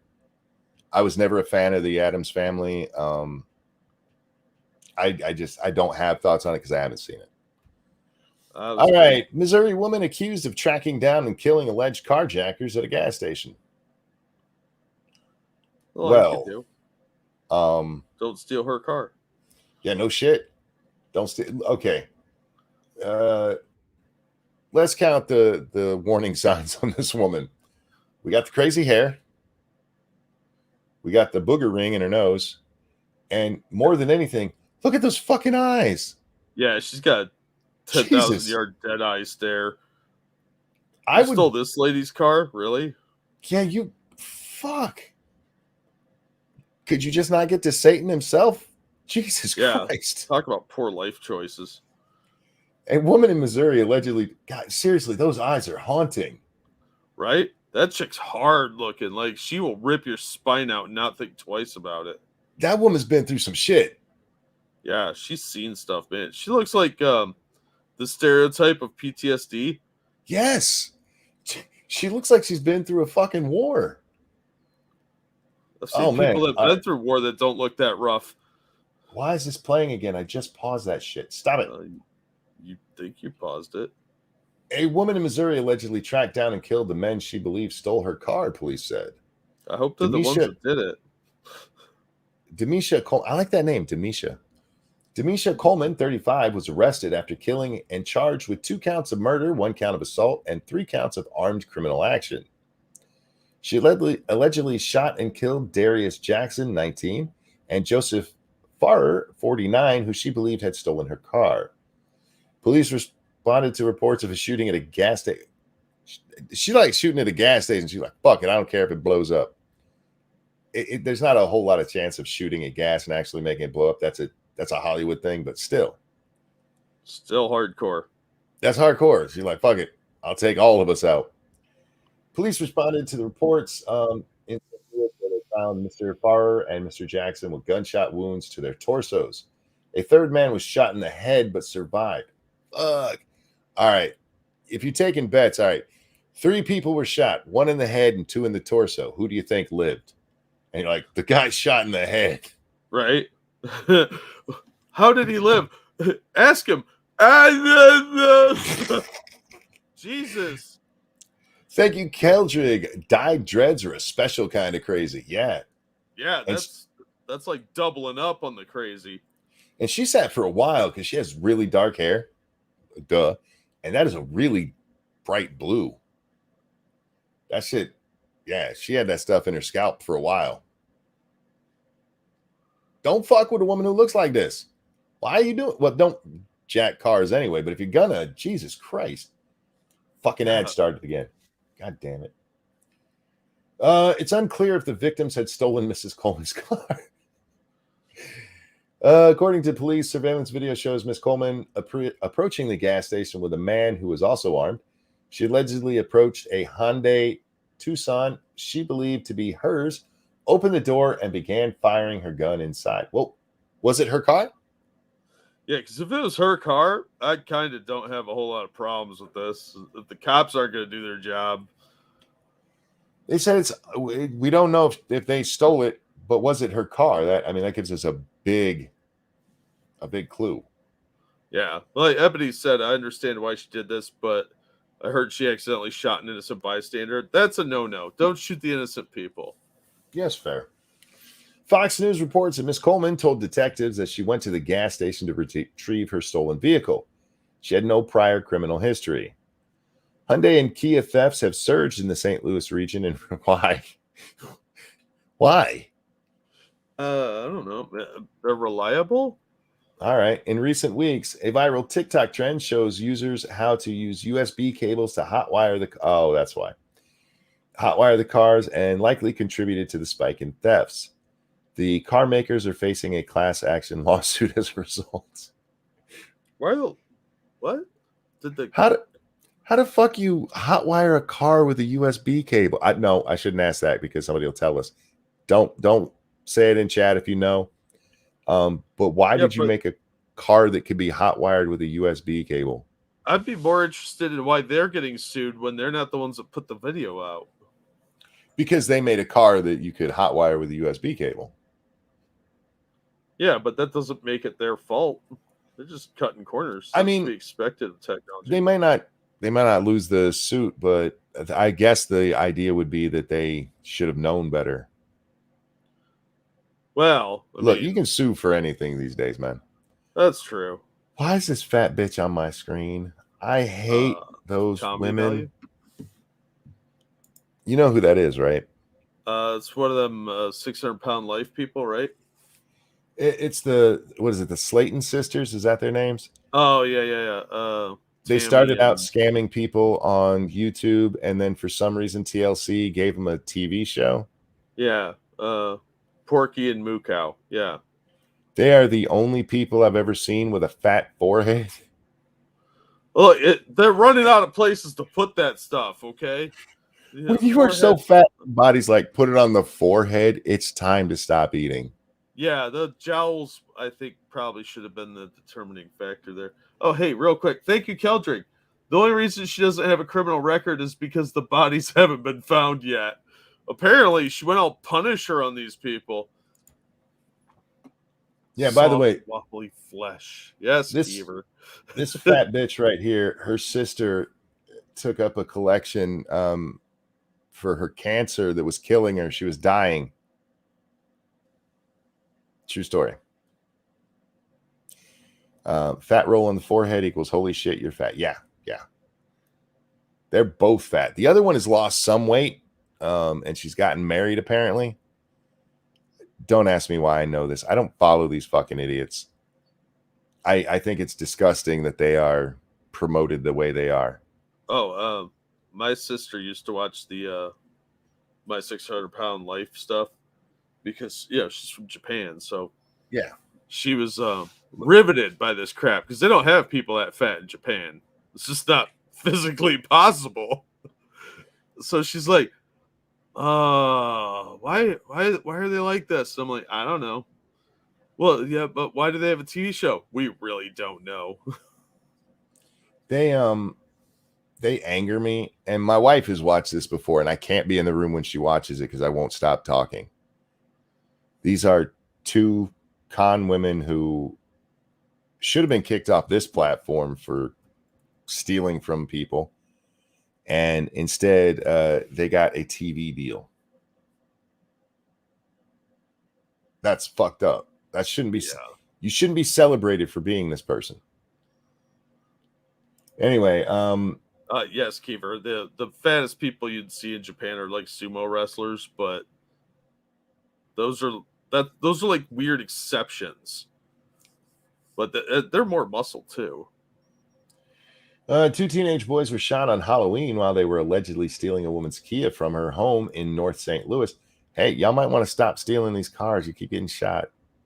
I was never a fan of the Addams Family. I don't have thoughts on it because I haven't seen it. All right. Missouri woman accused of tracking down and killing alleged carjackers at a gas station. Well, don't steal her car. Yeah, no shit. Don't steal. Okay. Let's count the warning signs on this woman. We got the crazy hair. We got the booger ring in her nose. And more than anything, look at those fucking eyes. Yeah, she's got 10,000 yard dead eye stare. I stole this lady's car? Really? Yeah, fuck. Could you just not get to Satan himself? Jesus Christ. Talk about poor life choices. A woman in Missouri allegedly, God, seriously, those eyes are haunting. Right? That chick's hard looking. Like, she will rip your spine out and not think twice about it. That woman's been through some shit. Yeah, she's seen stuff, man. She looks like the stereotype of PTSD. Yes. She looks like she's been through a fucking war. I've Oh seen man. people that've been through war that don't look that rough. Why is this playing again? I just paused that shit. Stop it. You think you paused it? A woman in Missouri allegedly tracked down and killed the men she believes stole her car, police said. I hope they're the ones that did it. Demisha Coleman. I like that name, Demisha. Demisha Coleman, 35, was arrested after killing and charged with 2 counts of murder, 1 count of assault, and 3 counts of armed criminal action. She allegedly shot and killed Darius Jackson, 19, and Joseph Farrer, 49, who she believed had stolen her car. Police responded to reports of a shooting at a gas station. She likes shooting at a gas station. She's like, fuck it, I don't care if it blows up. There's not a whole lot of chance of shooting at gas and actually making it blow up. That's a Hollywood thing, but still hardcore. That's hardcore. She's like, fuck it, I'll take all of us out. Police responded to the reports in where they found Mr. Farrer and Mr. Jackson with gunshot wounds to their torsos. A third man was shot in the head but survived. Fuck. All right. If you're taking bets, all right, 3 people were shot, 1 in the head and 2 in the torso. Who do you think lived? And you're like, the guy shot in the head. Right? How did he live? Ask him. Jesus. Thank you, Keldrig. Dyed dreads are a special kind of crazy. Yeah. Yeah, that's like doubling up on the crazy. And she sat for a while because she has really dark hair. Duh. And that is a really bright blue. That shit, yeah, she had that stuff in her scalp for a while. Don't fuck with a woman who looks like this. Why are you doing? Well, don't jack cars anyway, but if you're gonna, Jesus Christ. Fucking ad started again. God damn it. It's unclear if the victims had stolen Mrs. Coleman's car. According to police, surveillance video shows Miss Coleman approaching the gas station with a man who was also armed. She allegedly approached a Hyundai Tucson she believed to be hers, opened the door, and began firing her gun inside. Well, was it her car? Yeah, because if it was her car, I kind of don't have a whole lot of problems with this. If the cops aren't going to do their job. They said we don't know if they stole it, but was it her car? That gives us a big clue. Yeah. Like Ebony said, I understand why she did this, but I heard she accidentally shot an innocent bystander. That's a no-no. Don't shoot the innocent people. Yes, fair. Fox News reports that Miss Coleman told detectives that she went to the gas station to retrieve her stolen vehicle. She had no prior criminal history. Hyundai and Kia thefts have surged in the St. Louis region. And why? Why? I don't know. They're reliable? All right. In recent weeks, a viral TikTok trend shows users how to use USB cables to hotwire that's why. Hotwire the cars and likely contributed to the spike in thefts. The car makers are facing a class action lawsuit as a result. What? How the fuck you hotwire a car with a USB cable? I shouldn't ask that because somebody will tell us. Don't say it in chat if you know. But why did you make a car that could be hotwired with a USB cable? I'd be more interested in why they're getting sued when they're not the ones that put the video out. Because they made a car that you could hotwire with a USB cable. Yeah, but that doesn't make it their fault. They're just cutting corners. That's to be expected of technology. They might not lose the suit, but I guess the idea would be that they should have known better. Well, look, you can sue for anything these days, man. That's true. Why is this fat bitch on my screen? I hate those women. Value? You know who that is, right? It's one of them 600-pound life people, right? It's the Slayton sisters? Is that their names? Oh, yeah. They started out scamming people on YouTube, and then for some reason TLC gave them a TV show. Yeah. Porky and Moo Cow. Yeah. They are the only people I've ever seen with a fat forehead. Look, they're running out of places to put that stuff, okay? When you are so fat, body's like, put it on the forehead, it's time to stop eating. Yeah, the jowls, I think, probably should have been the determining factor there. Oh, hey, real quick. Thank you, Keldrick. The only reason she doesn't have a criminal record is because the bodies haven't been found yet. Apparently, she went all Punisher on these people. Yeah, by the Soft, way, wobbly flesh. Yes, this Keever. this fat bitch right here, her sister took up a collection for her cancer that was killing her. She was dying. True story. Fat roll on the forehead equals holy shit, you're fat. Yeah. They're both fat. The other one has lost some weight, and she's gotten married apparently. Don't ask me why I know this. I don't follow these fucking idiots. I think it's disgusting that they are promoted the way they are. Oh, my sister used to watch the My 600-Pound Life stuff because she's from Japan, so Yeah. she was riveted by this crap because they don't have people that fat in Japan. It's just not physically possible. So she's like, why are they like this? I'm like, I don't know. Well, yeah, but why do they have a TV show? We really don't know. They anger me, and my wife has watched this before, and I can't be in the room when she watches it because I won't stop talking. These are two con women who should have been kicked off this platform for stealing from people, and instead they got a TV deal. That's fucked up. That shouldn't be. Yeah. You shouldn't be celebrated for being this person. Anyway, yes, Keeper. The fattest people you'd see in Japan are like sumo wrestlers, but those are like weird exceptions. But they're more muscle too. Two teenage boys were shot on Halloween while they were allegedly stealing a woman's Kia from her home in North St. Louis. Hey, y'all might want to stop stealing these cars. You keep getting shot.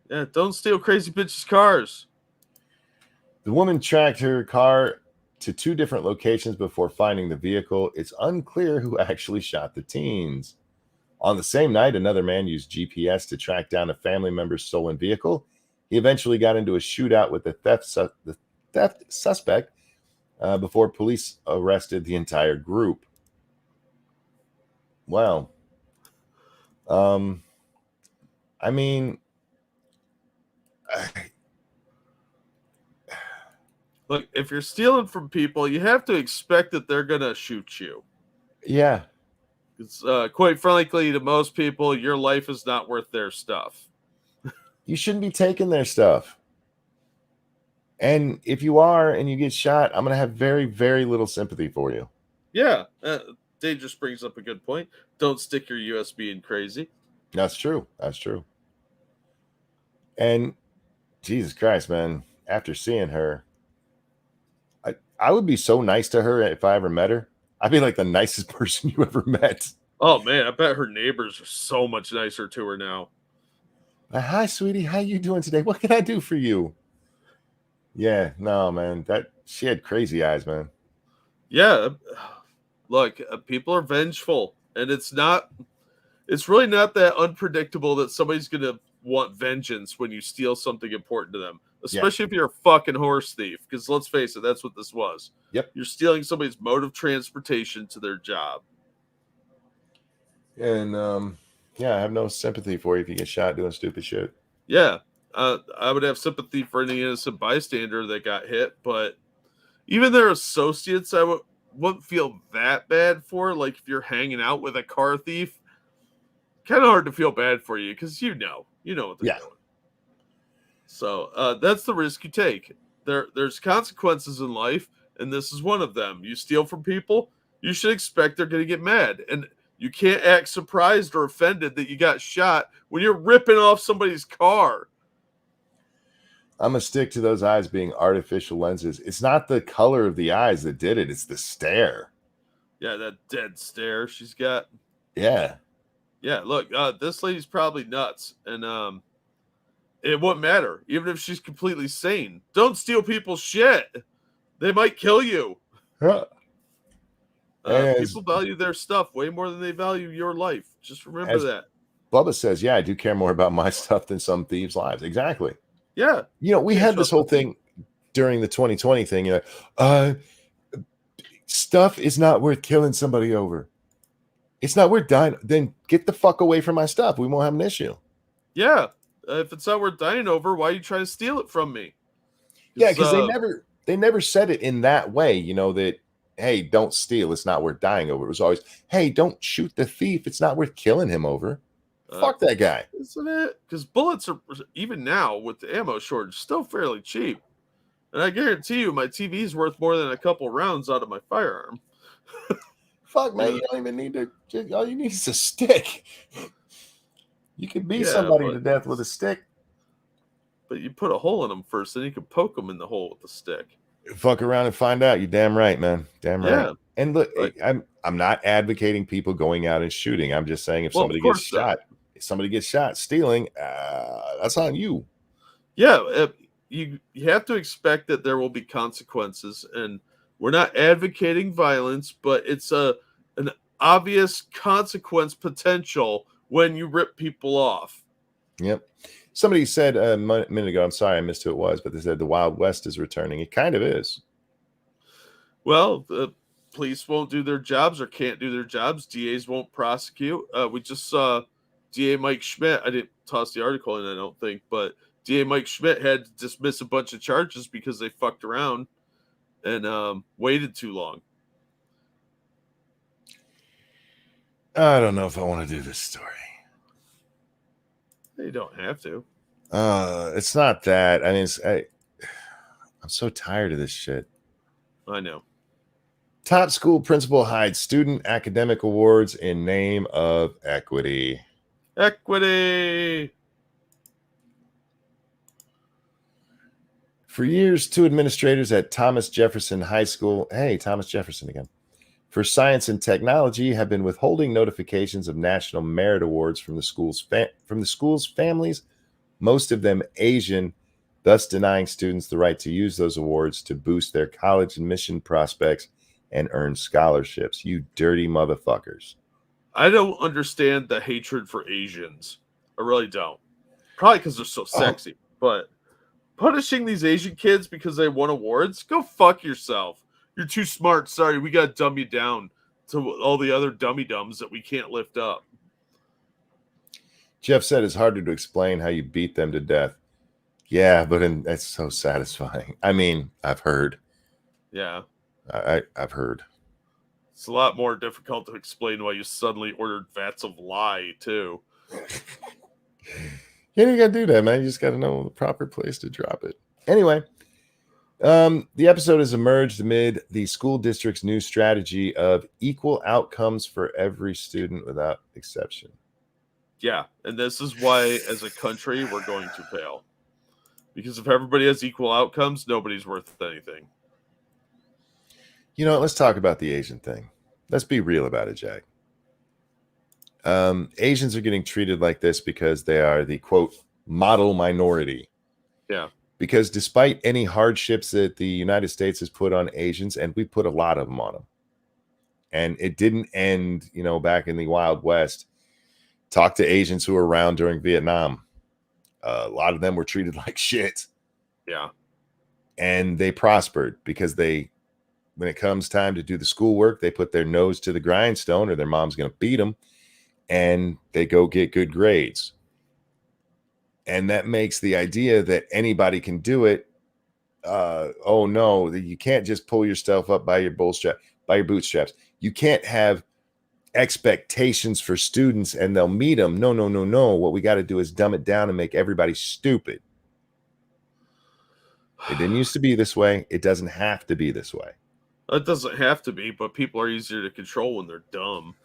Yeah, don't steal crazy bitches' cars. The woman tracked her car to two different locations before finding the vehicle. It's unclear who actually shot the teens. On the same night, another man used GPS to track down a family member's stolen vehicle. He eventually got into a shootout with the theft suspect before police arrested the entire group. Wow. I mean, look, if you're stealing from people, you have to expect that they're gonna shoot you. Yeah. It's quite frankly, to most people, your life is not worth their stuff. You shouldn't be taking their stuff. And if you are and you get shot, I'm going to have very, very little sympathy for you. Yeah. Dave just brings up a good point. Don't stick your USB in crazy. That's true. That's true. And Jesus Christ, man, after seeing her, I would be so nice to her if I ever met her. I'd be like the nicest person you ever met. Oh, man, I bet her neighbors are so much nicer to her now. Hi, sweetie. How you doing today? What can I do for you? Yeah, no, man. She had crazy eyes, man. Yeah. Look, people are vengeful, and it's really not that unpredictable that somebody's going to want vengeance when you steal something important to them, especially if you're a fucking horse thief, because let's face it, that's what this was. Yep. You're stealing somebody's mode of transportation to their job. And I have no sympathy for you if you get shot doing stupid shit. Yeah. I would have sympathy for any innocent bystander that got hit, but even their associates, I wouldn't feel that bad for. Like if you're hanging out with a car thief, kind of hard to feel bad for you because you know what they're doing. So that's the risk you take. There's consequences in life, and this is one of them. You steal from people, you should expect they're going to get mad, and you can't act surprised or offended that you got shot when you're ripping off somebody's car. I'm going to stick to those eyes being artificial lenses. It's not the color of the eyes that did it. It's the stare. Yeah, that dead stare she's got. Yeah. Yeah, look, this lady's probably nuts. And it wouldn't matter. Even if she's completely sane. Don't steal people's shit. They might kill you. People value their stuff way more than they value your life. Just remember that. Bubba says, yeah, I do care more about my stuff than some thieves' lives. Exactly. Yeah. We had this whole thing during the 2020 thing. Stuff is not worth killing somebody over. It's not worth dying. Then get the fuck away from my stuff. We won't have an issue. Yeah. If it's not worth dying over, why are you trying to steal it from me? Yeah, because they never said it in that way, you know, that hey, don't steal, it's not worth dying over. It was always, hey, don't shoot the thief, it's not worth killing him over. Fuck that guy. Isn't it? Because bullets are, even now with the ammo shortage, still fairly cheap. And I guarantee you my TV is worth more than a couple rounds out of my firearm. Fuck, man, you don't even need to, all you need is a stick. You can beat Yeah, somebody to death with a stick. But you put a hole in them first, then you can poke them in the hole with the stick. Fuck around and find out. You're damn right, man. Damn right. Yeah. And look, Like, I'm not advocating people going out and shooting. I'm just saying if somebody gets shot, stealing, that's on you. Yeah, you have to expect that there will be consequences, and we're not advocating violence, but it's an obvious consequence potential when you rip people off. Yep. Somebody said a minute ago, I'm sorry I missed who it was, but they said the Wild West is returning. It kind of is. Well, the police won't do their jobs or can't do their jobs. DAs won't prosecute. We just saw DA Mike Schmidt. I didn't toss the article in, I don't think, but DA Mike Schmidt had to dismiss a bunch of charges because they fucked around and waited too long. I don't know if I want to do this story. You don't have to. It's not that. I mean, I'm so tired of this shit. I know. Top school principal hides student academic awards in name of equity. Equity. For years, two administrators at Thomas Jefferson High School, hey, Thomas Jefferson again, for science and technology have been withholding notifications of national merit awards from the school's families, most of them Asian, thus denying students the right to use those awards to boost their college admission prospects and earn scholarships. You dirty motherfuckers. I don't understand the hatred for Asians. I really don't. Probably because they're so sexy. But punishing these Asian kids because they won awards? Go fuck yourself. You're too smart. Sorry, we got to dumb you down to all the other dummy-dums that we can't lift up. Jeff said it's harder to explain how you beat them to death. Yeah, but that's so satisfying. I mean, I've heard. Yeah. I've heard. It's a lot more difficult to explain why you suddenly ordered vats of lye, too. You ain't got to do that, man. You just got to know the proper place to drop it. Anyway, the episode has emerged amid the school district's new strategy of equal outcomes for every student without exception. Yeah, and this is why, as a country, we're going to fail. Because if everybody has equal outcomes, nobody's worth anything. You know what? Let's talk about the Asian thing. Let's be real about it, Jack. Asians are getting treated like this because they are the, quote, model minority. Yeah. Because despite any hardships that the United States has put on Asians, and we put a lot of them on them, and it didn't end, you know, back in the Wild West. Talk to Asians who were around during Vietnam. A lot of them were treated like shit. Yeah. And they prospered because when it comes time to do the schoolwork, they put their nose to the grindstone or their mom's going to beat them, and they go get good grades. And that makes the idea that anybody can do it. Oh no, you can't just pull yourself up by your bootstraps. You can't have expectations for students and they'll meet them. No. What we got to do is dumb it down and make everybody stupid. It didn't used to be this way. It doesn't have to be this way. It doesn't have to be, but people are easier to control when they're dumb.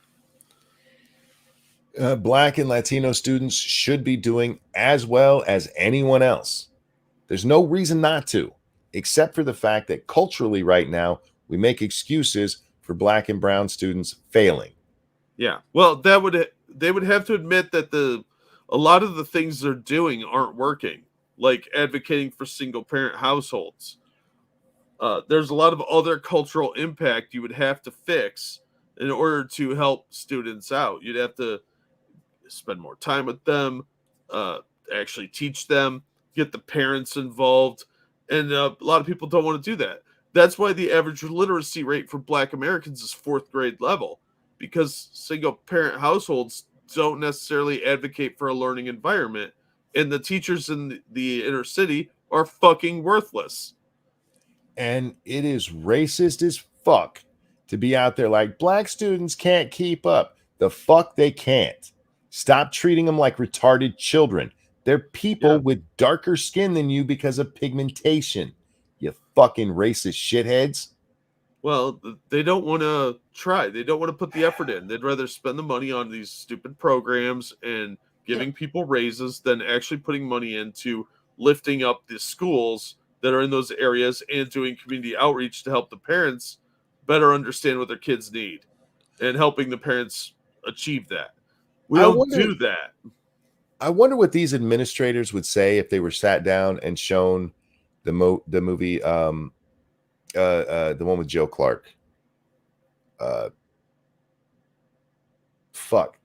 Black and Latino students should be doing as well as anyone else. There's no reason not to, except for the fact that culturally right now, we make excuses for Black and brown students failing. Yeah. Well, they would have to admit that a lot of the things they're doing aren't working, like advocating for single parent households. There's a lot of other cultural impact you would have to fix in order to help students out. You'd have to spend more time with them, actually teach them, get the parents involved. And a lot of people don't want to do that. That's why the average literacy rate for Black Americans is fourth grade level, because single parent households don't necessarily advocate for a learning environment, and the teachers in the inner city are fucking worthless. And it is racist as fuck to be out there like black students can't keep up. The fuck they can't. Stop treating them like retarded children. They're people Yeah. with darker skin than you because of pigmentation. You fucking racist shitheads. Well, they don't want to try. They don't want to put the effort in. They'd rather spend the money on these stupid programs and giving people raises than actually putting money into lifting up the schools that are in those areas and doing community outreach to help the parents better understand what their kids need and helping the parents achieve that. We I don't wonder do that. I wonder what these administrators would say if they were sat down and shown the movie the one with Joe Clark. Fuck.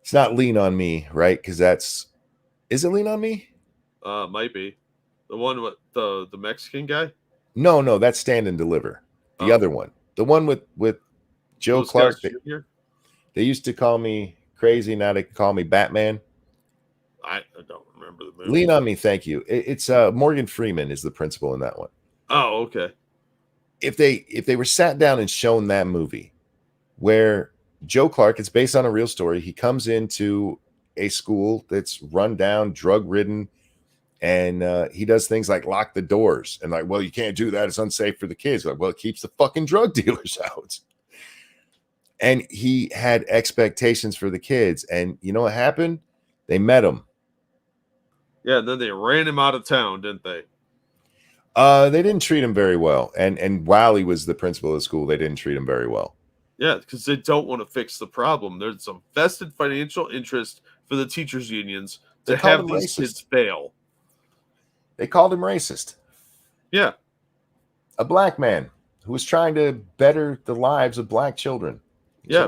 It's not Lean on Me, right? Because is it Lean on Me? Might be the one with the Mexican guy. No, that's Stand and Deliver. The other one, the one with Joe Those Clark. guys Jr. They used to call me crazy. Now they call me Batman. I don't remember the movie. Lean on Me, thank you. It's Morgan Freeman is the principal in that one. Oh, okay. If they were sat down and shown that movie, where Joe Clark, it's based on a real story. He comes into a school that's run down, drug ridden, and he does things like lock the doors and like, well, you can't do that. It's unsafe for the kids. Like, well, it keeps the fucking drug dealers out. And he had expectations for the kids, and you know what happened? They met him. Yeah, and then they ran him out of town, didn't they? They didn't treat him very well, and while he was the principal of the school, they didn't treat him very well. Yeah, because they don't want to fix the problem. There's some vested financial interest for the teachers' unions to have these kids fail. They called him racist. Yeah. A black man who was trying to better the lives of black children. Yeah,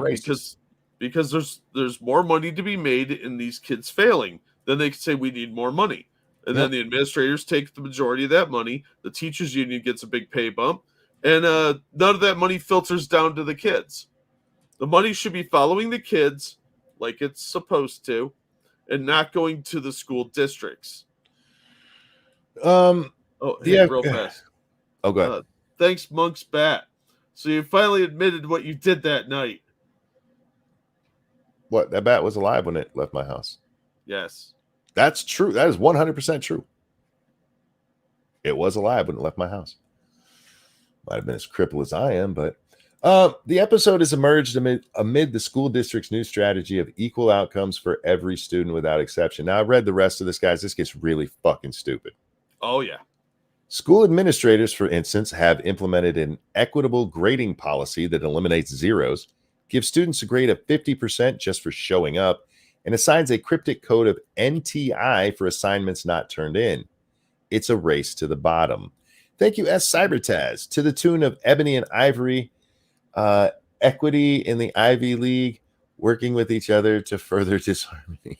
because there's more money to be made in these kids failing. Then they can say we need more money. And then the administrators take the majority of that money. The teachers union gets a big pay bump. And none of that money filters down to the kids. The money should be following the kids like it's supposed to and not going to the school districts. Real fast. Oh, go ahead. Thanks, Monk's Bat. So you finally admitted what you did that night. What? That bat was alive when it left my house. Yes. That's true. That is 100% true. It was alive when it left my house. Might have been as crippled as I am, but the episode has emerged amid the school district's new strategy of equal outcomes for every student without exception. Now, I read the rest of this, guys. This gets really fucking stupid. Oh, yeah. School administrators, for instance, have implemented an equitable grading policy that eliminates zeros, gives students a grade of 50% just for showing up, and assigns a cryptic code of NTI for assignments not turned in. It's a race to the bottom. Thank you, S. Cybertaz, to the tune of Ebony and Ivory, equity in the Ivy League, working with each other to further disharmony.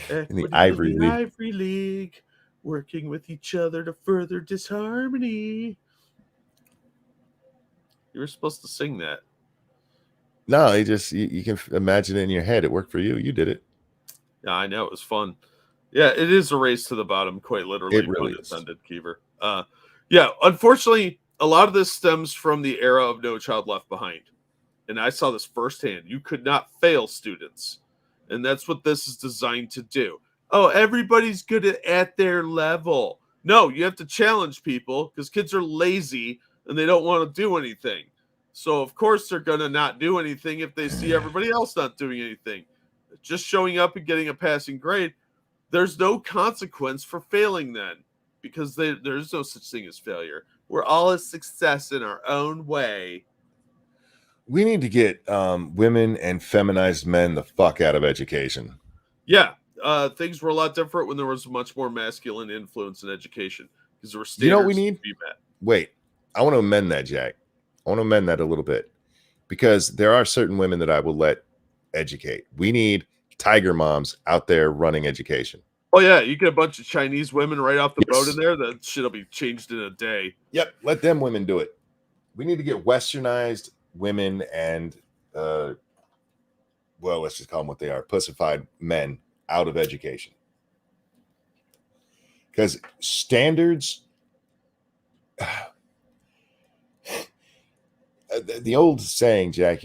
In the Ivory League, working with each other to further disharmony. You were supposed to sing that. No, you can imagine it in your head. It worked for you. You did it. Yeah, I know. It was fun. Yeah, it is a race to the bottom, quite literally. It really is. Keever. Yeah, unfortunately, a lot of this stems from the era of No Child Left Behind. And I saw this firsthand. You could not fail students. And that's what this is designed to do. Oh, everybody's good at their level. No, you have to challenge people because kids are lazy and they don't want to do anything. So, of course, they're going to not do anything if they see everybody else not doing anything. Just showing up and getting a passing grade, there's no consequence for failing then because there's no such thing as failure. We're all a success in our own way. We need to get women and feminized men the fuck out of education. Yeah. Things were a lot different when there was much more masculine influence in education because there were standards. You know what we need? To be met. Wait, I want to amend that, Jack. I want to amend that a little bit because there are certain women that I will let educate. We need tiger moms out there running education. Oh yeah, you get a bunch of Chinese women right off the boat Yes. in there. That shit'll be changed in a day. Yep, let them women do it. We need to get westernized women and well, let's just call them what they are, pussified men out of education. Because standards, the old saying, Jack,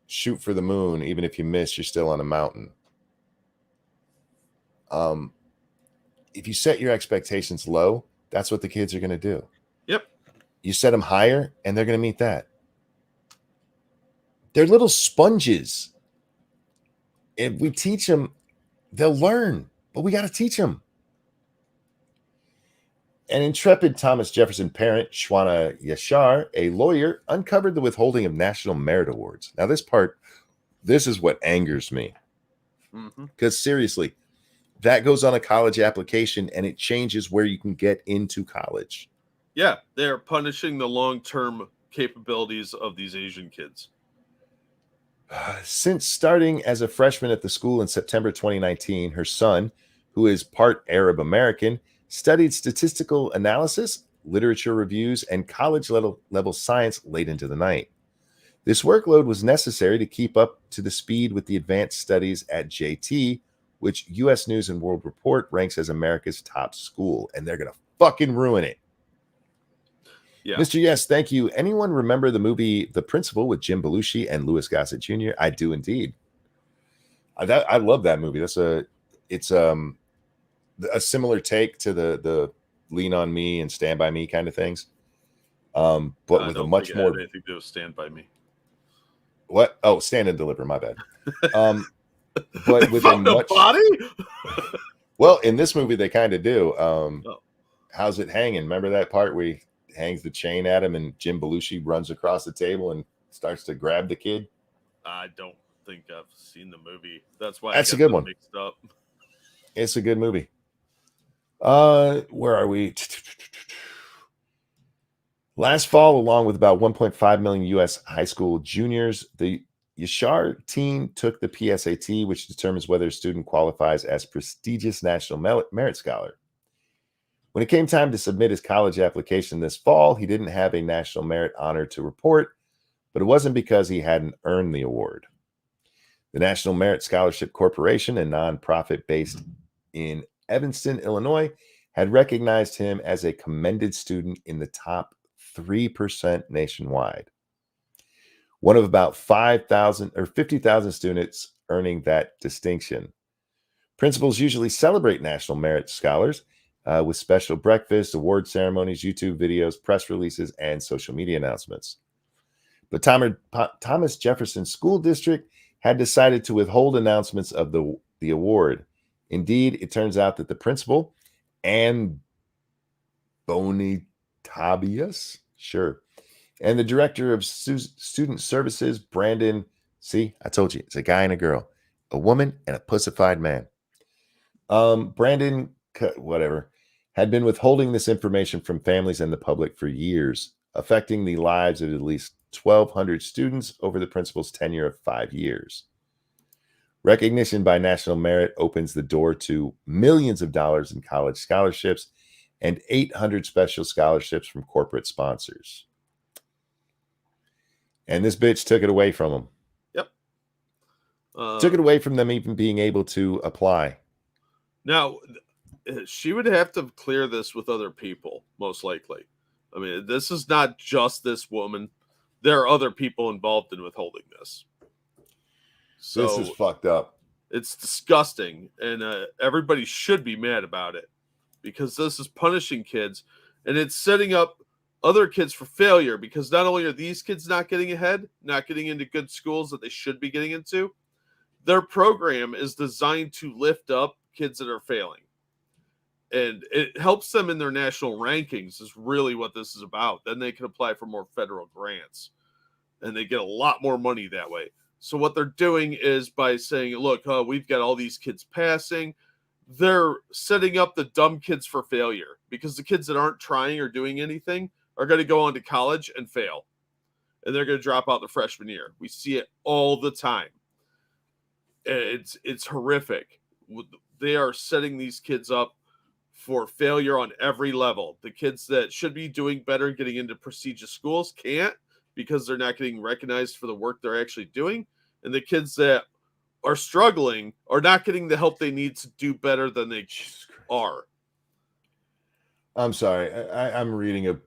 shoot for the moon, even if you miss, you're still on a mountain. If you set your expectations low, that's what the kids are going to do. Yep. You set them higher, and they're going to meet that. They're little sponges. If we teach them, they'll learn, but we got to teach them. An intrepid Thomas Jefferson parent, Shwana Yashar, a lawyer, uncovered the withholding of National Merit Awards. Now, this is what angers me. Because seriously, that goes on a college application and it changes where you can get into college. Yeah, they're punishing the long-term capabilities of these Asian kids. Since starting as a freshman at the school in September 2019, her son, who is part Arab American, studied statistical analysis, literature reviews, and college level science late into the night. This workload was necessary to keep up to the speed with the advanced studies at JT, which U.S. News and World Report ranks as America's top school, and they're going to fucking ruin it. Yeah. Mr. Yes, thank you. Anyone remember the movie The Principal with Jim Belushi and Louis Gossett Jr.? I do indeed. I love that movie. It's a similar take to the Lean on Me and Stand by Me kind of things, but with a much more. I think it was Stand by Me. What? Oh, Stand and Deliver. My bad. But with a much body. Well, in this movie they kind of do. How's it hanging? Remember that part where he hangs the chain at him and Jim Belushi runs across the table and starts to grab the kid? I don't think I've seen the movie. That's why that's a good one. Mixed up. It's a good movie. Where are we? Last fall, along with about 1.5 million U.S. high school juniors, the Yashar team took the PSAT, which determines whether a student qualifies as prestigious National Merit Scholar. When it came time to submit his college application this fall, he didn't have a National Merit honor to report, but it wasn't because he hadn't earned the award. The National Merit Scholarship Corporation, a nonprofit based in Evanston, Illinois, had recognized him as a commended student in the top 3% nationwide. One of about 5,000 or 50,000 students earning that distinction. Principals usually celebrate National Merit Scholars with special breakfasts, award ceremonies, YouTube videos, press releases, and social media announcements. But Thomas Jefferson School District had decided to withhold announcements of the award. Indeed, it turns out that the principal, Ann Bonitabias, and the director of student services, Brandon, see, I told you, it's a guy and a girl, a woman and a pussified man. Brandon, whatever, had been withholding this information from families and the public for years, affecting the lives of at least 1,200 students over the principal's tenure of 5 years. Recognition by National Merit opens the door to millions of dollars in college scholarships and 800 special scholarships from corporate sponsors. And this bitch took it away from them. Yep. Took it away from them even being able to apply. Now, she would have to clear this with other people, most likely. I mean, this is not just this woman. There are other people involved in withholding this. So this is fucked up. It's disgusting, and everybody should be mad about it because this is punishing kids, and it's setting up other kids for failure because not only are these kids not getting ahead, not getting into good schools that they should be getting into, their program is designed to lift up kids that are failing. And it helps them in their national rankings is really what this is about. Then they can apply for more federal grants and they get a lot more money that way. So what they're doing is by saying, look, we've got all these kids passing. They're setting up the dumb kids for failure because the kids that aren't trying or doing anything are going to go on to college and fail. And they're going to drop out the freshman year. We see it all the time. It's horrific. they are setting these kids up for failure on every level. The kids that should be doing better, getting into prestigious schools, can't because they're not getting recognized for the work they're actually doing. And the kids that are struggling are not getting the help they need to do better than they are. I'm sorry. I'm reading a.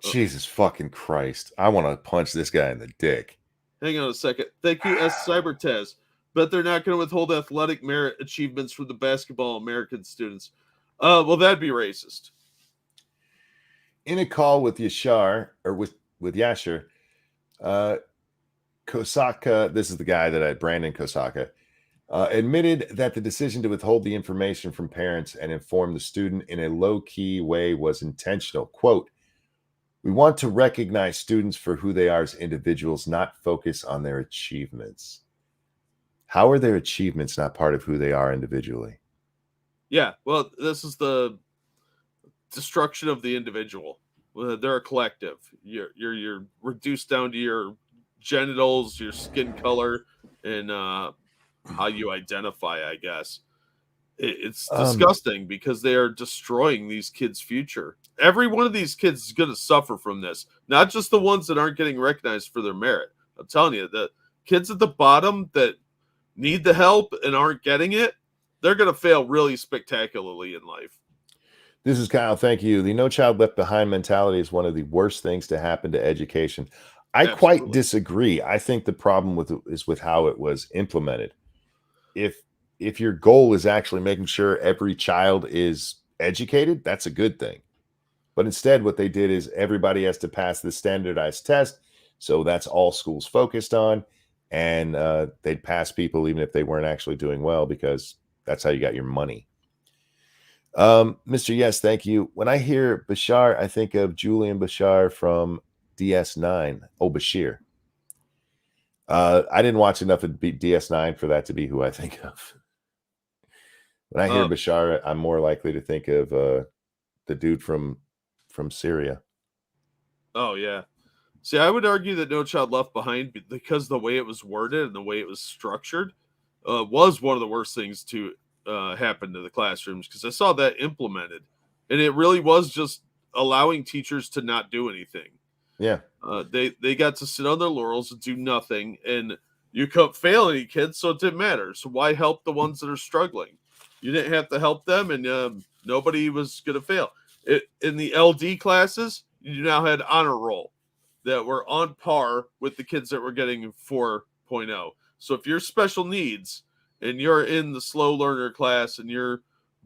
Jesus fucking Christ. I want to punch this guy in the dick. Hang on a second. Thank you, S. Cybertaz. But they're not going to withhold athletic merit achievements from the basketball American students. Well, that'd be racist. In a call with Yashar, or with Yasher, Kosaka, this is the guy that Brandon Kosaka, admitted that the decision to withhold the information from parents and inform the student in a low-key way was intentional. Quote, "We want to recognize students for who they are as individuals, not focus on their achievements." How are their achievements not part of who they are individually? Yeah, well, this is the destruction of the individual. They're a collective. You're reduced down to your genitals, your skin color, and how you identify, I guess. It's disgusting because they are destroying these kids' future. Every one of these kids is going to suffer from this, not just the ones that aren't getting recognized for their merit. I'm telling you, the kids at the bottom that need the help and aren't getting it, they're going to fail really spectacularly in life. This is Kyle. Thank you. The no child left behind mentality is one of the worst things to happen to education. I quite disagree. I think the problem is with how it was implemented. If your goal is actually making sure every child is educated, that's a good thing. But instead, what they did is everybody has to pass the standardized test. So that's all schools focused on. And they'd pass people even if they weren't actually doing well, because that's how you got your money. Mr. Yes, thank you. When I hear Bashar, I think of Julian Bashar from DS9. Oh, Bashir. I didn't watch enough of DS9 for that to be who I think of. When I hear Bashar, I'm more likely to think of the dude from Syria. Oh, yeah. See, I would argue that No Child Left Behind, because the way it was worded and the way it was structured, was one of the worst things to happen to the classrooms, because I saw that implemented, and it really was just allowing teachers to not do anything. Yeah. They got to sit on their laurels and do nothing, and you couldn't fail any kids, so it didn't matter. So why help the ones that are struggling? You didn't have to help them, and nobody was going to fail. In the LD classes, you now had honor roll that were on par with the kids that were getting 4.0. So if you're special needs and you're in the slow learner class and you're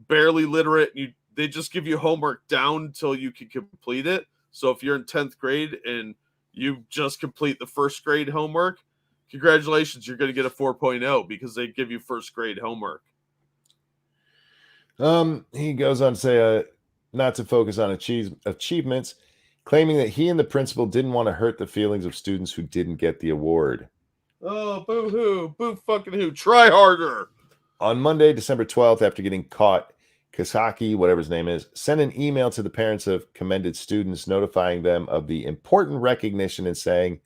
barely literate, and they just give you homework down until you can complete it. So if you're in 10th grade and you just complete the first grade homework, congratulations, you're going to get a 4.0 because they give you first grade homework. He goes on to say not to focus on achievements, claiming that he and the principal didn't want to hurt the feelings of students who didn't get the award. Oh, boo-hoo. Boo fucking who. Try harder. On Monday, December 12th, after getting caught, Kasaki, whatever his name is, sent an email to the parents of commended students notifying them of the important recognition and saying,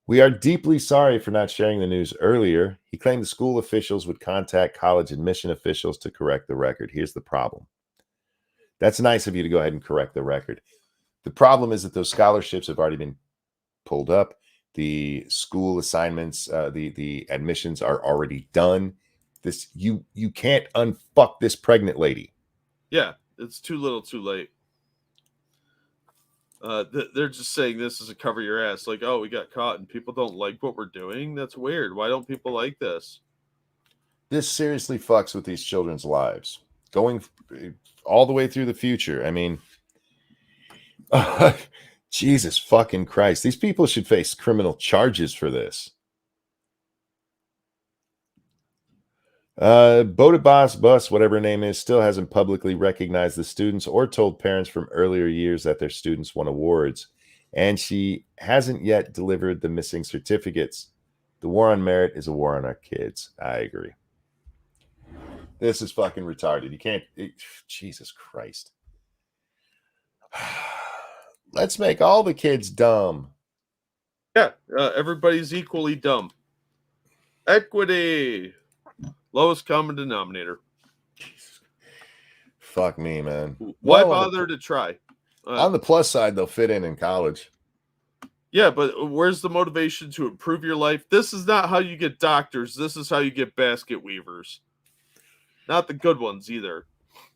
"We are deeply sorry for not sharing the news earlier." He claimed the school officials would contact college admission officials to correct the record. Here's the problem. That's nice of you to go ahead and correct the record. The problem is that those scholarships have already been pulled up. The school assignments, the admissions are already done. This you can't unfuck this pregnant lady. Yeah, it's too little, too late. They're just saying this is a cover your ass. Like, oh, we got caught and people don't like what we're doing. That's weird. Why don't people like this? This seriously fucks with these children's lives, going all the way through the future. I mean, Jesus fucking Christ. These people should face criminal charges for this. Bus, whatever her name is, still hasn't publicly recognized the students or told parents from earlier years that their students won awards. And she hasn't yet delivered the missing certificates. The war on merit is a war on our kids. I agree. This is fucking retarded. You can't. Jesus Christ. Let's make all the kids dumb. Yeah, everybody's equally dumb. Equity. Lowest common denominator. Fuck me, man. Why Well, bother to try? On the plus side, they'll fit in college. Yeah, but where's the motivation to improve your life? This is not how you get doctors. This is how you get basket weavers. Not the good ones either.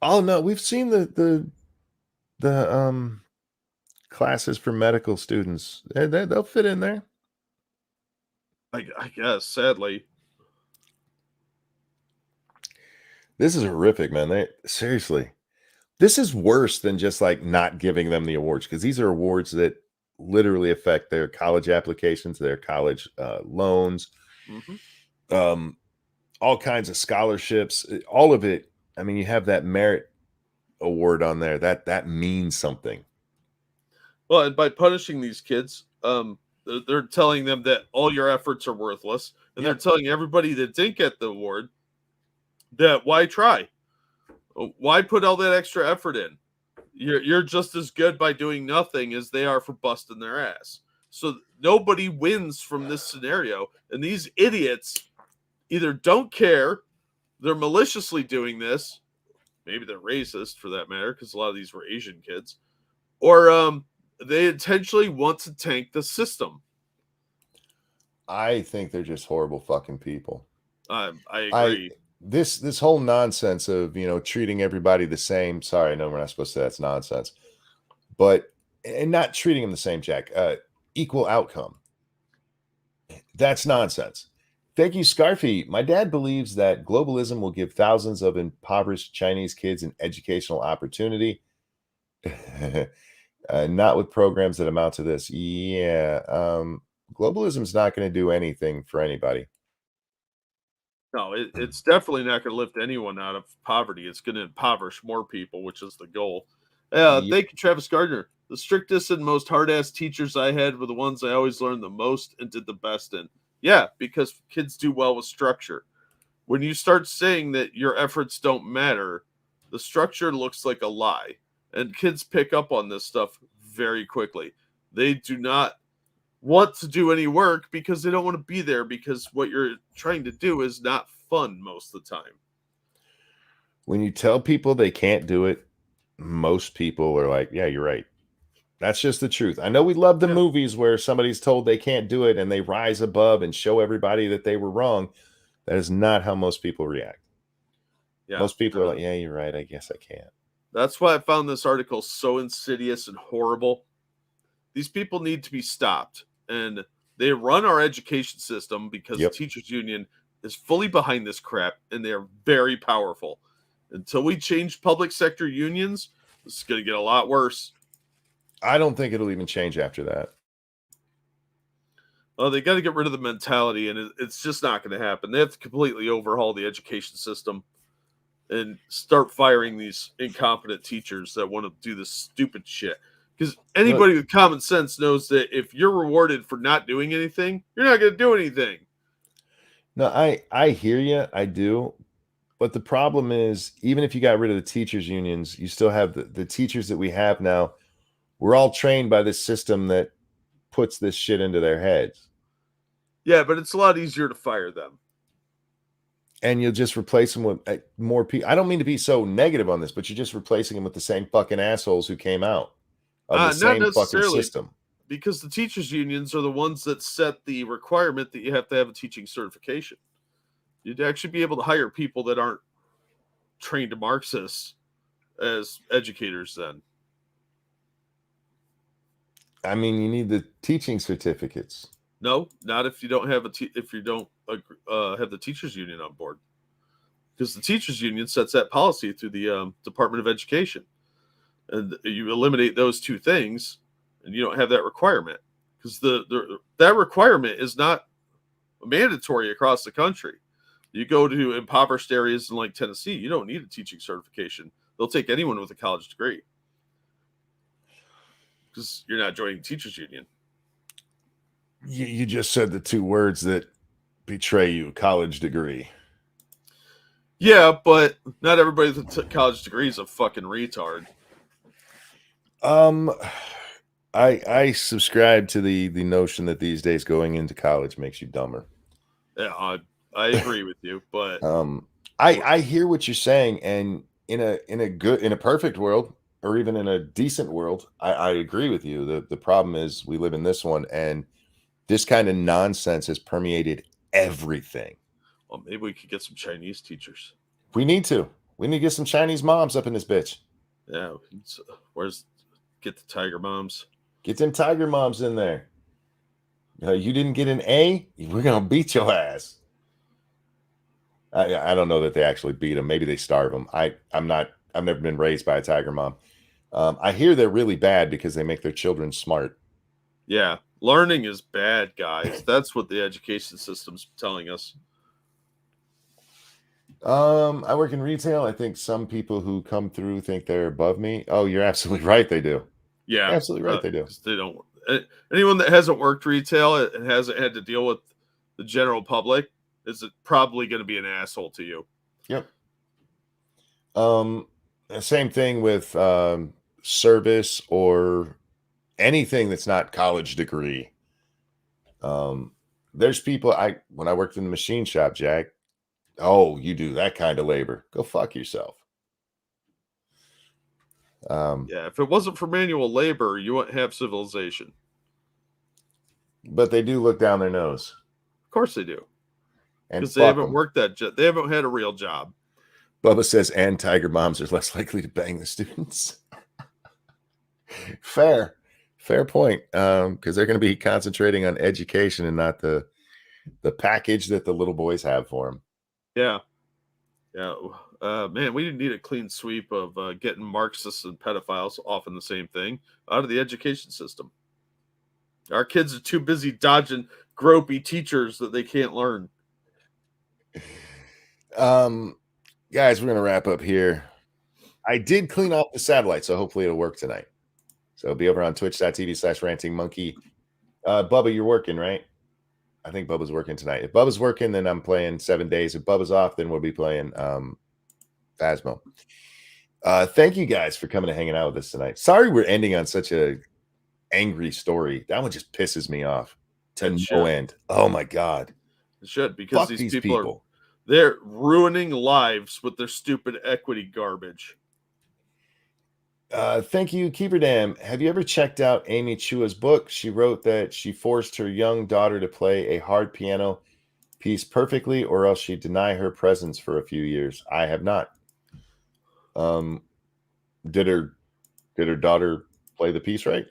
Oh no, we've seen the classes for medical students. They'll fit in there. I guess, sadly. This is horrific, man. Seriously. This is worse than just like not giving them the awards, because these are awards that literally affect their college applications, their college loans, all kinds of scholarships, all of it. I mean, you have that merit award on there. That means something. Well, and by punishing these kids, they're telling them that all your efforts are worthless, and they're telling everybody that didn't get the award that why try? Why put all that extra effort in? You're just as good by doing nothing as they are for busting their ass. So nobody wins from this scenario, and these idiots either don't care, they're maliciously doing this, maybe they're racist for that matter, because a lot of these were Asian kids, or they intentionally want to tank the system. I think they're just horrible fucking people. I agree. This whole nonsense of treating everybody the same. Sorry, I know we're not supposed to say that's nonsense, but and not treating them the same, Jack. Equal outcome. That's nonsense. Thank you, Scarfy. My dad believes that globalism will give thousands of impoverished Chinese kids an educational opportunity. Not with programs that amount to this. Yeah. Globalism is not going to do anything for anybody. No, it's definitely not going to lift anyone out of poverty. It's going to impoverish more people, which is the goal. Thank you, Travis Gardner. The strictest and most hard-ass teachers I had were the ones I always learned the most and did the best in. Yeah, because kids do well with structure. When you start saying that your efforts don't matter, the structure looks like a lie. And kids pick up on this stuff very quickly. They do not want to do any work because they don't want to be there, because what you're trying to do is not fun most of the time. When you tell people they can't do it, most people are like, yeah, you're right. That's just the truth. I know we love the movies where somebody's told they can't do it and they rise above and show everybody that they were wrong. That is not how most people react. Yeah, most people are like, yeah, you're right. I guess I can't. That's why I found this article so insidious and horrible. These people need to be stopped. And they run our education system because the teachers union is fully behind this crap, and they are very powerful. Until we change public sector unions, this is going to get a lot worse. I don't think it'll even change after that. Well, they got to get rid of the mentality, and it's just not going to happen. They have to completely overhaul the education system and start firing these incompetent teachers that want to do this stupid shit. Because anybody with common sense knows that if you're rewarded for not doing anything, you're not going to do anything. No, I hear you. I do. But the problem is, even if you got rid of the teachers' unions, you still have the teachers that we have now. We're all trained by this system that puts this shit into their heads. Yeah, but it's a lot easier to fire them. And you'll just replace them with more people. I don't mean to be so negative on this, but you're just replacing them with the same fucking assholes who came out of the same fucking system. Because the teachers' unions are the ones that set the requirement that you have to have a teaching certification. You'd actually be able to hire people that aren't trained Marxists as educators then. I mean, you need the teaching certificates. No, not if you don't have if you don't have the teachers union on board, because the teachers union sets that policy through the Department of Education, and you eliminate those two things, and you don't have that requirement, because that requirement is not mandatory across the country. You go to impoverished areas in like Tennessee, you don't need a teaching certification. They'll take anyone with a college degree because you're not joining the teachers union. You just said the two words that betray you: college degree. Yeah, but not everybody with a college degree is a fucking retard. I subscribe to the notion that these days going into college makes you dumber. Yeah, I agree with you, but Um, I hear what you're saying, and in a perfect world, or even in a decent world, I agree with you. The problem is we live in this one, and this kind of nonsense has permeated everything. well, maybe we could get some Chinese teachers. We need to. We need to get some Chinese moms up in this bitch. Yeah, where's get the tiger moms? Get them tiger moms in there. You didn't get an A, we're gonna beat your ass. I don't know that they actually beat them. Maybe they starve them. I'm not. I've never been raised by a tiger mom. I hear they're really bad because they make their children smart. Yeah, learning is bad, guys. That's what the education system's telling us. I work in retail. I think some people who come through think they're above me. Oh, you're absolutely right. They do. Yeah, Absolutely right. They do. because they don't. Anyone that hasn't worked retail and hasn't had to deal with the general public is probably going to be an asshole to you. Yep. Same thing with service or anything that's not college degree. Um, there's people when I worked in the machine shop, Jack. Oh, you do that kind of labor. Go fuck yourself. Yeah, if it wasn't for manual labor, you wouldn't have civilization. But they do look down their nose. Of course they do, And because they fuck haven't them. worked they haven't had a real job. Bubba says, and tiger moms are less likely to bang the students. Fair point. Because they're going to be concentrating on education and not the package that the little boys have for them. Yeah, yeah. Man, we need a clean sweep of getting Marxists and pedophiles off in the same thing out of the education system. Our kids are too busy dodging gropey teachers that they can't learn. Guys, we're going to wrap up here. I did clean off the satellite, so hopefully it'll work tonight. So be over on twitch.tv/rantingmonkey. Bubba, you're working, right? I think Bubba's working tonight. If Bubba's working, then I'm playing 7 days. If Bubba's off, then we'll be playing Phasmo. Thank you guys for coming and hanging out with us tonight. Sorry we're ending on such a angry story. That one just pisses me off to no end. Oh my god. It should, because Fuck these people are they're ruining lives with their stupid equity garbage. Thank you, Keeperdam. Have you ever checked out Amy Chua's book? She wrote that she forced her young daughter to play a hard piano piece perfectly, or else she'd deny her presence for a few years. I have not. Did her daughter play the piece right?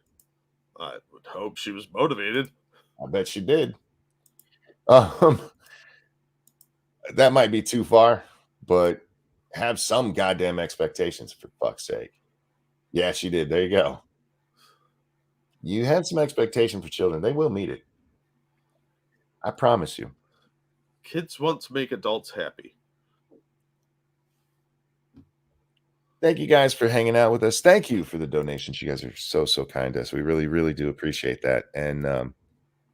I would hope she was motivated. I bet she did. That might be too far, but have some goddamn expectations, for fuck's sake. Yeah, she did. There you go. You had some expectation for children. They will meet it. I promise you. Kids want to make adults happy. Thank you guys for hanging out with us. Thank you for the donations. You guys are so kind to us. We really, really do appreciate that. And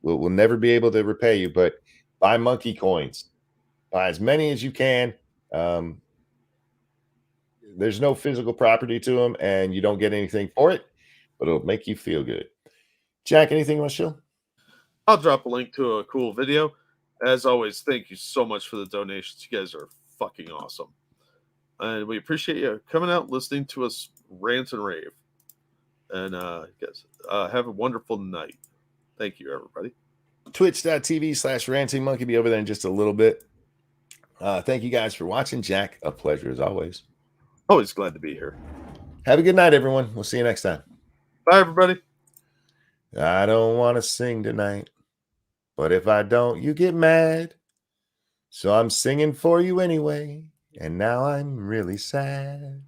we'll never be able to repay you, but buy monkey coins. Buy as many as you can. There's no physical property to them, and you don't get anything for it, but it'll make you feel good. Jack, anything you want to show? I'll drop a link to a cool video. As always, thank you so much for the donations. You guys are fucking awesome. And we appreciate you coming out, listening to us rant and rave. And guys, have a wonderful night. Thank you, everybody. Twitch.tv/rantingmonkey. Be over there in just a little bit. Thank you guys for watching. Jack, a pleasure as always. Always glad to be here. Have a good night, everyone. We'll see you next time. Bye, everybody. I don't want to sing tonight, but if I don't, you get mad. So I'm singing for you anyway, and now I'm really sad.